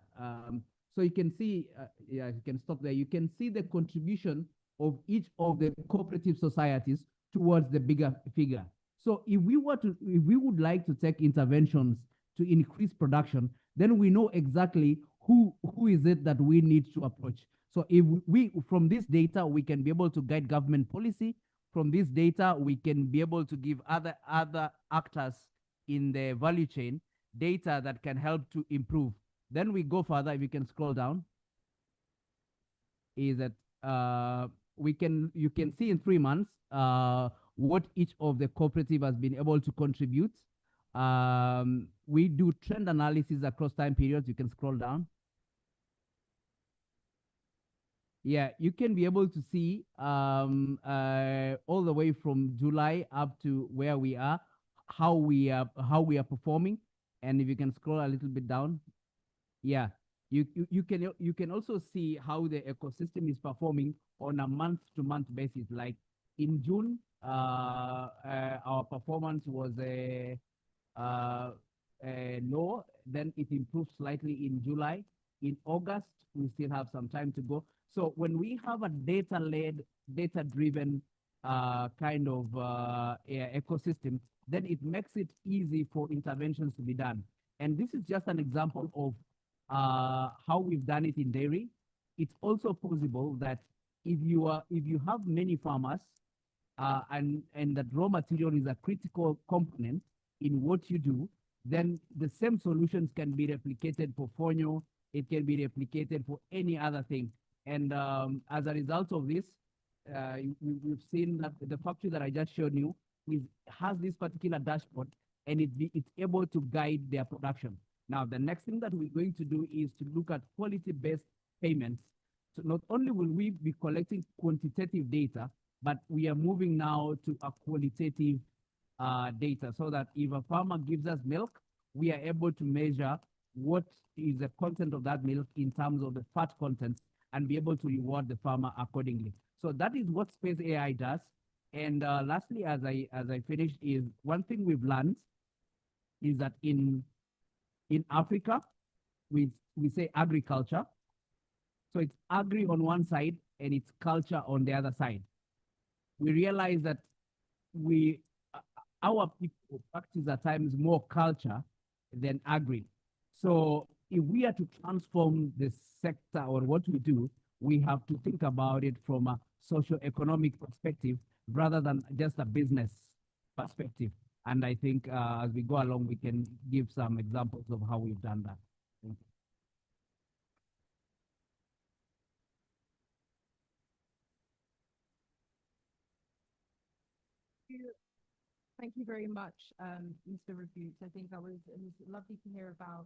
So you can see, yeah, you can stop there. You can see the contribution of each of the cooperative societies towards the bigger figure. So if we would like to take interventions to increase production, then we know exactly who is it that we need to approach. So if from this data, we can be able to guide government policy. From this data, we can be able to give other actors in the value chain data that can help to improve. Then we go further. If you can scroll down, is that you can see in 3 months what each of the cooperative has been able to contribute. We do trend analysis across time periods. You can scroll down. Yeah, you can be able to see all the way from July up to where we are, how we are performing. And if you can scroll a little bit down, yeah, you can also see how the ecosystem is performing on a month-to-month basis. Like in June, our performance was low. Then it improved slightly in July. In August, we still have some time to go. So when we have a data-led, data-driven kind of ecosystem, then it makes it easy for interventions to be done. And this is just an example of how we've done it in dairy. It's also possible that if you have many farmers and that raw material is a critical component in what you do, then the same solutions can be replicated for fonio. It can be replicated for any other thing. And as a result of this, we've seen that the factory that I just showed you has this particular dashboard, and it's able to guide their production. Now, the next thing that we're going to do is to look at quality-based payments. So not only will we be collecting quantitative data, but we are moving now to a qualitative data, so that if a farmer gives us milk, we are able to measure what is the content of that milk in terms of the fat content and be able to reward the farmer accordingly. So that is what Space AI does. And lastly, as I finish, is one thing we've learned is that in Africa, we say agriculture. So it's agri on one side and it's culture on the other side. We realize that our people practice at times more culture than agri. So if we are to transform the sector or what we do, we have to think about it from a socio-economic perspective rather than just a business perspective. And I think as we go along, we can give some examples of how we've done that. Thank you. Thank you very much, Mr. Reviews. I think it was lovely to hear about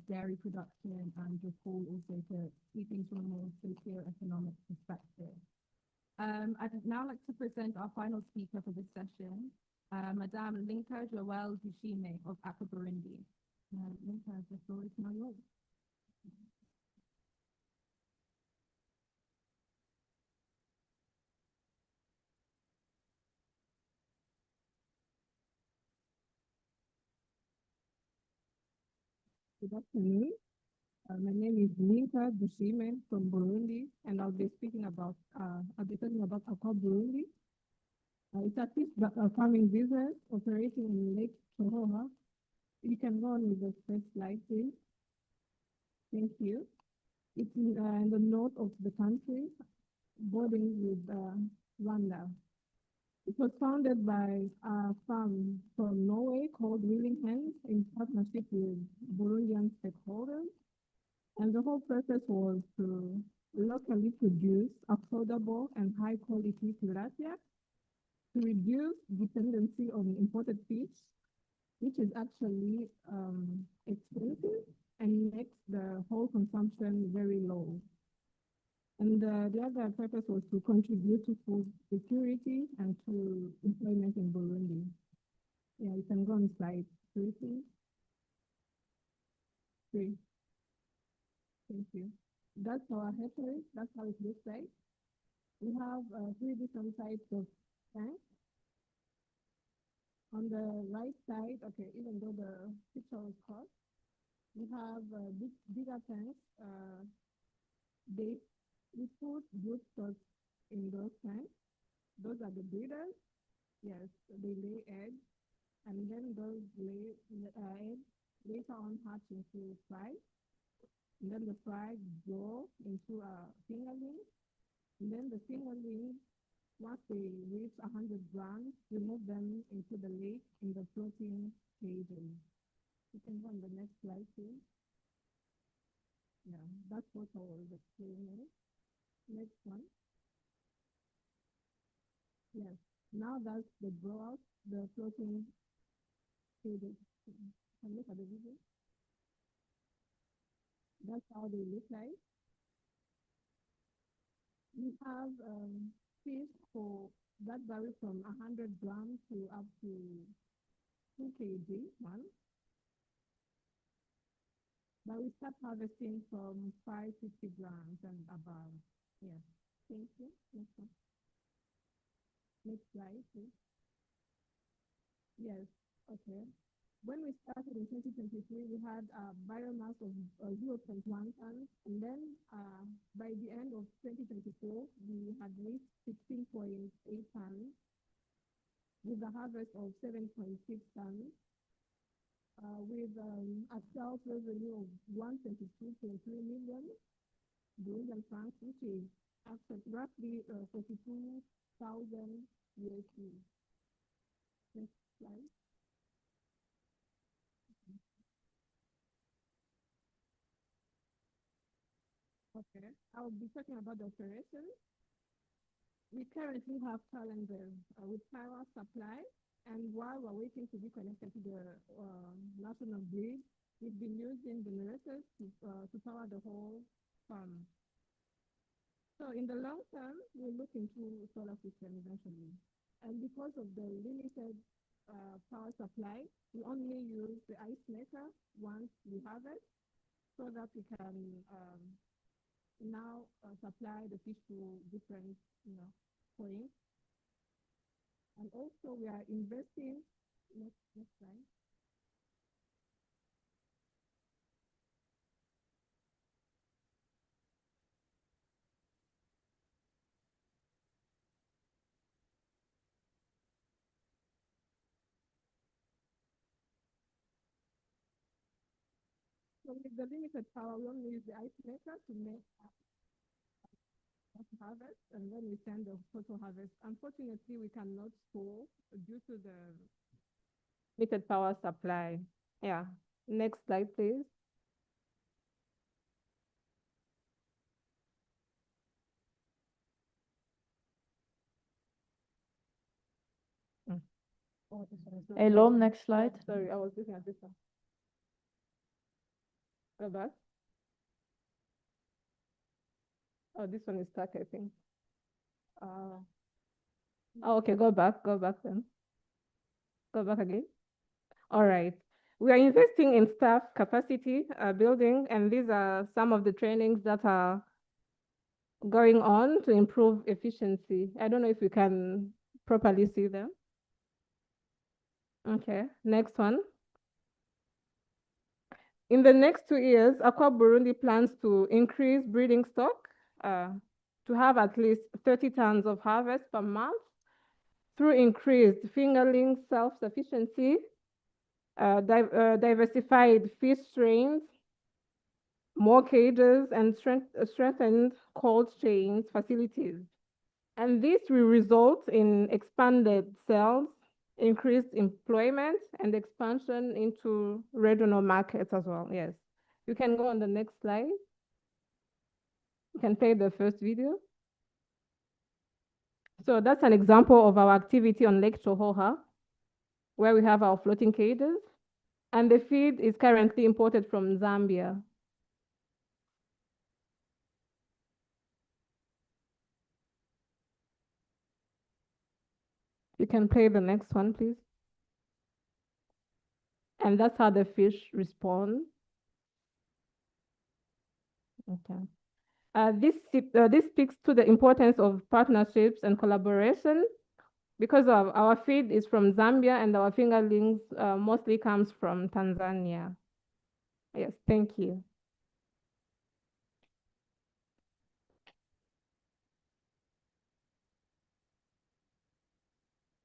dairy production and your call also to see things from a more socio-economic perspective. I'd now like to present our final speaker for this session, Madame Linka Joelle Dushime of Accra, Burundi. Linka, the floor is now yours. Good afternoon. My name is Linka Dushime from Burundi, and I'll be talking about Accra, Burundi. It's a fish farming business operating in Lake Choroha. You can go on with the first slide, please. Thank you. It's in the north of the country, bordering with Rwanda. It was founded by a farm from Norway called Willing Hands in partnership with Burundian stakeholders. And the whole purpose was to locally produce affordable and high quality tilapia to reduce dependency on imported fish, which is actually expensive and makes the whole consumption very low. And the other purpose was to contribute to food security and to employment in Burundi. Yeah, you can go on slide 3, please. 3. Thank you. That's our hatchery. That's how it looks like. We have 3 different types of tanks. On the right side, okay, even though the picture was cut, we have bigger tanks. We put good stocks in those tanks. Those are the breeders. Yes, they lay eggs, and then those eggs later on hatch into fry. And then the fry grow into a fingerling. And then the fingerling, once they reach 100 grams, we move them into the lake in the floating cages. You can go on the next slide, please. Yeah, that's what I was explaining. Next one. Yes, now that's the grow out, the floating cages. Can you look at the video? That's how they look like. We have fish that vary from 100 grams to up to 2 kg one. But we start harvesting from 550 grams and above. Yes. Thank you. Next one. Next slide, please. Yes. Okay. When we started in 2023, we had a biomass of 0.1 tons, and then by the end of 2024, we had reached 16.8 tons, with a harvest of 7.6 tons, with a sales revenue of 122.3 million Burundian francs, which is roughly 42,000 USD. Next slide. Okay, I'll be talking about the operation. We currently have challenges with power supply, and while we're waiting to be connected to the national grid, we've been using generators to power the whole farm. So in the long term, we'll look into solar system eventually. And because of the limited power supply, we only use the ice maker once we have it, so that we can now supply the fish to different, points. And also we are investing, next slide. So with the limited power, we only use the ice maker to make harvest, and then we send the total harvest. Unfortunately, we cannot store due to the limited power supply. Yeah. Next slide, please. Oh, Hello, next slide. Sorry, I was looking at this one. Go back. Oh, this one is stuck, I think. Oh, okay, go back then. Go back again. All right. We are investing in staff capacity building, and these are some of the trainings that are going on to improve efficiency. I don't know if you can properly see them. Okay, next one. In the next 2 years, Aqua Burundi plans to increase breeding stock to have at least 30 tons of harvest per month through increased fingerling self-sufficiency, diversified fish strains, more cages, and strengthened cold chain facilities. And this will result in expanded sales, increased employment, and expansion into regional markets as well. Yes. You can go on the next slide. You can play the first video. So that's an example of our activity on Lake Chohoha, where we have our floating cages. And the feed is currently imported from Zambia. You can play the next one, please. And that's how the fish respond. Okay. This speaks to the importance of partnerships and collaboration because of our feed is from Zambia and our fingerlings mostly comes from Tanzania. Yes, thank you.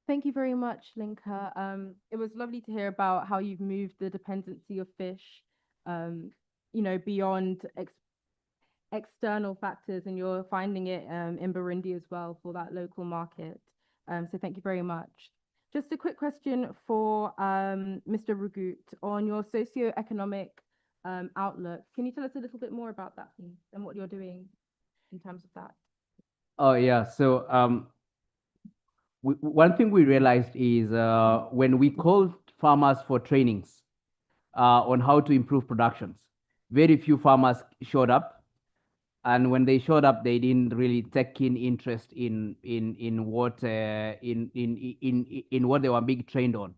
Thank you very much, Linka. It was lovely to hear about how you've moved the dependency of fish, beyond external factors, and you're finding it in Burundi as well for that local market. So thank you very much. Just a quick question for Mr. Rugut on your socioeconomic outlook. Can you tell us a little bit more about that, please, and what you're doing in terms of that? Oh, yeah. So one thing we realized is when we called farmers for trainings on how to improve productions, very few farmers showed up. And when they showed up, they didn't really take keen interest in what in what they were being trained on.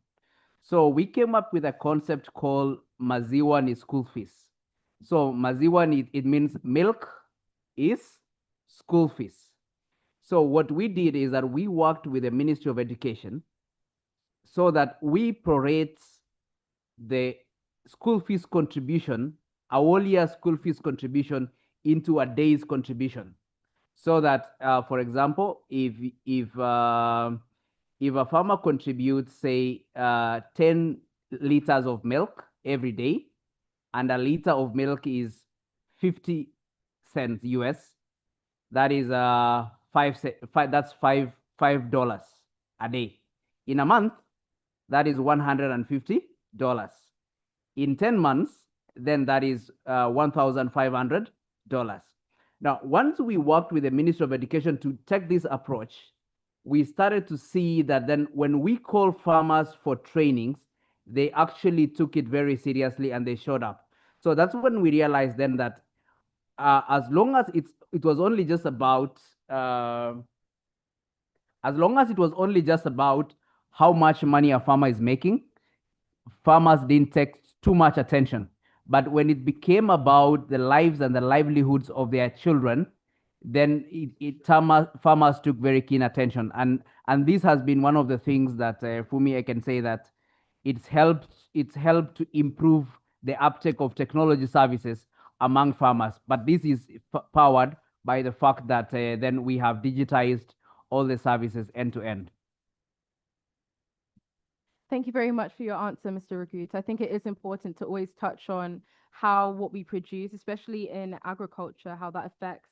So we came up with a concept called Maziwa school fees. So Maziwa, it means milk is school fees. So what we did is that we worked with the Ministry of Education so that we prorate the school fees contribution, a whole year school fees contribution into a day's contribution. So that, for example, if a farmer contributes, say, 10 liters of milk every day, and a liter of milk is 50 cents US, that is $5 a day. In a month, that is $150. In 10 months, then that is $1,500. Now, once we worked with the Ministry of Education to take this approach, we started to see that then when we call farmers for trainings, they actually took it very seriously and they showed up. So that's when we realized then that as long as it was only just about how much money a farmer is making, farmers didn't take too much attention. But when it became about the lives and the livelihoods of their children, then farmers took very keen attention. And this has been one of the things that, for me, I can say that it's helped to improve the uptake of technology services among farmers. But this is powered by the fact that then we have digitized all the services end to end. Thank you very much for your answer, Mr. Ragut. I think it is important to always touch on how what we produce, especially in agriculture, how that affects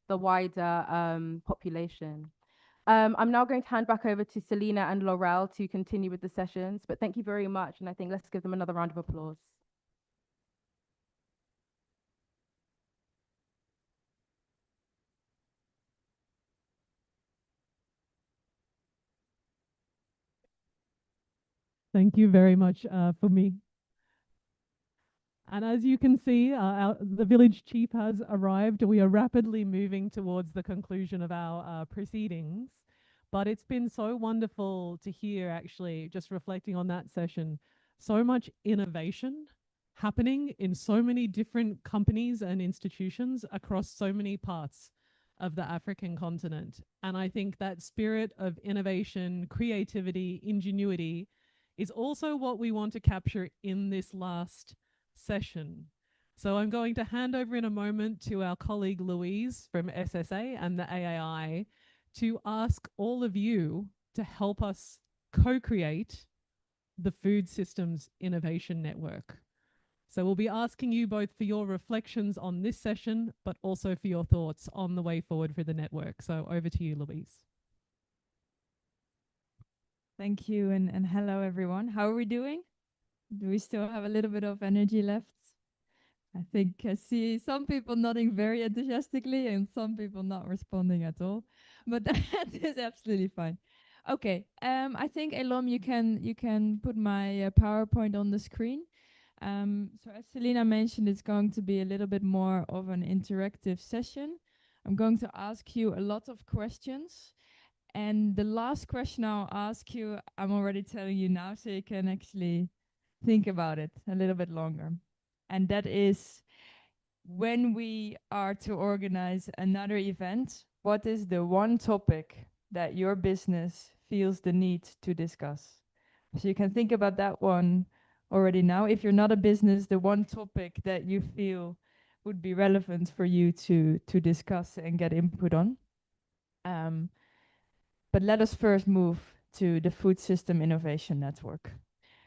the wider population. I'm now going to hand back over to Selena and Laurel to continue with the sessions, but thank you very much, and I think let's give them another round of applause. Thank you very much for me. And as you can see, the village chief has arrived. We are rapidly moving towards the conclusion of our proceedings. But it's been so wonderful to hear, actually, just reflecting on that session, so much innovation happening in so many different companies and institutions across so many parts of the African continent. And I think that spirit of innovation, creativity, ingenuity is also what we want to capture in this last session. So I'm going to hand over in a moment to our colleague Louise from FSA and the AAI to ask all of you to help us co-create the Food Systems Innovation Network. So we'll be asking you both for your reflections on this session, but also for your thoughts on the way forward for the network. So over to you, Louise. Thank you, and hello everyone. How are we doing? Do we still have a little bit of energy left? I think I see some people nodding very enthusiastically and some people not responding at all, but that is absolutely fine. Okay, I think Elom, you can put my PowerPoint on the screen. So as Selena mentioned, it's going to be a little bit more of an interactive session. I'm going to ask you a lot of questions, And the last question I'll ask you, I'm already telling you now, so you can actually think about it a little bit longer. And that is, when we are to organize another event, what is the one topic that your business feels the need to discuss? So you can think about that one already now. If you're not a business, the one topic that you feel would be relevant for you to discuss and get input on. But let us first move to the Food System Innovation Network.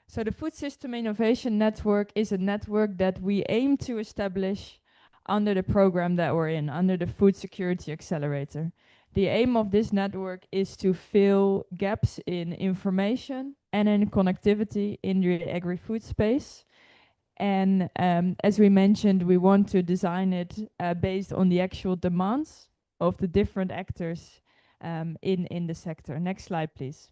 So the Food System Innovation Network is a network that we aim to establish under the program that we're in, under the Food Security Accelerator. The aim of this network is to fill gaps in information and in connectivity in the agri-food space. And as we mentioned, we want to design it based on the actual demands of the different actors in the sector. Next slide, please.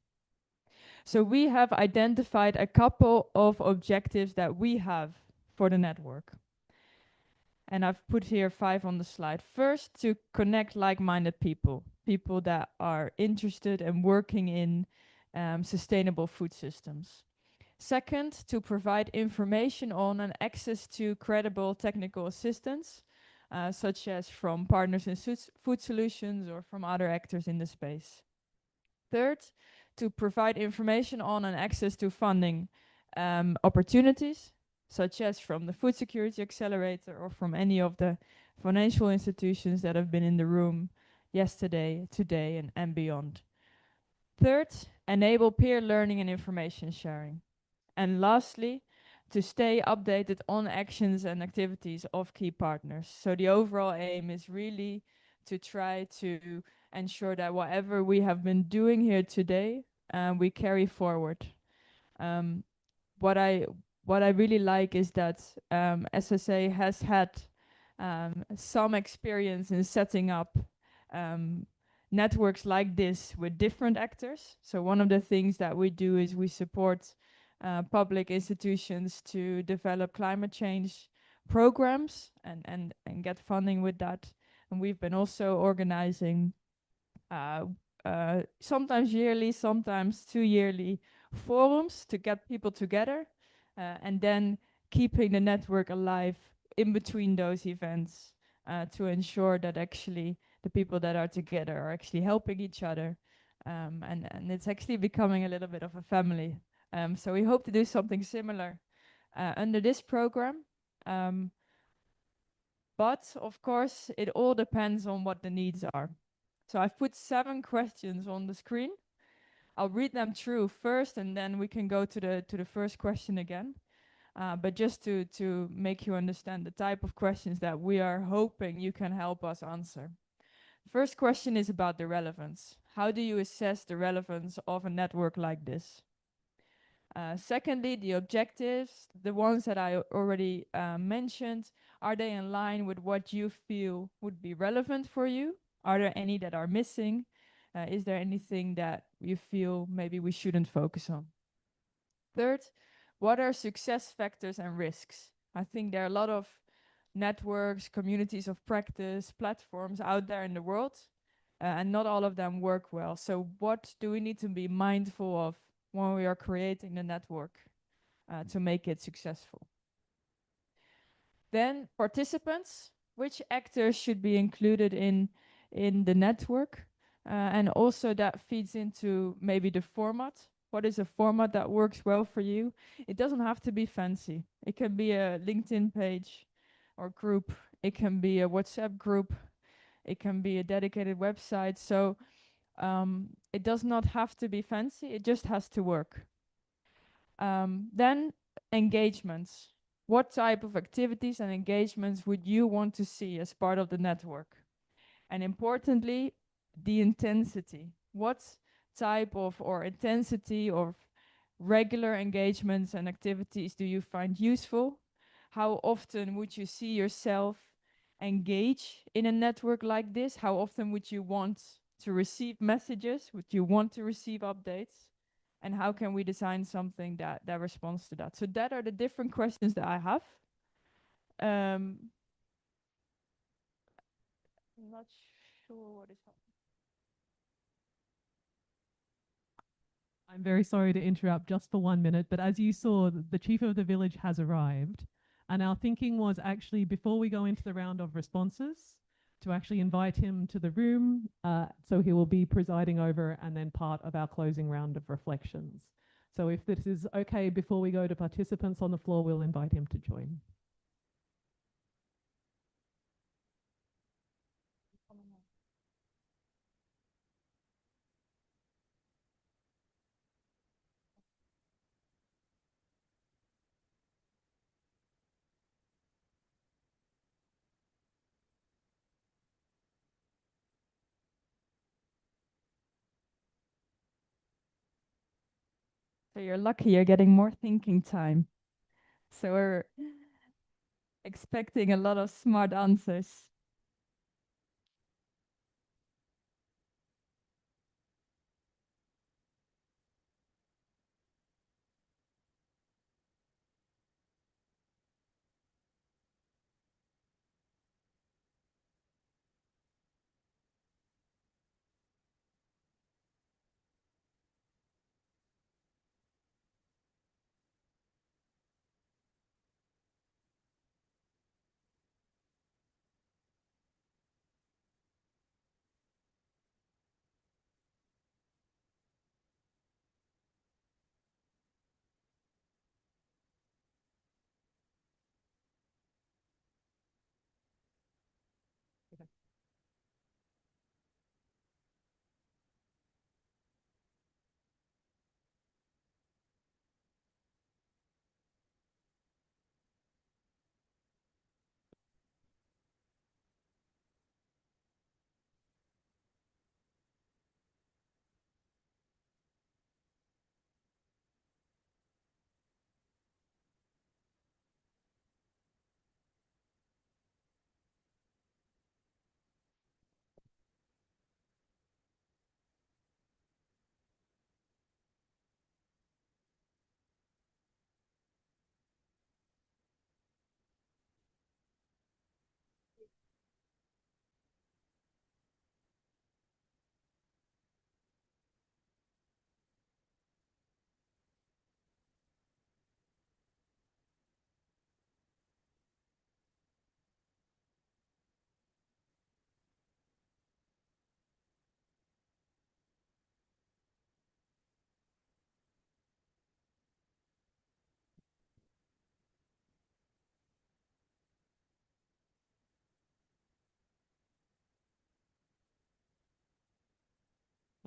So we have identified a couple of objectives that we have for the network. And I've put here 5 on the slide. First, to connect like-minded people, people that are interested and working in sustainable food systems. Second, to provide information on and access to credible technical assistance, such as from partners in food solutions or from other actors in the space. Third, to provide information on and access to funding opportunities, such as from the Food Security Accelerator or from any of the financial institutions that have been in the room yesterday, today, and beyond. Third, enable peer learning and information sharing. And lastly, to stay updated on actions and activities of key partners. So the overall aim is really to try to ensure that whatever we have been doing here today, we carry forward. What I really like is that SSA has had some experience in setting up networks like this with different actors. So one of the things that we do is we support public institutions to develop climate change programs and get funding with that. And we've been also organizing sometimes yearly, sometimes 2 yearly forums to get people together and then keeping the network alive in between those events to ensure that actually the people that are together are actually helping each other. And it's actually becoming a little bit of a family. So we hope to do something similar under this program. But of course, it all depends on what the needs are. So I've put 7 questions on the screen. I'll read them through first, and then we can go to the first question again. But just to make you understand the type of questions that we are hoping you can help us answer. The first question is about the relevance. How do you assess the relevance of a network like this? Secondly, the objectives, the ones that I already mentioned, are they in line with what you feel would be relevant for you? Are there any that are missing? Is there anything that you feel maybe we shouldn't focus on? Third, what are success factors and risks? I think there are a lot of networks, communities of practice, platforms out there in the world, and not all of them work well. So what do we need to be mindful of when we are creating the network to make it successful? Then participants, which actors should be included in the network? And also that feeds into maybe the format. What is a format that works well for you? It doesn't have to be fancy. It can be a LinkedIn page or group. It can be a WhatsApp group. It can be a dedicated website. So it does not have to be fancy. It just has to work. Then engagements. What type of activities and engagements would you want to see as part of the network? And importantly, the intensity. What type of or intensity of regular engagements and activities do you find useful? How often would you see yourself engage in a network like this? How often would you want to receive messages? Would you want to receive updates? And how can we design something that responds to that? So that are the different questions that I have. I'm not sure what is happening. I'm very sorry to interrupt just for 1 minute, but as you saw, the chief of the village has arrived. And our thinking was actually before we go into the round of responses, to actually invite him to the room. So he will be presiding over and then part of our closing round of reflections. So if this is okay, before we go to participants on the floor, we'll invite him to join. So you're lucky you're getting more thinking time. So we're expecting a lot of smart answers.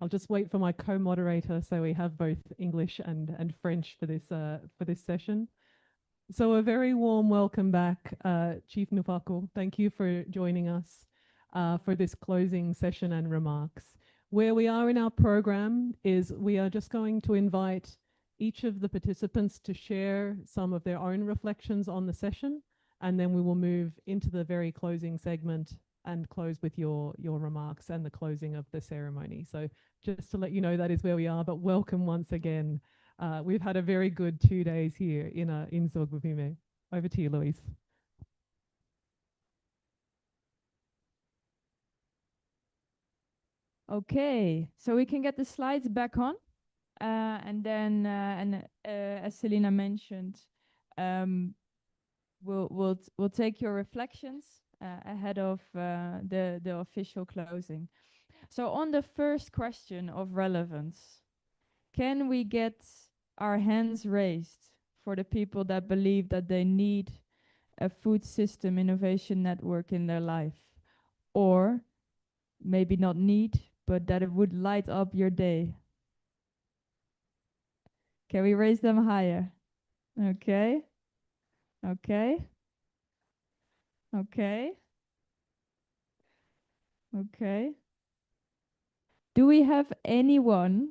I'll just wait for my co-moderator so we have both English and French for this session. So a very warm welcome back, Chief Nufako. Thank you for joining us for this closing session and remarks. Where we are in our program is we are just going to invite each of the participants to share some of their own reflections on the session, and then we will move into the very closing segment and close with your remarks and the closing of the ceremony. So just to let you know, that is where we are, but welcome once again. We've had a very good 2 days here in Zogwupime. Over to you, Louise. Okay, so we can get the slides back on. And then, as Selena mentioned, we'll take your reflections ahead of the official closing. So on the first question of relevance, can we get our hands raised for the people that believe that they need a food system innovation network in their life? Or maybe not need, but that it would light up your day? Can we raise them higher? Okay. Okay. Okay. Okay. Do we have anyone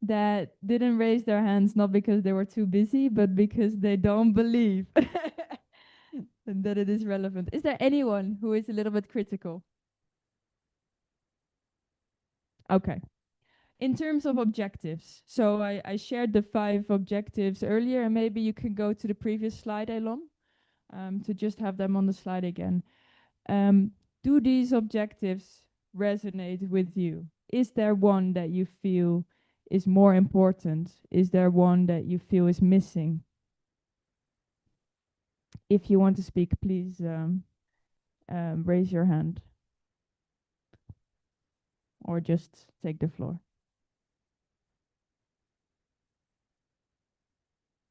that didn't raise their hands not because they were too busy, but because they don't believe and that it is relevant? Is there anyone who is a little bit critical? Okay. In terms of objectives, so I shared the 5 objectives earlier, and maybe you can go to the previous slide, Elon, to just have them on the slide again. Do these objectives resonate with you? Is there one that you feel is more important? Is there one that you feel is missing? If you want to speak, please raise your hand or just take the floor.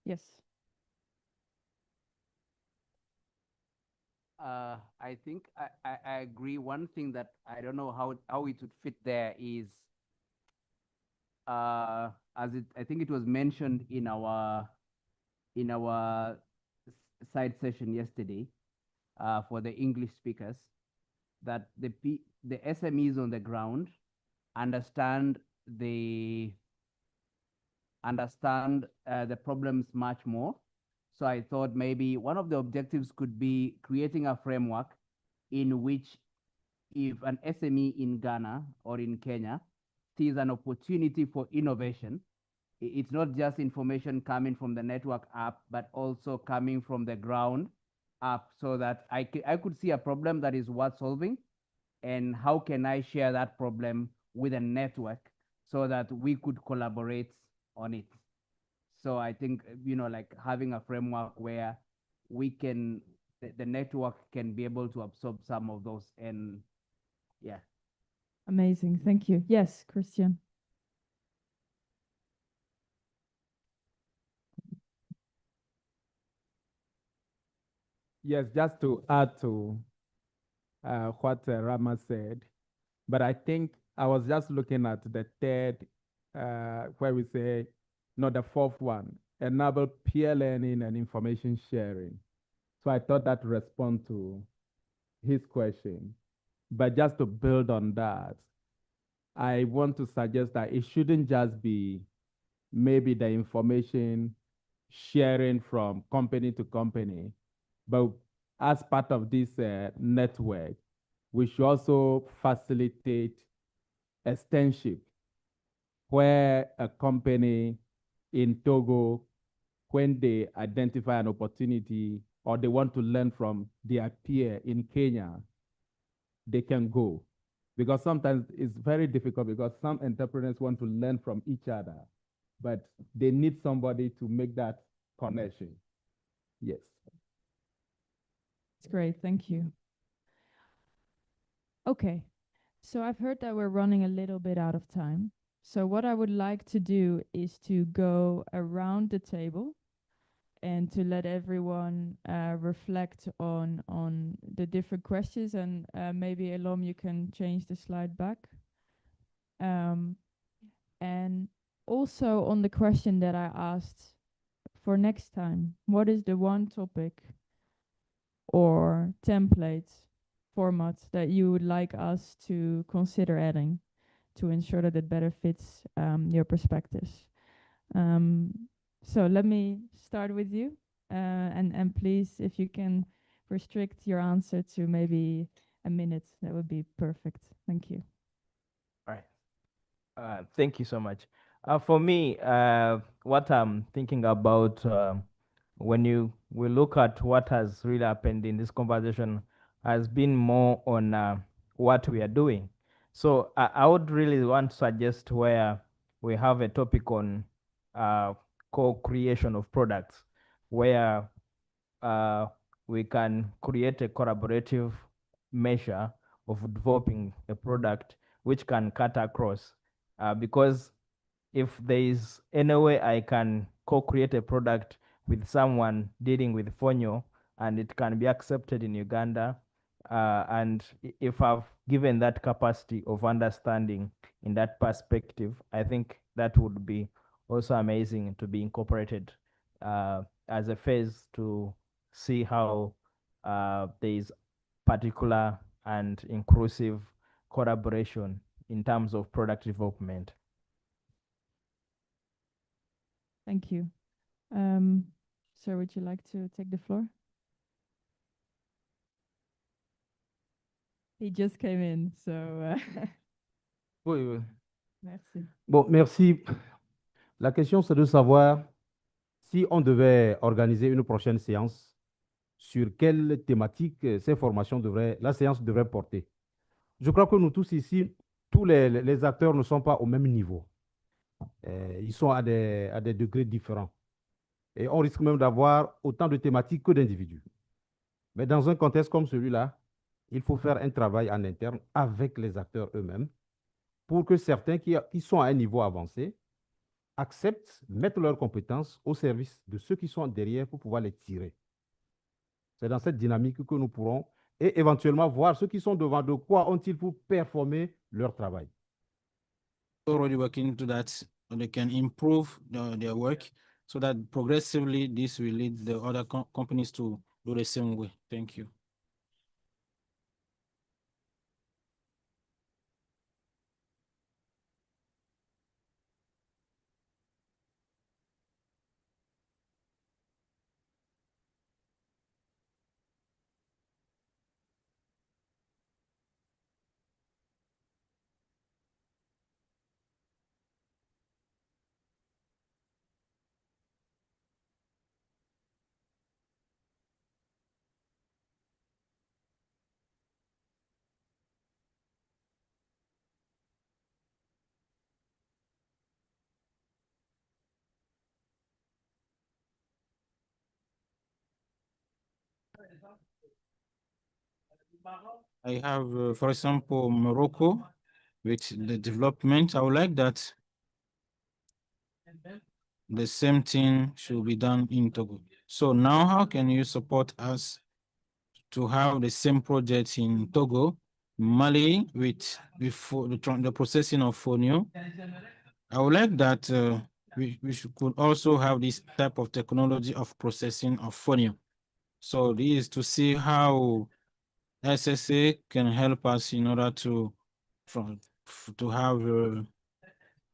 Yes. I think I agree. One thing that I don't know how it would fit there is, I think it was mentioned in our side session yesterday, for the English speakers, that the SMEs on the ground understand the problems much more. So I thought maybe one of the objectives could be creating a framework in which, if an SME in Ghana or in Kenya sees an opportunity for innovation, it's not just information coming from the network app, but also coming from the ground up, so that I could see a problem that is worth solving, and how can I share that problem with a network so that we could collaborate on it. So I think, like having a framework where the network can be able to absorb some of those, and yeah. Amazing. Thank you. Yes, Christian. Yes, just to add to what Rama said, but I think I was just looking at the third, where we say, not the fourth one, enable peer learning and information sharing. So I thought that respond to his question. But just to build on that, I want to suggest that it shouldn't just be maybe the information sharing from company to company, but as part of this network, we should also facilitate externship, where a company in Togo, when they identify an opportunity or they want to learn from their peer in Kenya, they can go. Because sometimes it's very difficult, because some entrepreneurs want to learn from each other, but they need somebody to make that connection. Yes. That's great. Thank you. Okay. So I've heard that we're running a little bit out of time. So what I would like to do is to go around the table and to let everyone reflect on the different questions, and maybe Elom, you can change the slide back. And also on the question that I asked for next time, what is the one topic or template format that you would like us to consider adding to ensure that it better fits your perspectives? So let me start with you, and please, if you can restrict your answer to maybe a minute, that would be perfect. Thank you. All right. Thank you so much. For me, what I'm thinking about, when we look at what has really happened in this conversation, has been more on what we are doing. So I would really want to suggest where we have a topic on co-creation of products, where we can create a collaborative measure of developing a product which can cut across. Because if there is any way I can co-create a product with someone dealing with fonyo, and it can be accepted in Uganda, and if I've given that capacity of understanding in that perspective, I think that would be also amazing to be incorporated as a phase to see how there is particular and inclusive collaboration in terms of product development. Thank you. Sir, would you like to take the floor? He just came in, so. Oui, oui. Merci. Bon, merci. La question, c'est de savoir si on devait organiser une prochaine séance, sur quelle thématique la séance devrait porter. Je crois que nous tous ici, tous les acteurs ne sont pas au même niveau. Ils sont à des degrés différents. Et on risque même d'avoir autant de thématiques que d'individus. Mais dans un contexte comme celui-là, il faut faire un travail en interne avec les acteurs eux-mêmes pour que certains qui sont à un niveau avancé acceptent, mettent leurs compétences au service de ceux qui sont derrière pour pouvoir les tirer. C'est dans cette dynamique que nous pourrons et éventuellement voir ceux qui sont devant de quoi ont-ils pour performer leur travail. Already working into that, so they can improve their work so that progressively this will lead the other companies to do the same way. Thank you. I have, for example, Morocco with the development. I would like that the same thing should be done in Togo. So now how can you support us to have the same project in Togo, Mali with the processing of fonio? I would like that could also have this type of technology of processing of fonio. So this is to see how FSA can help us in order to have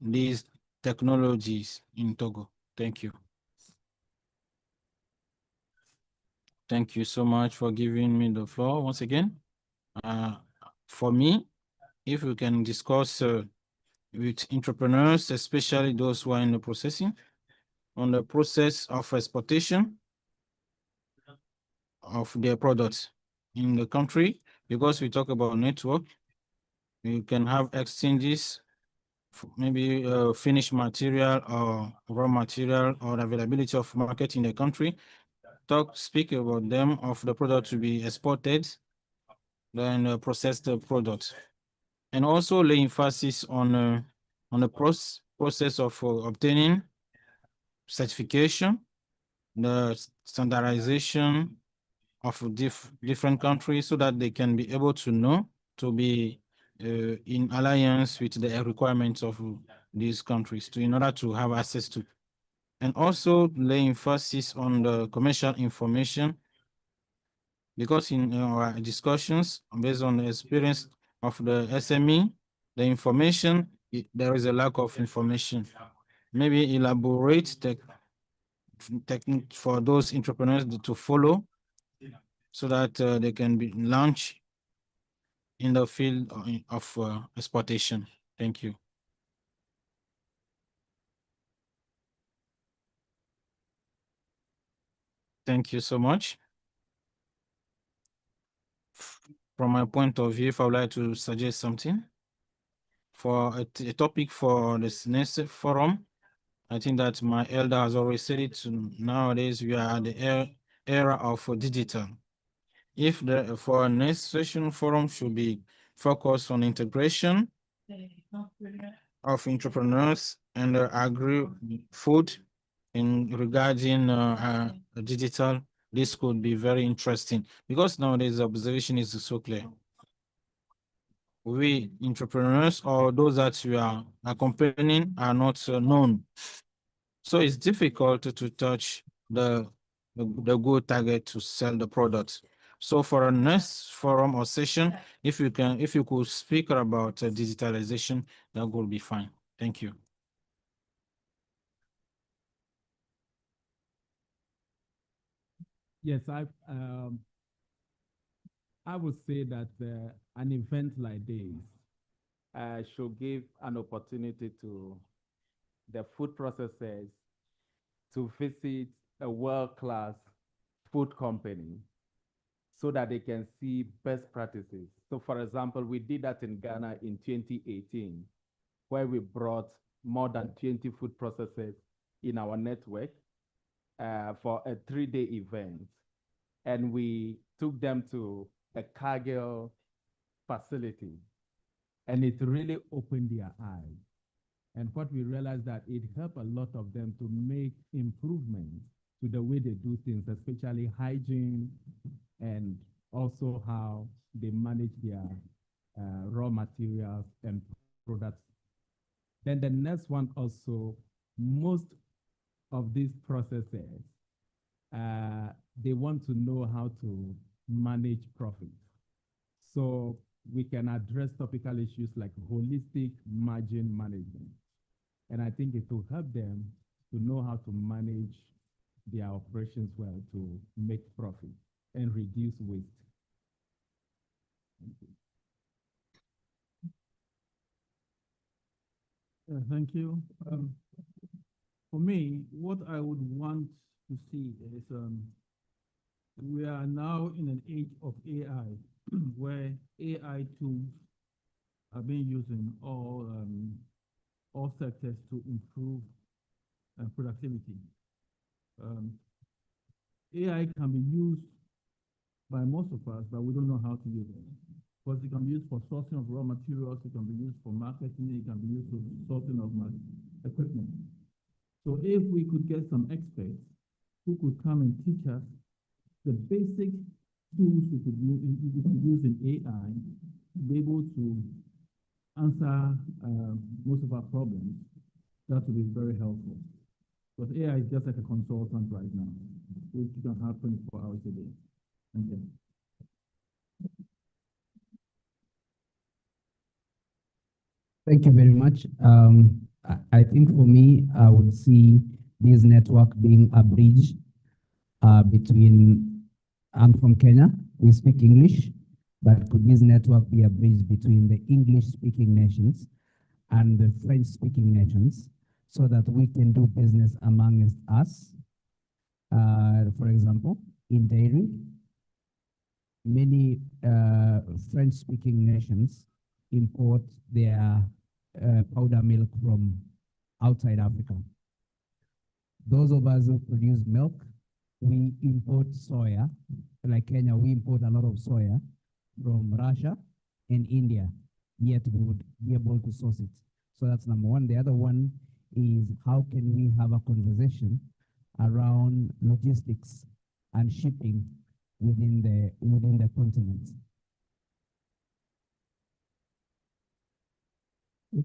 these technologies in Togo. Thank you. Thank you so much for giving me the floor once again. For me, if we can discuss with entrepreneurs, especially those who are in the processing, on the process of exportation of their products in the country, because we talk about network, you can have exchanges, maybe finished material or raw material or availability of market in the country. Speak about them of the product to be exported, then process the product. And also lay emphasis on the process of obtaining certification, the standardization of different countries so that they can be able to know to be in alliance with the requirements of these countries in order to have access to. And also lay emphasis on the commercial information, because in our discussions based on the experience of the SME, the information, there is a lack of information. Maybe elaborate technique for those entrepreneurs to follow so that they can be launched in the field of exportation. Thank you. Thank you so much. From my point of view, if I would like to suggest something for a topic for this next forum, I think that my elder has already said it. Nowadays, we are at the era of digital. If for next session forum should be focused on integration of entrepreneurs and agri-food in regarding digital, this could be very interesting because nowadays the observation is so clear. We entrepreneurs or those that we are accompanying are not known. So it's difficult to touch the good target to sell the product. So for our next forum or session, if you could speak about digitalization, that would be fine. Thank you. Yes, I would say that an event like this should give an opportunity to the food processors to visit a world-class food company so that they can see best practices. So for example, we did that in Ghana in 2018, where we brought more than 20 food processors in our network for a 3-day event. And we took them to a Cargill facility. And it really opened their eyes. And what we realized that it helped a lot of them to make improvements to the way they do things, especially hygiene and also how they manage their raw materials and products. Then the next one also, most of these processors, they want to know how to manage profit. So we can address topical issues like holistic margin management. And I think it will help them to know how to manage their operations well to make profit and reduce waste. Thank you. For me, what I would want to see is we are now in an age of AI, where AI tools are being used in all sectors to improve productivity. AI can be used by most of us, but we don't know how to use it. Because it can be used for sourcing of raw materials, it can be used for marketing, it can be used for sourcing of equipment. So if we could get some experts who could come and teach us the basic tools we could use in AI to be able to answer most of our problems, that would be very helpful. Because AI is just like a consultant right now, which can have 24 hours a day. Thank you. Thank you very much. I think for me, I would see this network being a bridge between, I'm from Kenya, we speak English, but could this network be a bridge between the English-speaking nations and the French-speaking nations so that we can do business amongst us? For example, in dairy, many French-speaking nations import their powder milk from outside Africa. Those of us who produce milk, we import soya. Like Kenya, we import a lot of soya from Russia and India, yet we would be able to source it. So that's number one. The other one is how can we have a conversation around logistics and shipping within the continent.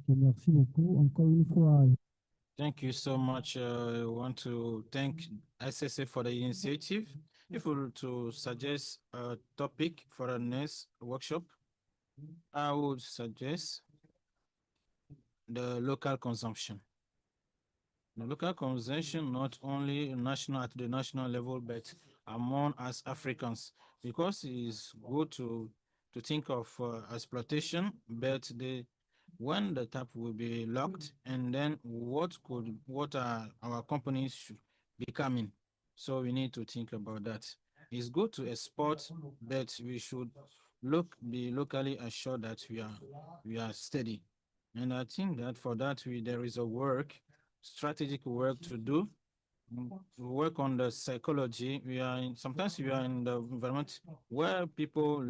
Merci beaucoup. Encore une fois. Thank you so much. I want to thank FSA for the initiative. If we were to suggest a topic for the next workshop, I would suggest the local consumption. The local consumption, not only at the national level, but among us Africans, because it's good to think of exploitation, but when the tap will be locked, and then what are our companies should be coming. So we need to think about that. It's good to export, but we should be locally assured that we are steady. And I think that for that there is a strategic work to do. We work on the psychology. Sometimes we are in the environment where people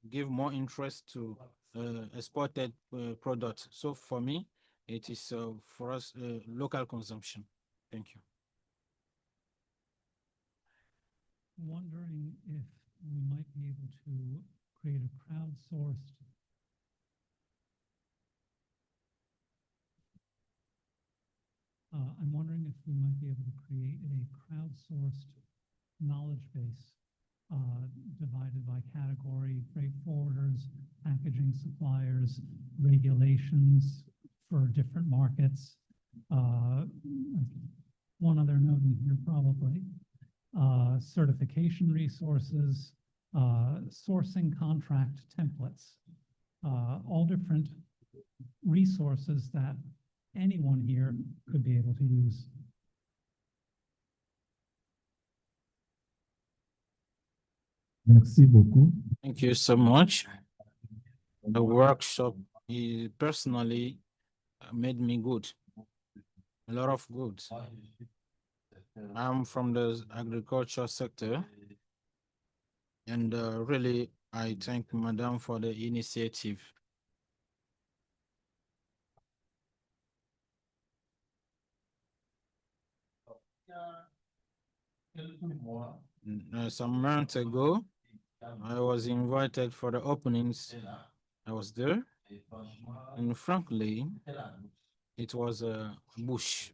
give more interest to exported products. So for me, it is for us local consumption. Thank you. Wondering if we might be able to create a crowdsourced I'm wondering if we might be able to create a crowdsourced knowledge base divided by category, freight forwarders, packaging suppliers, regulations for different markets. One other note in here probably, certification resources, sourcing contract templates, all different resources that anyone here could be able to use. Merci beaucoup. Thank you so much. The workshop personally made me good. a lot of goods. I'm from the agriculture sector, and really, I thank Madam for the initiative. Some months ago, I was invited for the openings. I was there, and frankly, it was a bush.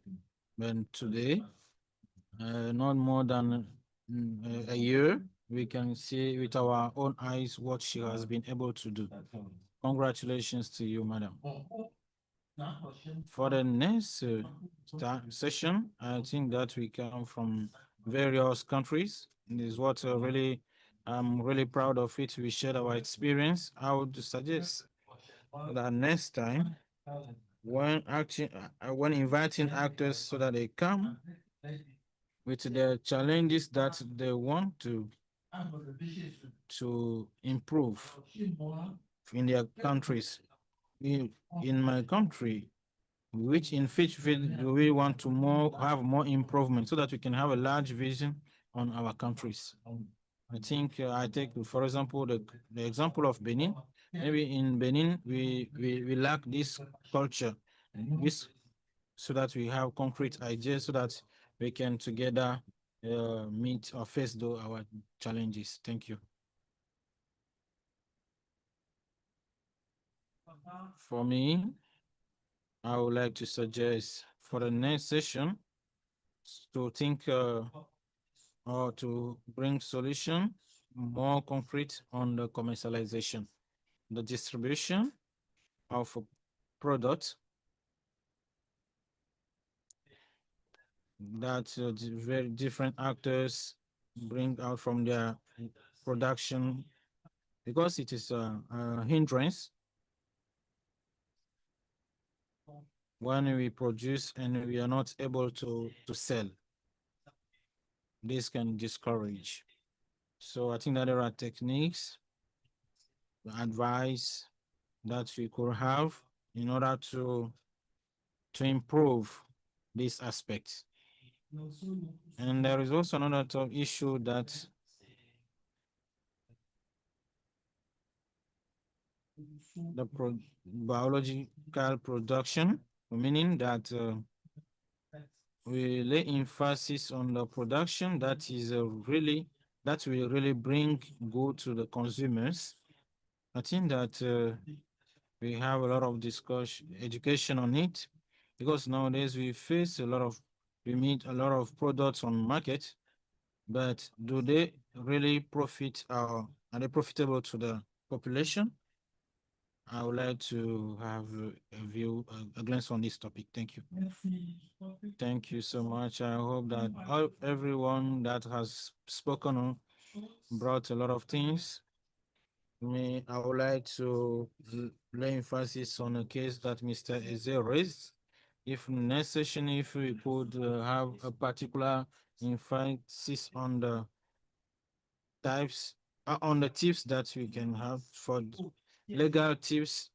But today, not more than a year, we can see with our own eyes what she has been able to do. Congratulations to you, madam. For the next session, I think that we come from various countries. And is what really, I'm really proud of it. We shared our experience. I would suggest that next time, when when inviting actors so that they come with the challenges that they want to improve in their countries. In my country, which field do we want to have more improvement so that we can have a large vision on our countries? I think I take, for example, the example of Benin. Maybe in Benin, we lack this culture, so that we have concrete ideas so that we can together meet or face our challenges. Thank you. For me, I would like to suggest for the next session to think or to bring solution more concrete on the commercialization, the distribution of products that very different actors bring out from their production, because it is a hindrance when we produce and we are not able to sell. This can discourage. So I think that there are techniques, advice that we could have in order to improve this aspect. And there is also another issue that the biological production, meaning that we lay emphasis on the production that is that will really bring good to the consumers. I think that we have a lot of education on it, because nowadays we meet a lot of products on market, but do they really profit are they profitable to the population? I would like to have a glance on this topic. Thank you. Thank you so much. I hope that everyone that has spoken brought a lot of things. I would like to lay emphasis on a case that Mr. Eze raised. If next session, if we could have a particular emphasis on the types, on the tips that we can have for legal tips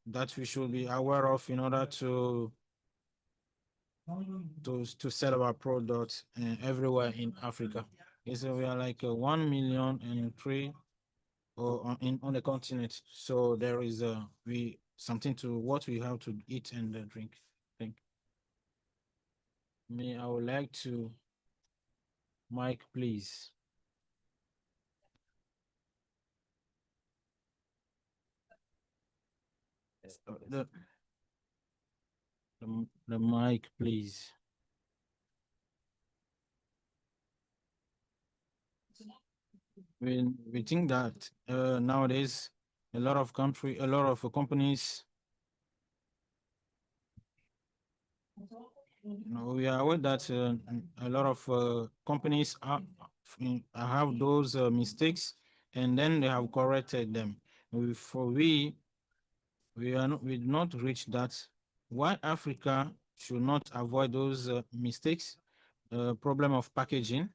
that we should be aware of in order to sell our products everywhere in Africa. We are like 1,000,003 on the continent. So there is something to what we have to eat and drink. Thank me. I would like to Mike, please. The mic, please. We think that nowadays a lot of companies, we are aware that a lot of companies have those mistakes, and then they have corrected them. We did not reach that. Why Africa should not avoid those mistakes? Problem of packaging.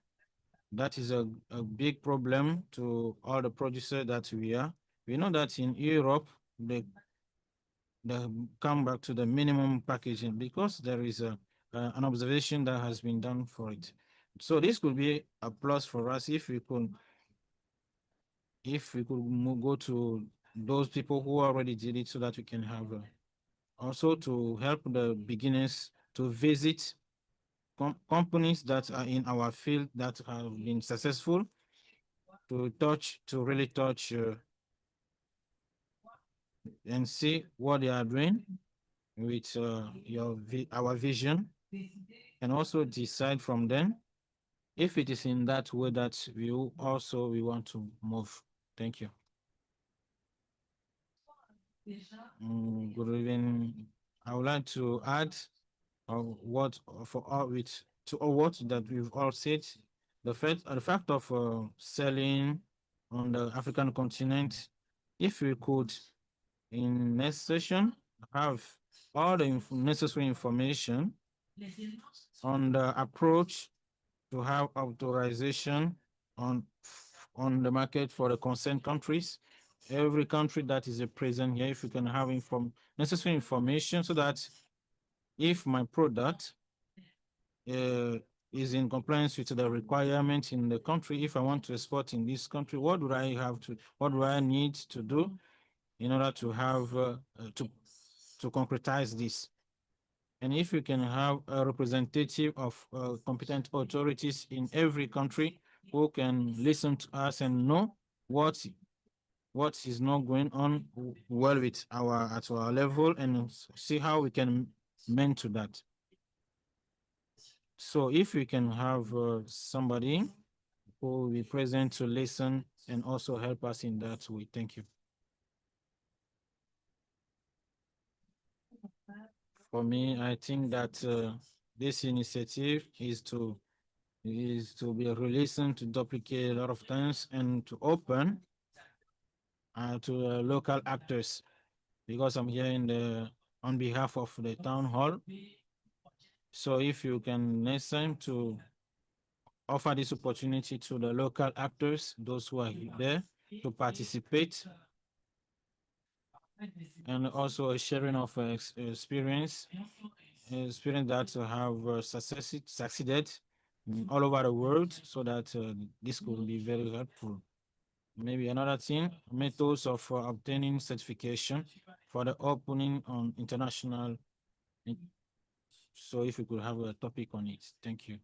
That is a big problem to all the producers that we are. We know that in Europe, come back to the minimum packaging because there is an observation that has been done for it. So this could be a plus for us if we could go to those people who already did it so that we can have also to help the beginners to visit companies that are in our field that have been successful to really touch and see what they are doing with our vision, and also decide from them if it is in that way that we want to move. Thank you. Good evening. I would like to add what that we've all said. The fact of selling on the African continent, if we could in next session have all the necessary information on the approach to have authorization on the market for the concerned countries. Every country that is present here, if you can have necessary information so that if my product is in compliance with the requirement in the country, if I want to export in this country, what do I need to do in order to have to concretize this? And if we can have a representative of competent authorities in every country who can listen to us and know what is not going on well with at our level, and see how we can mend to that. So if we can have somebody who will be present to listen and also help us in that way. Thank you. For me, I think that this initiative is to be listened to duplicate a lot of times and to open to local actors, because I'm here on behalf of the town hall. So if you can next time to offer this opportunity to the local actors, those who are there to participate, and also a sharing of experience that have succeeded all over the world, so that this could be very helpful. Maybe another thing, methods of obtaining certification for the opening on international. So if we could have a topic on it. Thank you.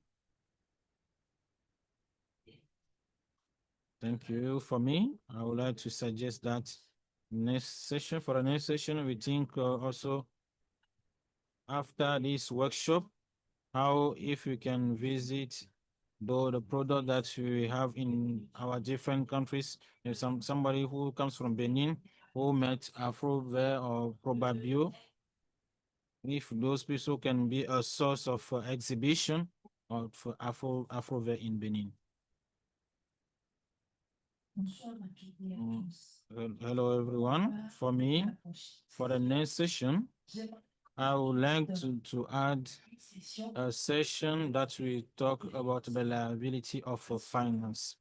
Thank you. For me, I would like to suggest that for the next session, we think also after this workshop, how if we can visit the product that we have in our different countries. There's somebody who comes from Benin who met Afro-Vert or Probabio. If those people can be a source of exhibition for Afro-Vert in Benin. Hello, everyone. For me, for the next session, I would like to add a session that we talk about the liability of finance.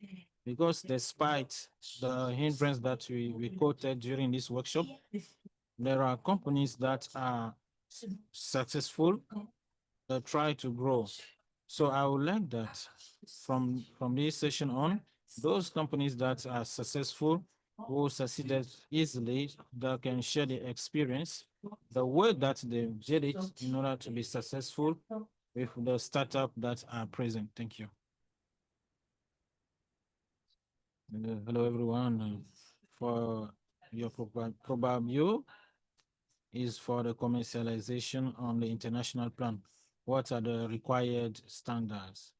Because despite the hindrance that we quoted during this workshop, there are companies that are successful that try to grow. So I would like that from this session on, those companies that are successful, who succeeded easily, that can share the experience, the way that they did it in order to be successful with the startup that are present. Thank you. Hello, everyone. For your Probabio is for the commercialization on the international plan. What are the required standards?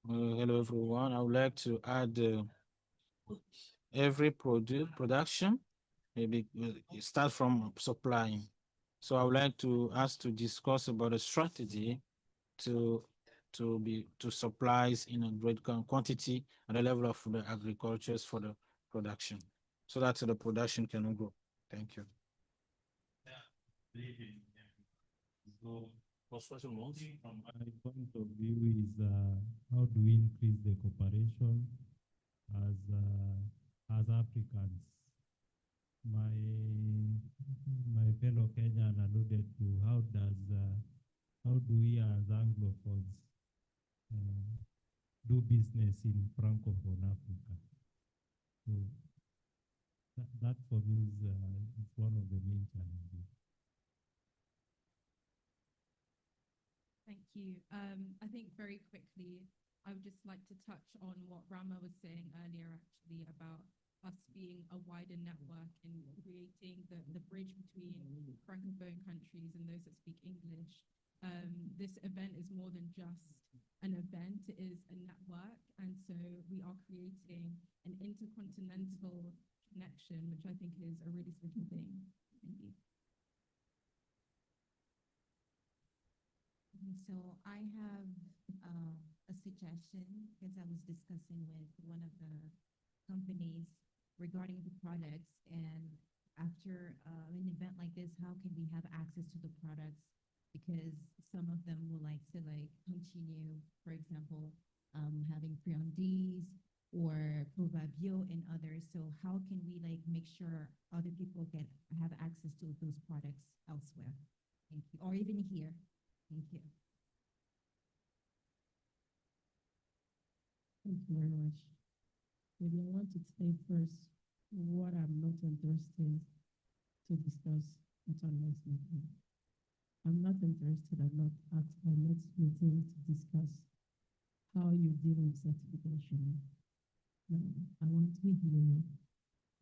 Hello, everyone. I would like to add every production, maybe start from supplying. So I would like to ask to discuss about a strategy to supplies in a great quantity at the level of the agricultures for the production, so that the production can grow. Thank you. My point of view is how do we increase the cooperation as Africans? my fellow Kenyan alluded to how do we as Anglophones do business in Francophone Africa. So that for me is one of the main challenges. Thank you. I think very quickly, I would just like to touch on what Rama was saying earlier, actually, about us being a wider network in creating the bridge between Francophone countries and those that speak English. This event is more than just an event, it is a network. And so we are creating an intercontinental connection, which I think is a really special thing. Thank you. So I have a suggestion because I was discussing with one of the companies regarding the products, and after an event like this, how can we have access to the products? Because some of them will like to continue, for example, having friandises or Provabio and others. So how can we make sure other people have access to those products elsewhere? Thank you. Or even here. Thank you. Thank you very much. Maybe I want to say first what I'm not interested to discuss at our next meeting. I'm not interested at our next meeting to discuss how you deal with certification. No, I want to hear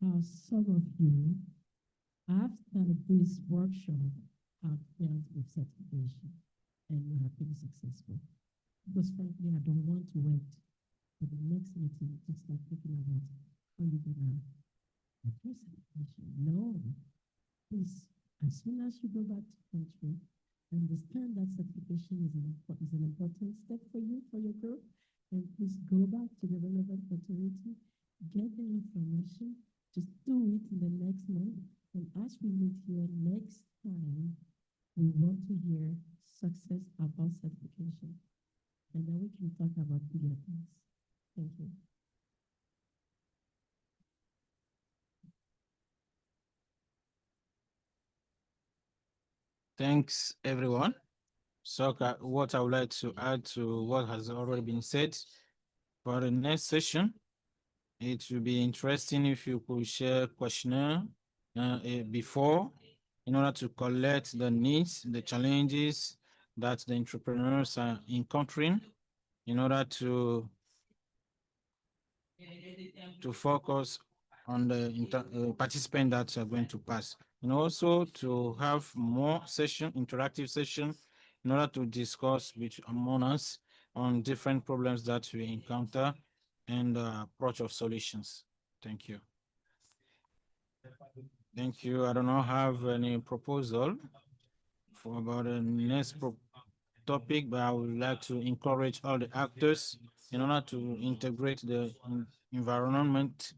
how some of you, after this workshop, have dealt with certification and you have been successful. Because frankly, I don't want to wait for the next meeting to start thinking about how you're gonna address certification. No, please, as soon as you go back to country, understand that certification is an important step for you, for your growth, and please go back to the relevant authority, get the information, just do it in the next month, and as we meet here next time, we want to hear success about certification. And then we can talk about bigger things. Thank you. Thanks, everyone. So what I would like to add to what has already been said, for the next session, it will be interesting if you could share questionnaire before, in order to collect the needs, the challenges that the entrepreneurs are encountering, in order to focus on the participants that are going to pass, and also to have more interactive session, in order to discuss among us on different problems that we encounter and approach of solutions. Thank you. Thank you. I don't have any proposal for about the next topic, but I would like to encourage all the actors in order to integrate the environment,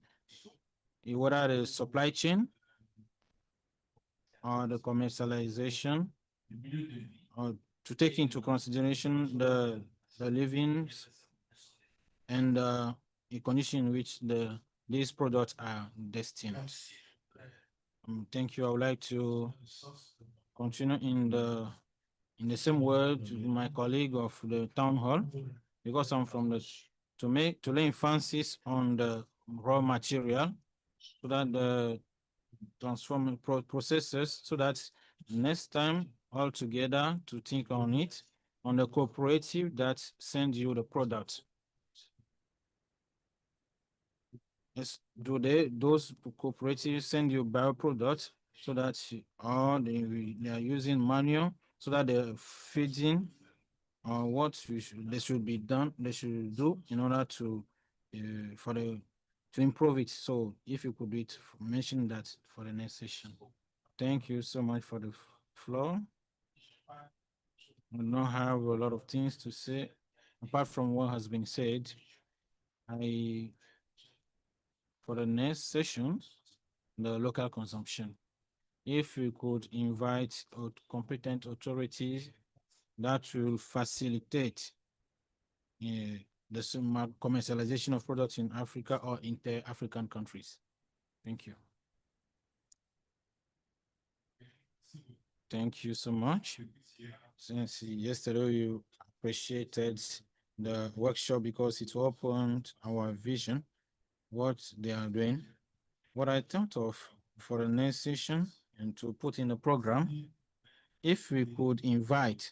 whether the supply chain or the commercialization, or to take into consideration the living and the condition in which these products are destined. Thank you. I would like to continue in the same way to my colleague of the town hall, because I'm from to lay emphasis on the raw material, so that the transforming processes, so that next time all together to think on it, on the cooperative that send you the product. Yes, those cooperatives send you bioproducts, so that they are using manual, so that they're feeding what they should do in order to improve it. So if you could mention that for the next session. Thank you so much for the floor. I don't have a lot of things to say apart from what has been said. For the next session, the local consumption, if we could invite competent authorities that will facilitate the commercialization of products in Africa or inter-African countries. Thank you. Thank you so much. Since yesterday you appreciated the workshop because it opened our vision, what they are doing. What I thought of for the next session and to put in the program, if we could invite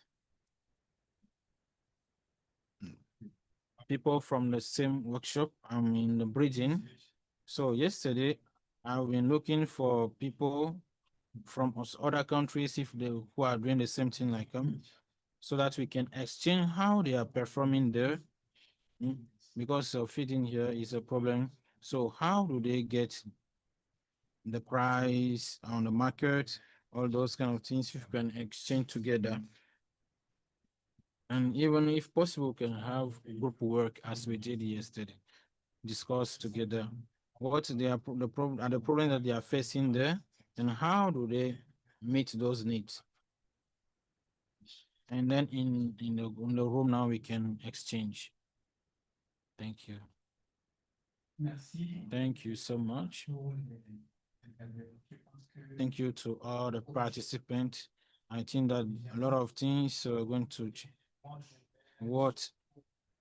people from the same workshop, I'm in the bridging. So yesterday, I've been looking for people from other countries if they who are doing the same thing like them, so that we can exchange how they are performing there. Because feeding here is a problem. So how do they get the price on the market, all those kind of things, if we can exchange together. And even if possible, can have group work as we did yesterday, discuss together what they are the problems that they are facing there, and how do they meet those needs. And then in the room now we can exchange. Thank you. Merci. Thank you so much. Thank you to all the participants. I think that a lot of things are going to what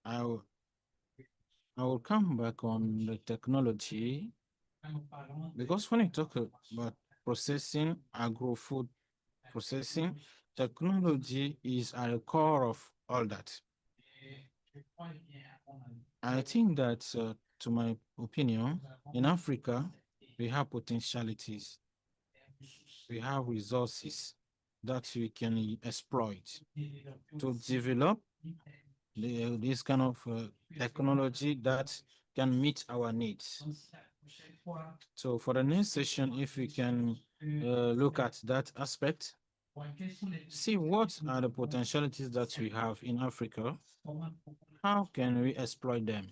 I will come back on the technology, because when I talk about processing, agro-food processing, technology is at the core of all that. I think that, to my opinion, in Africa, we have potentialities. We have resources that we can exploit to develop this kind of technology that can meet our needs. So for the next session, if we can look at that aspect, see what are the potentialities that we have in Africa, how can we exploit them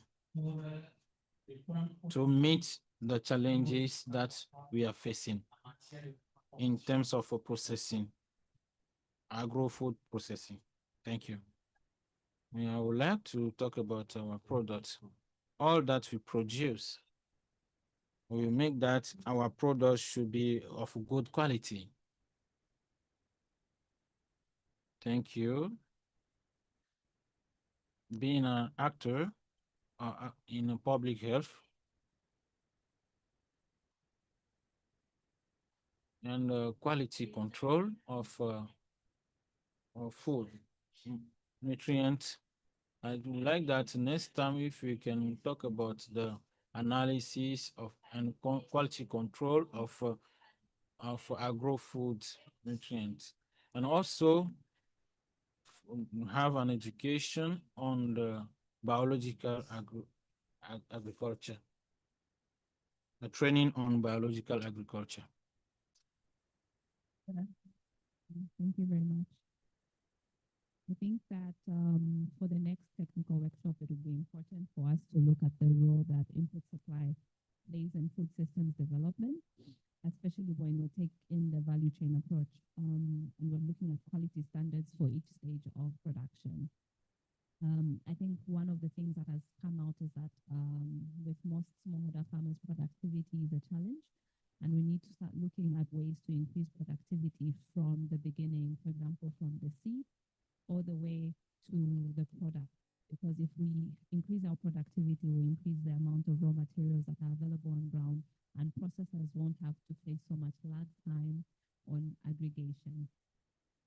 to meet the challenges that we are facing in terms of processing, agro-food processing. Thank you. I would like to talk about our products. All that we produce, we make that our products should be of good quality. Thank you. Being an actor in public health and quality control of food, nutrients, I would like that next time if we can talk about the analysis of and quality control of agro-food nutrients, and also have an education on the biological agriculture, a training on biological agriculture. Thank you very much. I think that for the next technical workshop, it will be important for us to look at the role that input supply plays in food systems development, especially when we take in the value chain approach. And we're looking at quality standards for each stage of production. I think one of the things that has come out is that with most smallholder farmers, productivity is a challenge. And we need to start looking at ways to increase productivity from the beginning, for example, from the seed all the way to the product. Because if we increase our productivity, we increase the amount of raw materials that are available on ground, and processors won't have to face so much lag time on aggregation.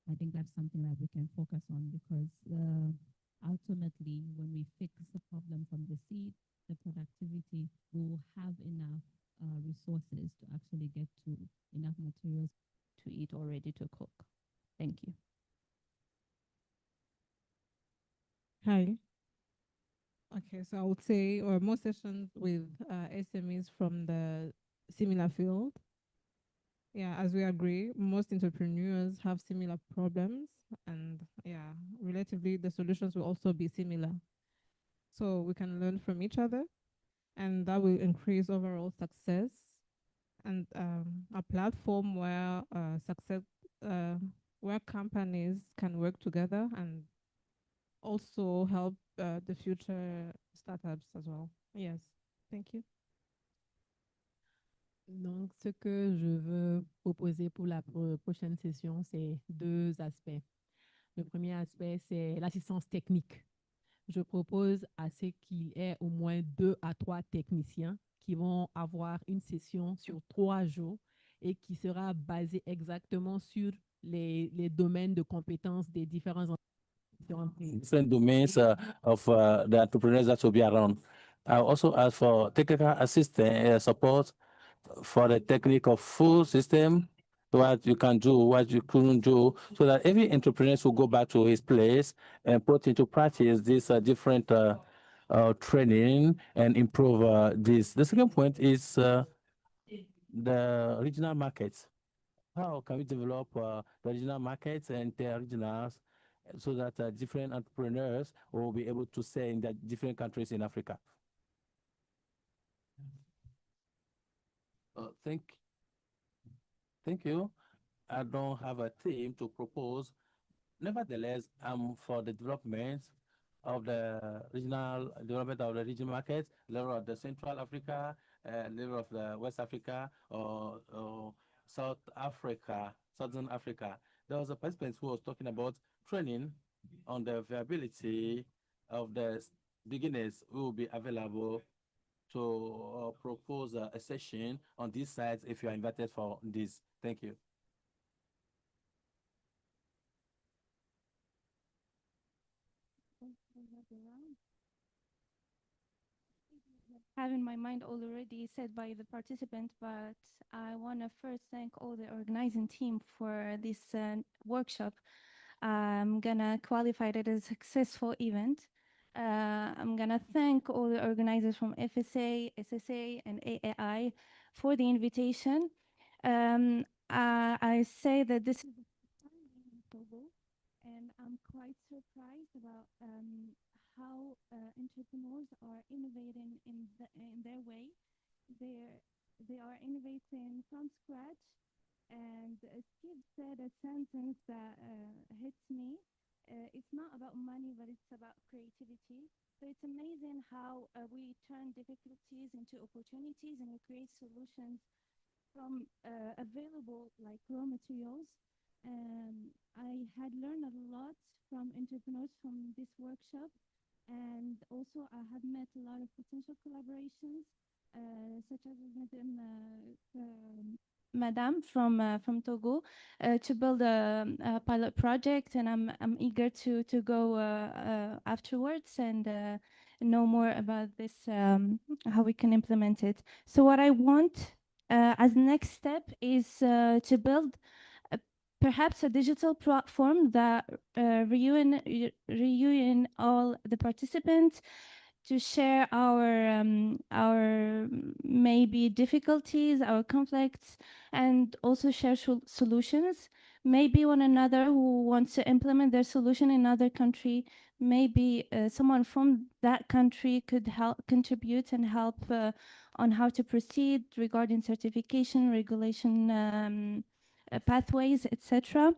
I think that's something that we can focus on, because ultimately, when we fix the problem from the seed, the productivity, we will have enough resources to actually get to enough materials to eat or ready to cook. Thank you. Hi. Okay, so I would say, or more sessions with SMEs from the similar field. Yeah, as we agree, most entrepreneurs have similar problems, and yeah, relatively the solutions will also be similar. So we can learn from each other, and that will increase overall success, and a platform where where companies can work together and also help the future startups as well. Yes, thank you. Donc, ce que je veux proposer pour la prochaine session, c'est deux aspects. Le premier aspect, c'est l'assistance technique. Je propose à ce qu'il y ait au moins 2 à 3 techniciens qui vont avoir une session sur 3 jours et qui sera basée exactement sur les domaines de compétences des différents different domains of the entrepreneurs that will be around. I also ask for technical assistance support for the technique of full system, what you can do, what you couldn't do, so that every entrepreneur will go back to his place and put into practice this different training and improve this. The second point is the regional markets. How can we develop the regional markets and the regionals so that different entrepreneurs will be able to sell in the different countries in Africa? Thank you. I don't have a theme to propose. Nevertheless, I'm for the development of the regional development of the regional markets, level of the Central Africa, level of the West Africa, or South Africa, Southern Africa. There was a participant who was talking about training on the viability of the beginners who will be available to propose a session on these sites if you are invited for this. Thank you. Have in my mind already said by the participant, but I want to first thank all the organizing team for this workshop. I'm gonna qualify it as a successful event. I'm gonna thank all the organizers from FSA, SSA, and AAI for the invitation. I say that this is the first time in Togo, and I'm quite surprised about how entrepreneurs are innovating in their way. They are innovating from scratch. And Steve said a sentence that hits me. It's not about money, but it's about creativity. So it's amazing how we turn difficulties into opportunities and we create solutions from available like raw materials. I had learned a lot from entrepreneurs from this workshop. And also I have met a lot of potential collaborations, such as Madame from Togo, to build a pilot project, and I'm eager to go afterwards and know more about this, how we can implement it. So what I want as next step is to build perhaps a digital platform that reunion all the participants to share our maybe difficulties, our conflicts, and also share solutions. Maybe one another who wants to implement their solution in another country, maybe someone from that country could help contribute and help on how to proceed regarding certification, regulation, pathways, etc.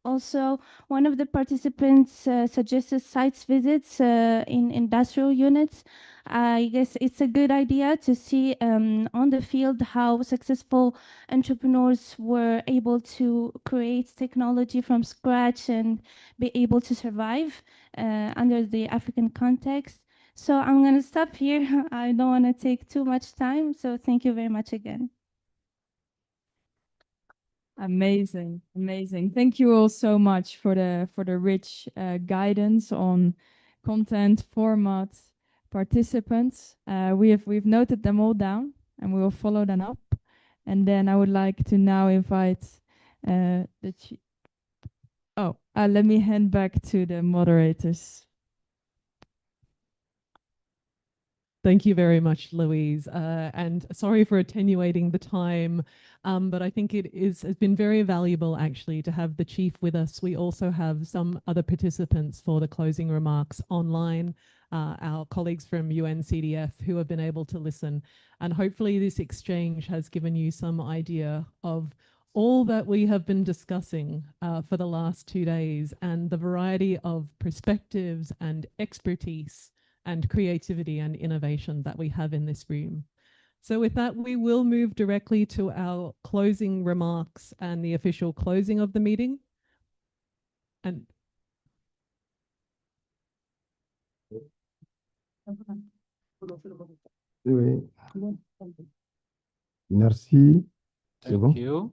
Also, one of the participants suggested sites visits in industrial units. I guess it's a good idea to see on the field how successful entrepreneurs were able to create technology from scratch and be able to survive under the African context. So I'm going to stop here. I don't want to take too much time. So thank you very much again. Amazing, amazing. Thank you all so much for the rich guidance on content, format, participants. We've noted them all down, and we will follow them up. And then I would like to now invite let me hand back to the moderators. Thank you very much, Louise. And sorry for attenuating the time, but I think has been very valuable actually to have the chief with us. We also have some other participants for the closing remarks online, our colleagues from UNCDF who have been able to listen. And hopefully this exchange has given you some idea of all that we have been discussing for the last 2 days and the variety of perspectives and expertise and creativity and innovation that we have in this room. So with that, we will move directly to our closing remarks and the official closing of the meeting. And Oui. Merci. C'est Thank bon. you.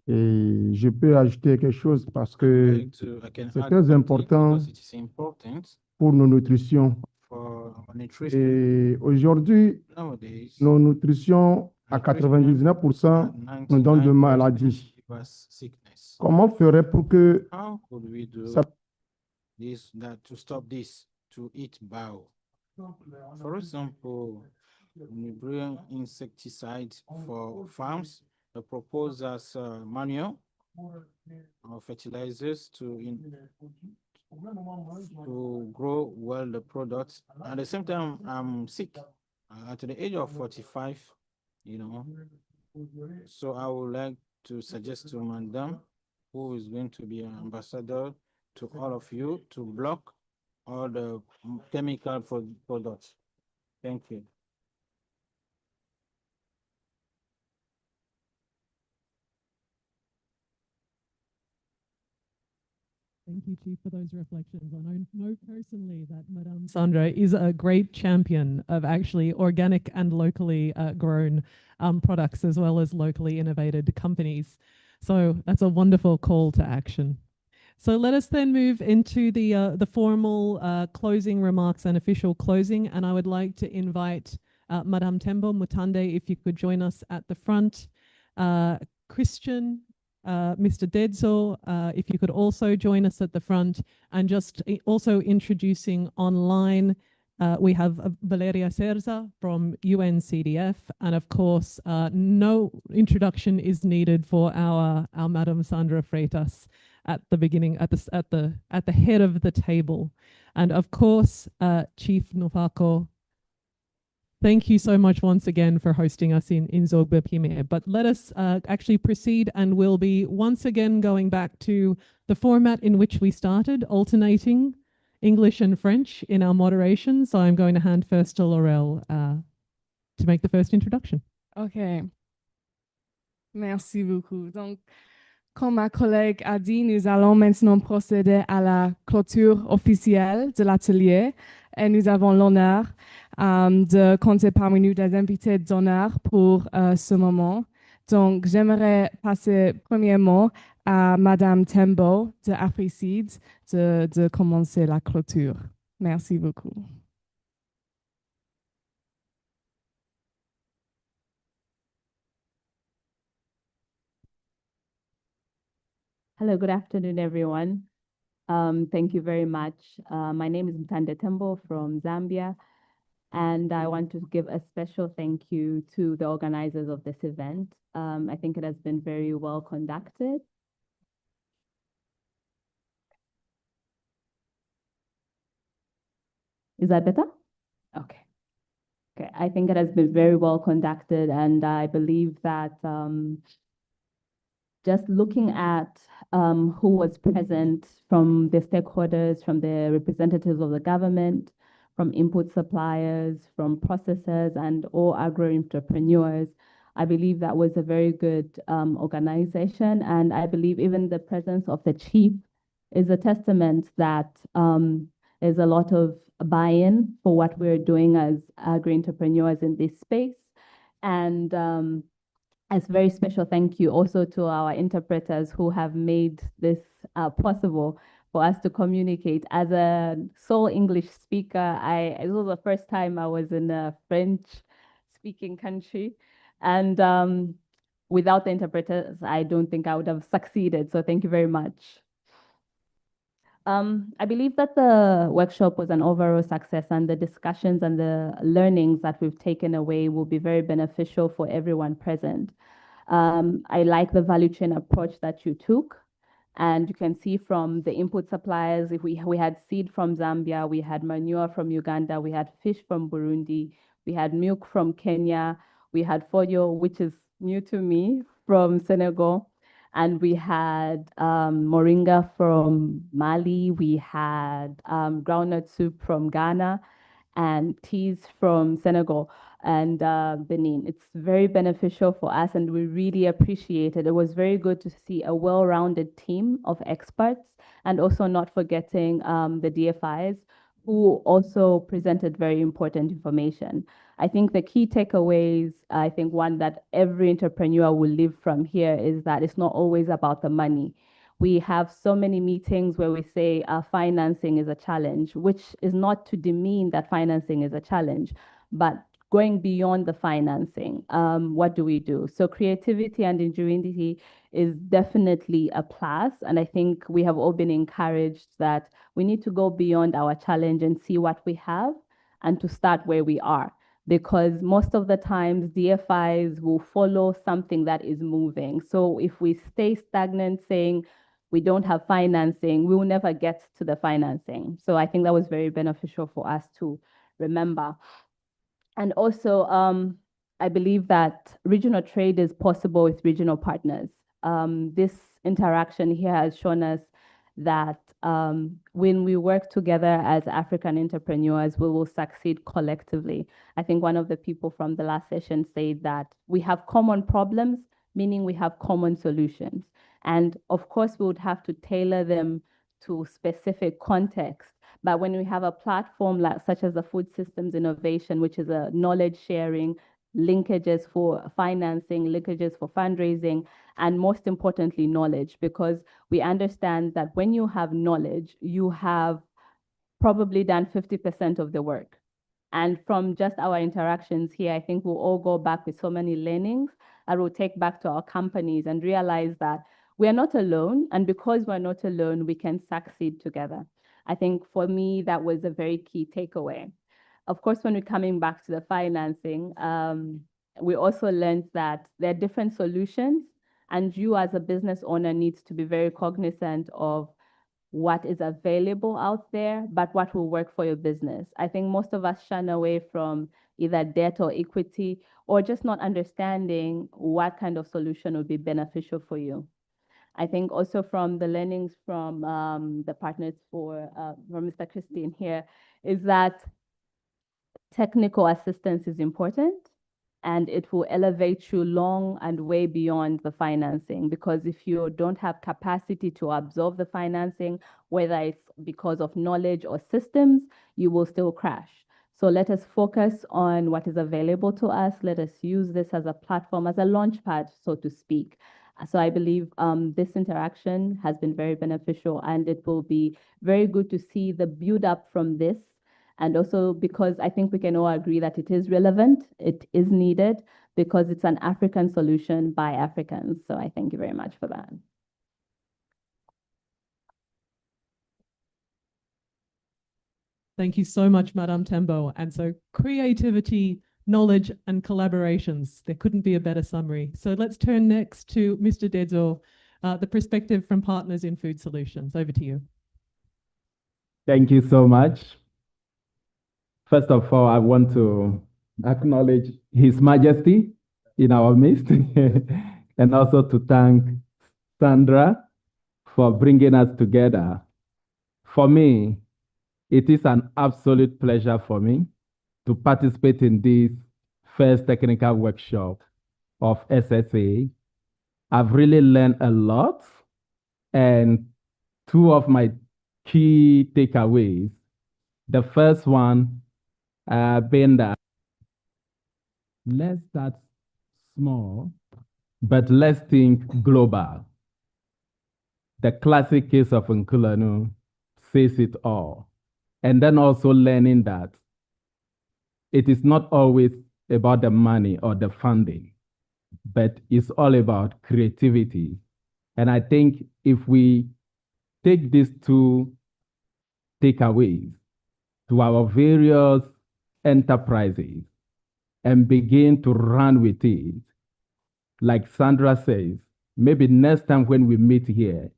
Et je peux ajouter quelque chose parce que I can c'est add très something important because it is important pour nos nutritions. for our nutrition. Et aujourd'hui, Nowadays, nos nutritions à 99% nous donnent de maladies. give us sickness. Comment ferait pour que How could we do ça to stop this, to eat bow? For example, we bring insecticides for farms, the propose as manure or fertilizers to grow well the products. At the same time, I'm sick at the age of 45, you know. So I would like to suggest to Madam, who is going to be an ambassador to all of you, to block all the chemical products. Thank you. thank you, Chief, for those reflections. I know personally that Madame Sandra is a great champion of actually organic and locally grown products, as well as locally innovated companies. So that's a wonderful call to action. So let us then move into the formal closing remarks and official closing. And I would like to invite Madame Tembo Mutande, if you could join us at the front. Christian, Mr. Dedzo, if you could also join us at the front, and just also introducing online, we have Valeria Serza from UNCDF, and of course, no introduction is needed for our Madam Sandra Freitas at the beginning, at the head of the table, and of course, Chief Nufako. Thank you so much once again for hosting us in Zogba Pime. But let us actually proceed, and we'll be once again going back to the format in which we started, alternating English and French in our moderation. So I'm going to hand first to Laurel to make the first introduction. OK. Merci beaucoup. Donc, comme ma collègue a dit, nous allons maintenant procéder à la clôture officielle de l'atelier et nous avons l'honneur de compter parmi nous des invités d'honneur pour ce moment. Donc, j'aimerais passer premièrement à Madame Tembo de AfriSeed de commencer la clôture. Merci beaucoup. Hello, good afternoon, everyone. Thank you very much. My name is Mtande Tembo from Zambia, and I want to give a special thank you to the organizers of this event. I think it has been very well conducted. Is that better? Okay. Okay, I think it has been very well conducted, and I believe that just looking at who was present from the stakeholders, from the representatives of the government, from input suppliers, from processors, and all agro-entrepreneurs, I believe that was a very good organization. And I believe even the presence of the chief is a testament that there's a lot of buy-in for what we're doing as agro-entrepreneurs in this space. And a very special thank you also to our interpreters who have made this possible for us to communicate. As a sole English speaker, it was the first time I was in a French-speaking country. And without the interpreters, I don't think I would have succeeded. So thank you very much. I believe that the workshop was an overall success, and the discussions and the learnings that we've taken away will be very beneficial for everyone present. I like the value chain approach that you took, and you can see from the input suppliers, if we had seed from Zambia, we had manure from Uganda, we had fish from Burundi, we had milk from Kenya, we had folio, which is new to me, from Senegal. And we had moringa from Mali. We had groundnut soup from Ghana and teas from Senegal. and Benin. It's very beneficial for us, and we really appreciate it. It was very good to see a well-rounded team of experts, and also not forgetting the DFIs, who also presented very important information. I think the key takeaways, I think one that every entrepreneur will live from here is that it's not always about the money. We have so many meetings where we say financing is a challenge, which is not to demean that financing is a challenge, but going beyond the financing, what do we do? So creativity and ingenuity is definitely a plus. And I think we have all been encouraged that we need to go beyond our challenge and see what we have and to start where we are. Because most of the times DFIs will follow something that is moving. So if we stay stagnant saying we don't have financing, we will never get to the financing. So I think that was very beneficial for us to remember. And also, I believe that regional trade is possible with regional partners. This interaction here has shown us that when we work together as African entrepreneurs, we will succeed collectively. I think one of the people from the last session said that we have common problems, meaning we have common solutions. And of course, we would have to tailor them to specific context. But when we have a platform like such as the Food Systems Innovation, which is a knowledge sharing, linkages for financing, linkages for fundraising, and most importantly, knowledge, because we understand that when you have knowledge, you have probably done 50% of the work. And from just our interactions here, I think we'll all go back with so many learnings that we'll take back to our companies and realize that we are not alone. And because we're not alone, we can succeed together. I think for me, that was a very key takeaway. Of course, when we're coming back to the financing, we also learned that there are different solutions, and you as a business owner needs to be very cognizant of what is available out there, but what will work for your business. I think most of us shun away from either debt or equity, or just not understanding what kind of solution would be beneficial for you. I think also from the learnings from the partners from Mr. Christine here, is that technical assistance is important, and it will elevate you long and way beyond the financing. Because if you don't have capacity to absorb the financing, whether it's because of knowledge or systems, you will still crash. So let us focus on what is available to us. Let us use this as a platform, as a launch pad, so to speak. So I believe this interaction has been very beneficial, and it will be very good to see the build up from this. And also because I think we can all agree that it is relevant, it is needed, because it's an African solution by Africans. So I thank you very much for that. Thank you so much, Madame Tembo. And so creativity, knowledge, and collaborations. There couldn't be a better summary. So let's turn next to Mr. Dedzo, the perspective from partners in food solutions. Over to you. Thank you so much. First of all, I want to acknowledge His Majesty in our midst, and also to thank Sandra for bringing us together. For me, it is an absolute pleasure for me to participate in this first technical workshop of FSA. I've really learned a lot, and two of my key takeaways. The first one being that let's start small, but let's think global. The classic case of Nkulanu says it all. And then also learning that it is not always about the money or the funding, but it's all about creativity. And I think if we take these two takeaways to our various enterprises and begin to run with it, like Sandra says, maybe next time when we meet here,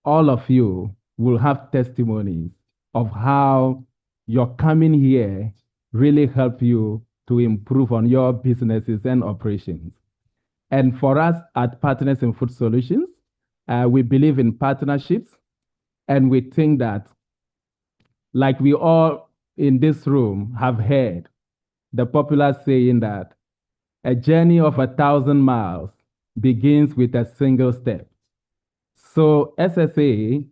all of you will have testimonies of how your coming here really helped you to improve on your businesses and operations. And for us at Partners in Food Solutions, we believe in partnerships, and we think that, like we all in this room have heard, the popular saying that a journey of 1,000 miles begins with a single step. So SSA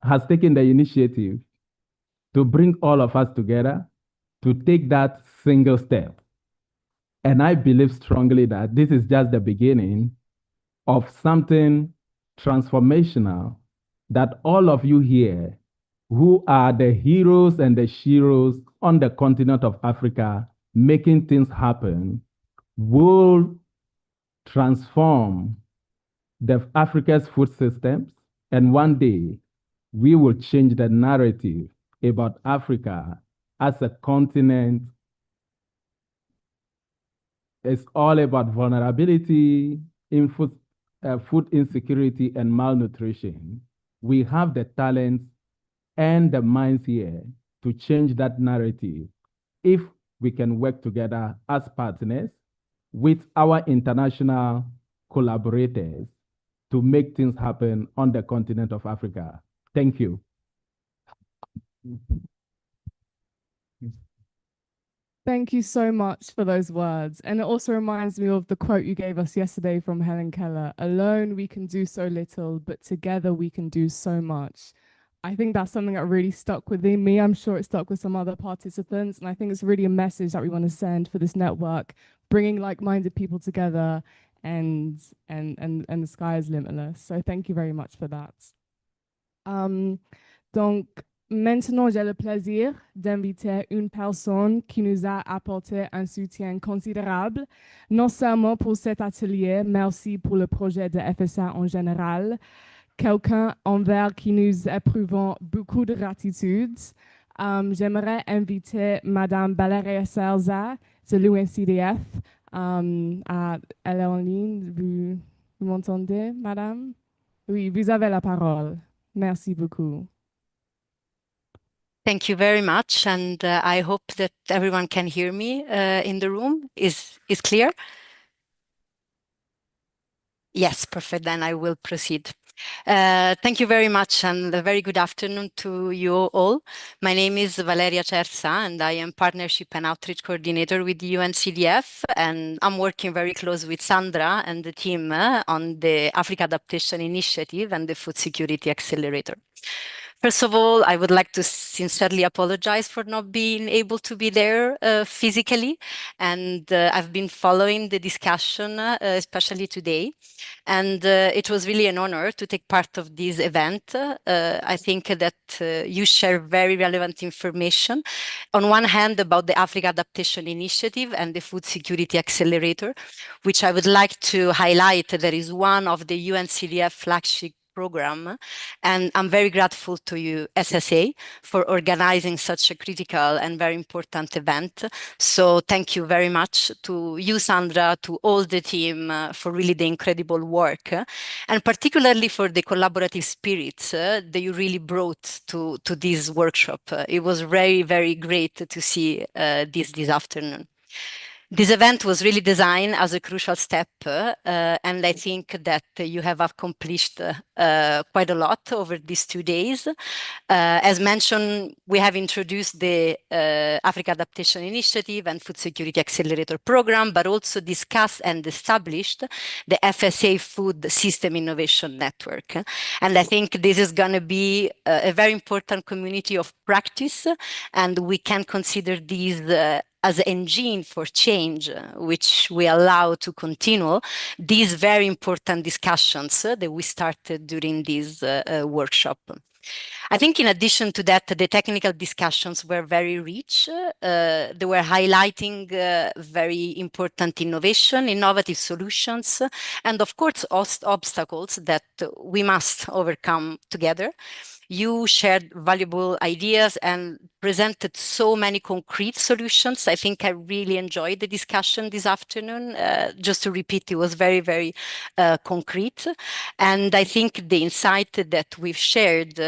has taken the initiative to bring all of us together to take that single step. And I believe strongly that this is just the beginning of something transformational that all of you here who are the heroes and the sheroes on the continent of Africa making things happen will transform the Africa's food systems, and one day we will change the narrative about Africa as a continent. It's all about vulnerability, food insecurity, and malnutrition. We have the talents and the minds here to change that narrative if we can work together as partners with our international collaborators to make things happen on the continent of Africa. Thank you. Thank you so much for those words. And it also reminds me of the quote you gave us yesterday from Helen Keller: alone we can do so little, but together we can do so much. I think that's something that really stuck within me. I'm sure it stuck with some other participants. And I think it's really a message that we want to send for this network, bringing like-minded people together, and the sky is limitless. So thank you very much for that. Donc, maintenant, j'ai le plaisir d'inviter une personne qui nous a apporté un soutien considérable, non seulement pour cet atelier, mais aussi pour le projet de FSA en général. Quelqu'un envers qui nous éprouvons beaucoup de gratitude. J'aimerais inviter Madame Valeria Serza de l'UNCDF. Elle est en ligne. Vous m'entendez, Madame? Oui, vous avez la parole. Merci beaucoup. Thank you very much, and I hope that everyone can hear me in the room. Is clear? Yes, perfect. Then I will proceed. Thank you very much, and a very good afternoon to you all. My name is Valeria Cersa, and I am Partnership and Outreach Coordinator with the UNCDF, and I'm working very close with Sandra and the team on the Africa Adaptation Initiative and the Food Security Accelerator. First of all, I would like to sincerely apologize for not being able to be there physically, and I've been following the discussion, especially today. And it was really an honor to take part of this event. I think that you share very relevant information. On one hand, about the Africa Adaptation Initiative and the Food Security Accelerator, which I would like to highlight that is one of the UNCDF flagship program. And I'm very grateful to you, SSA, for organizing such a critical and very important event. So thank you very much to you, Sandra, to all the team for really the incredible work, and particularly for the collaborative spirit that you really brought to this workshop. It was very, very great to see this afternoon. This event was really designed as a crucial step, and I think that you have accomplished quite a lot over these 2 days. As mentioned, we have introduced the Africa Adaptation Initiative and Food Security Accelerator Program, but also discussed and established the FSA Food System Innovation Network. And I think this is going to be a very important community of practice, and we can consider these as an engine for change, which we allow to continue these very important discussions that we started during this workshop. I think in addition to that, the technical discussions were very rich. They were highlighting very important innovation, innovative solutions, and of course, obstacles that we must overcome together. You shared valuable ideas and presented so many concrete solutions. I think I really enjoyed the discussion this afternoon. Just to repeat, it was very, very concrete. And I think the insight that we've shared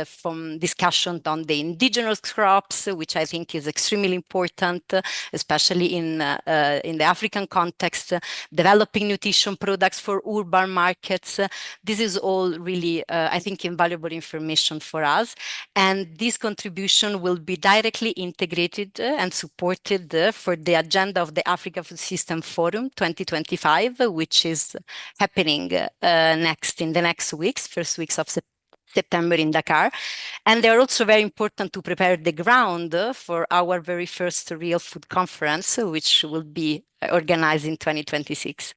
from discussion on the indigenous crops, which I think is extremely important, especially in the African context, developing nutrition products for urban markets. This is all really, I think, invaluable information for us. And this contribution will be directly integrated and supported for the agenda of the Africa Food System Forum 2025, which is happening in the next weeks, first weeks of September in Dakar. And they are also very important to prepare the ground for our very first real food conference, which will be organized in 2026.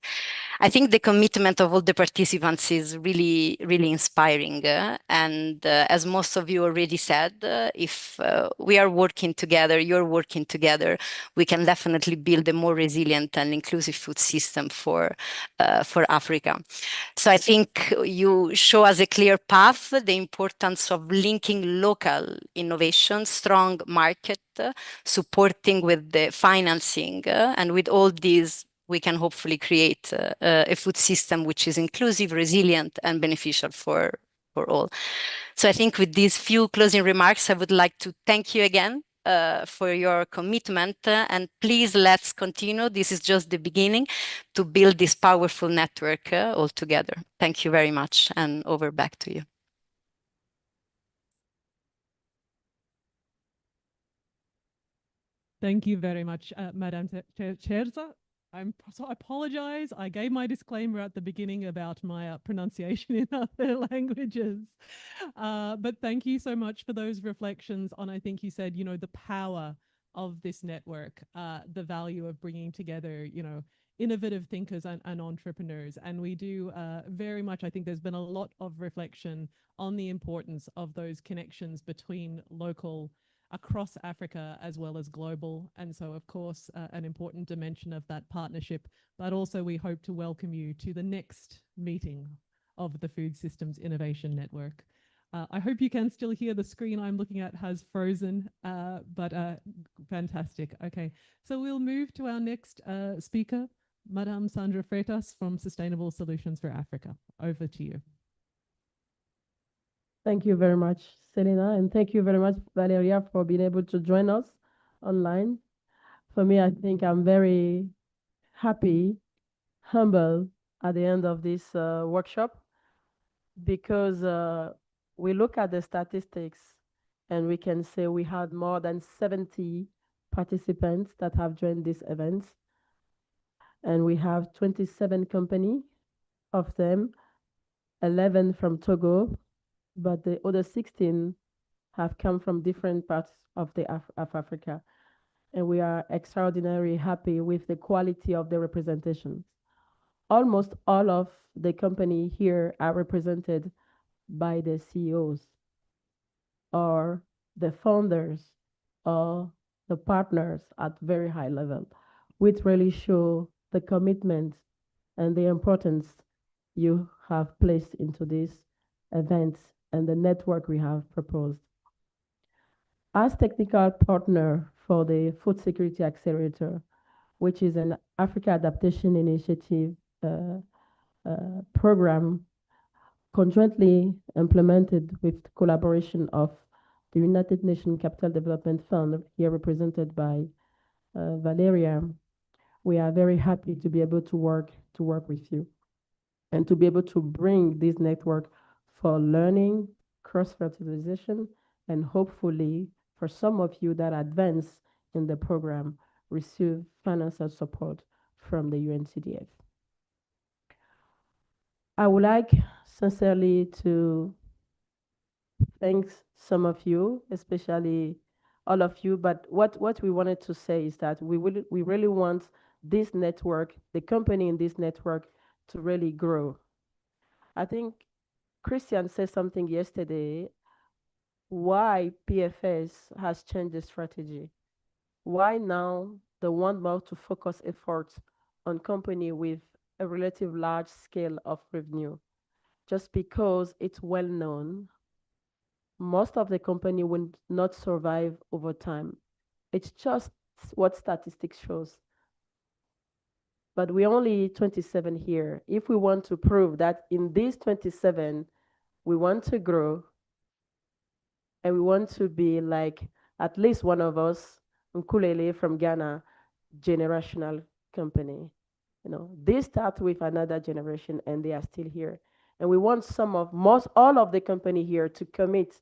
I think the commitment of all the participants is really, really inspiring. And as most of you already said, if we are working together, you're working together, we can definitely build a more resilient and inclusive food system for Africa. So I think you show us a clear path, the importance of linking local innovation, strong market, supporting with the financing, and with all these, we can hopefully create a food system which is inclusive, resilient, and beneficial for all. So I think with these few closing remarks, I would like to thank you again for your commitment, and please let's continue. This is just the beginning to build this powerful network all together. Thank you very much, and over back to you. Thank you very much, Madame Cherza. I apologize. I gave my disclaimer at the beginning about my pronunciation in other languages. But thank you so much for those reflections on, I think you said, the power of this network, the value of bringing together, innovative thinkers and entrepreneurs. And we do very much, I think there's been a lot of reflection on the importance of those connections between local across Africa as well as global. And so, of course, an important dimension of that partnership, but also we hope to welcome you to the next meeting of the Food Systems Innovation Network. I hope you can still hear the screen I'm looking at has frozen, but fantastic. Okay, so we'll move to our next speaker, Madame Sandra Freitas from Sustainable Solutions for Africa. Over to you. Thank you very much, Selena, and thank you very much, Valeria, for being able to join us online. For me, I think I'm very happy, humble at the end of this workshop, because we look at the statistics and we can say we had more than 70 participants that have joined this event. And we have 27 companies, of them 11 from Togo, but the other 16 have come from different parts of Africa. And we are extraordinarily happy with the quality of the representation. Almost all of the company here are represented by the CEOs or the founders or the partners at very high level, which really show the commitment and the importance you have placed into this event and the network we have proposed. As technical partner for the Food Security Accelerator, which is an Africa Adaptation Initiative program conjointly implemented with collaboration of the United Nations Capital Development Fund, here represented by Valeria, we are very happy to be able to work with you and to be able to bring this network for learning, cross-fertilization, and hopefully for some of you that advance in the program, receive financial support from the UNCDF. I would like sincerely to thank some of you, especially all of you, but what we wanted to say is that we really want this network, the company in this network, to really grow. I think Christian said something yesterday, why PFS has changed the strategy. Why now they want more to focus efforts on company with a relative large scale of revenue? Just because it's well known, most of the company will not survive over time. It's just what statistics shows. But we're only 27 here. If we want to prove that in these 27, we want to grow and we want to be like at least one of us, Nkulele from Ghana, generational company. They start with another generation and they are still here. And we want all of the company here to commit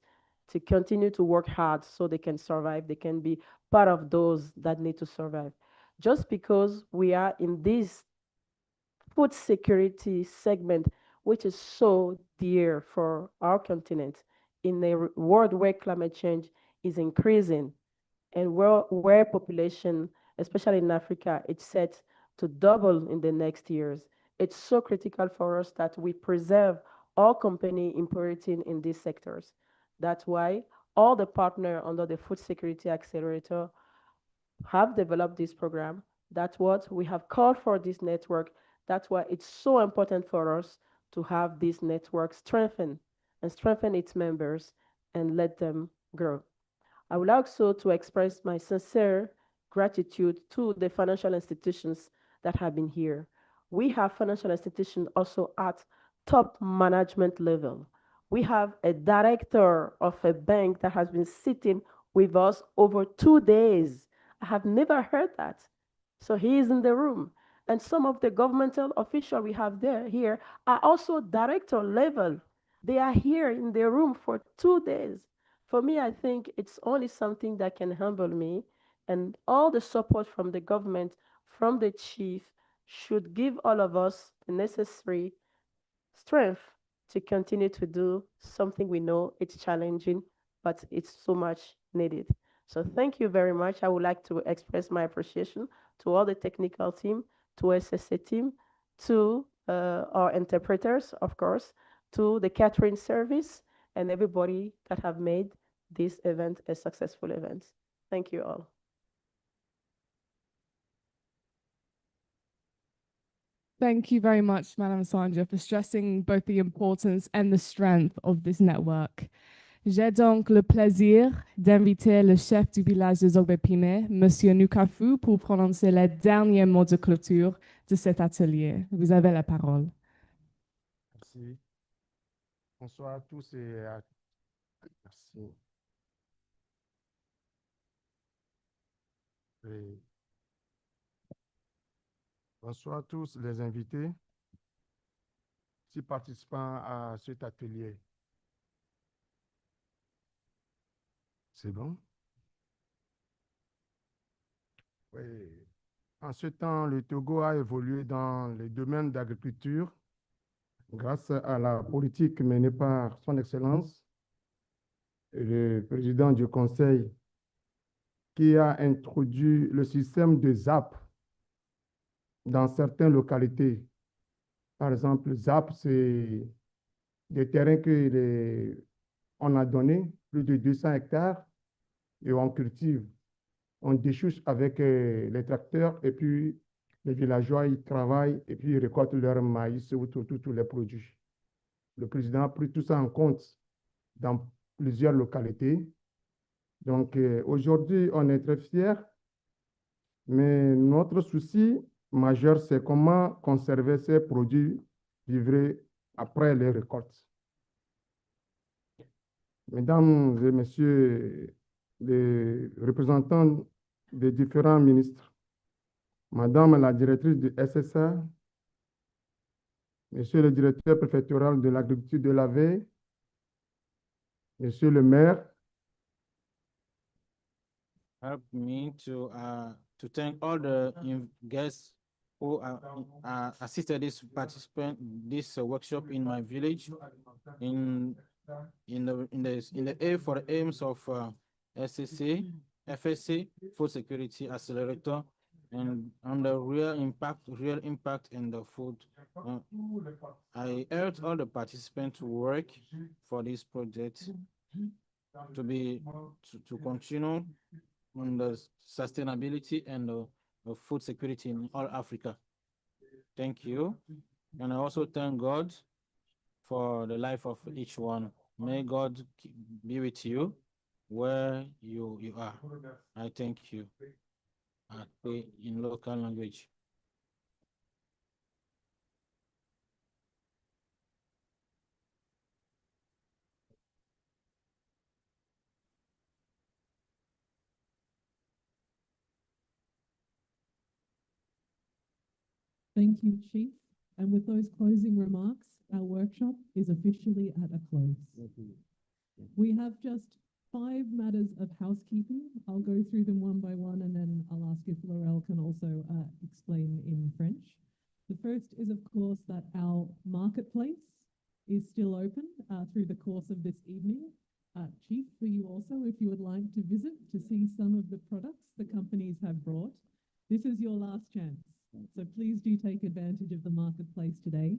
to continue to work hard so they can survive, they can be part of those that need to survive. Just because we are in this food security segment, which is so dear for our continent, in a world where climate change is increasing and where population, especially in Africa, it's set to double in the next years. It's so critical for us that we preserve all company operating in these sectors. That's why all the partner under the Food Security Accelerator have developed this program. That's what we have called for this network. That's why it's so important for us to have this network strengthen and strengthen its members and let them grow. I would also to express my sincere gratitude to the financial institutions that have been here. We have financial institutions also at top management level. We have a director of a bank that has been sitting with us over 2 days. I have never heard that. So he is in the room. And some of the governmental officials we have here are also director level. They are here in the room for 2 days. For me, I think it's only something that can humble me, and all the support from the government, from the chief, should give all of us the necessary strength to continue to do something we know it's challenging, but it's so much needed. So thank you very much. I would like to express my appreciation to all the technical team, to SSA team, to our interpreters, of course, to the catering service, and everybody that have made this event a successful event. Thank you all. Thank you very much, Madame Sandra, for stressing both the importance and the strength of this network. J'ai donc le plaisir d'inviter le chef du village de Zogbepime, Monsieur Nukafu, pour prononcer les derniers mots de clôture de cet atelier. Vous avez la parole. Merci. Bonsoir à tous et à... Merci. Et bonsoir à tous les invités, si participants à cet atelier. C'est bon? Oui. En ce temps, le Togo a évolué dans les domaines d'agriculture grâce à la politique menée par son Excellence, le président du Conseil, qui a introduit le système de ZAP dans certaines localités. Par exemple, ZAP, c'est des terrains on a donné, plus de 200 hectares, et on cultive. On déchouche avec les tracteurs, et puis les villageois, ils travaillent, et puis ils récoltent leur maïs ou tous les produits. Le président a pris tout ça en compte dans plusieurs localités. Donc, aujourd'hui, on est très fiers, mais notre souci majeur, c'est comment conserver ces produits livrés après les récoltes. Mesdames et messieurs les représentants des différents ministres, Madame la directrice du FSA, Monsieur le directeur préfectoral de l'agriculture de la veille, Monsieur le maire, help me to thank all the guests who assisted this workshop in my village, in the aims of SSA, FSA, Food Security Accelerator, and on the real impact in the food. I urge all the participants to work for this project to continue on the sustainability and the food security in all Africa. Thank you. And I also thank God for the life of each one. May God be with you where you are. I thank you. I pray in local language. Thank you, Chief. And with those closing remarks, our workshop is officially at a close. We have just 5 matters of housekeeping. I'll go through them one by one, and then I'll ask if Laurel can also explain in French. The first is, of course, that our marketplace is still open through the course of this evening. Chief, for you also, if you would like to visit to see some of the products the companies have brought, this is your last chance. So please do take advantage of the marketplace today.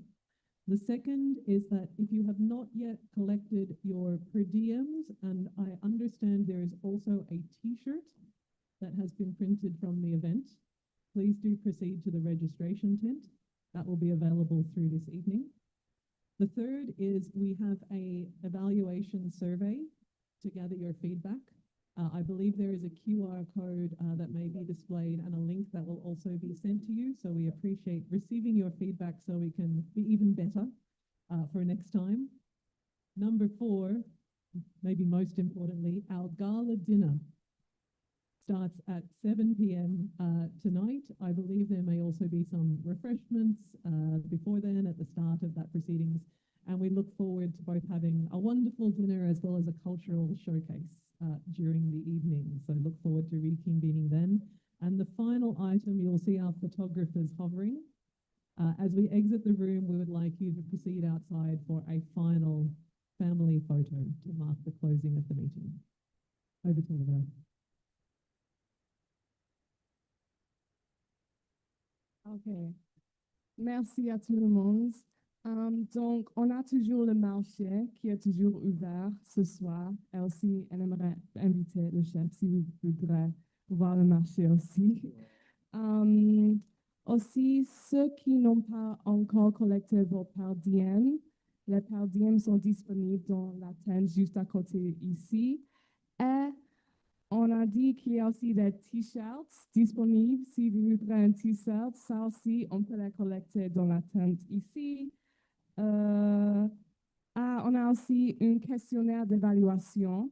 The second is that if you have not yet collected your per diems, and I understand there is also a t-shirt that has been printed from the event, please do proceed to the registration tent. That will be available through this evening. The third is we have a evaluation survey to gather your feedback. I believe there is a QR code that may be displayed and a link that will also be sent to you. So we appreciate receiving your feedback so we can be even better for next time. Number 4, maybe most importantly, our gala dinner starts at 7 p.m. Tonight. I believe there may also be some refreshments before then at the start of that proceedings. And we look forward to both having a wonderful dinner as well as a cultural showcase during the evening. So look forward to reconvening then. And the final item, you'll see our photographers hovering. As we exit the room, we would like you to proceed outside for a final family photo to mark the closing of the meeting. Over to Laurel. OK. Merci à tout le monde. Donc, on a toujours le marché qui est toujours ouvert ce soir. Et aussi, elle aimerait inviter le chef si vous voudrez voir le marché aussi. Aussi, ceux qui n'ont pas encore collecté vos per diem, les per diem sont disponibles dans la tente juste à côté ici. Et on a dit qu'il y a aussi des t-shirts disponibles. Si vous voudrez un t-shirt, ça aussi, on peut les collecter dans la tente ici. On a aussi un questionnaire d'évaluation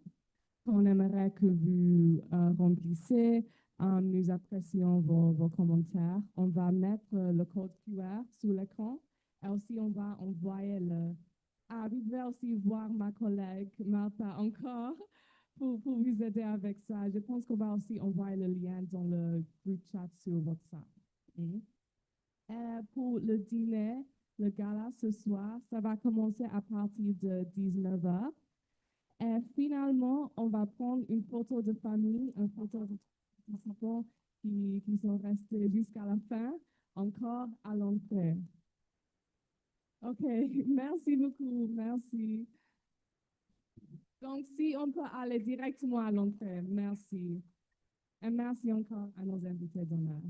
qu'on aimerait que vous remplissez. Nous apprécions vos commentaires. On va mettre le code QR sur l'écran et aussi on va envoyer le... vous devez aussi voir ma collègue Martha encore pour vous aider avec ça. Je pense qu'on va aussi envoyer le lien dans le groupe chat sur WhatsApp. Pour le dîner, le gala ce soir, ça va commencer à partir de 19h. Et finalement, on va prendre une photo de famille, une photo de participants qui sont restés jusqu'à la fin, encore à l'entrée. OK, merci beaucoup, merci. Donc, si on peut aller directement à l'entrée, merci. Et merci encore à nos invités d'honneur.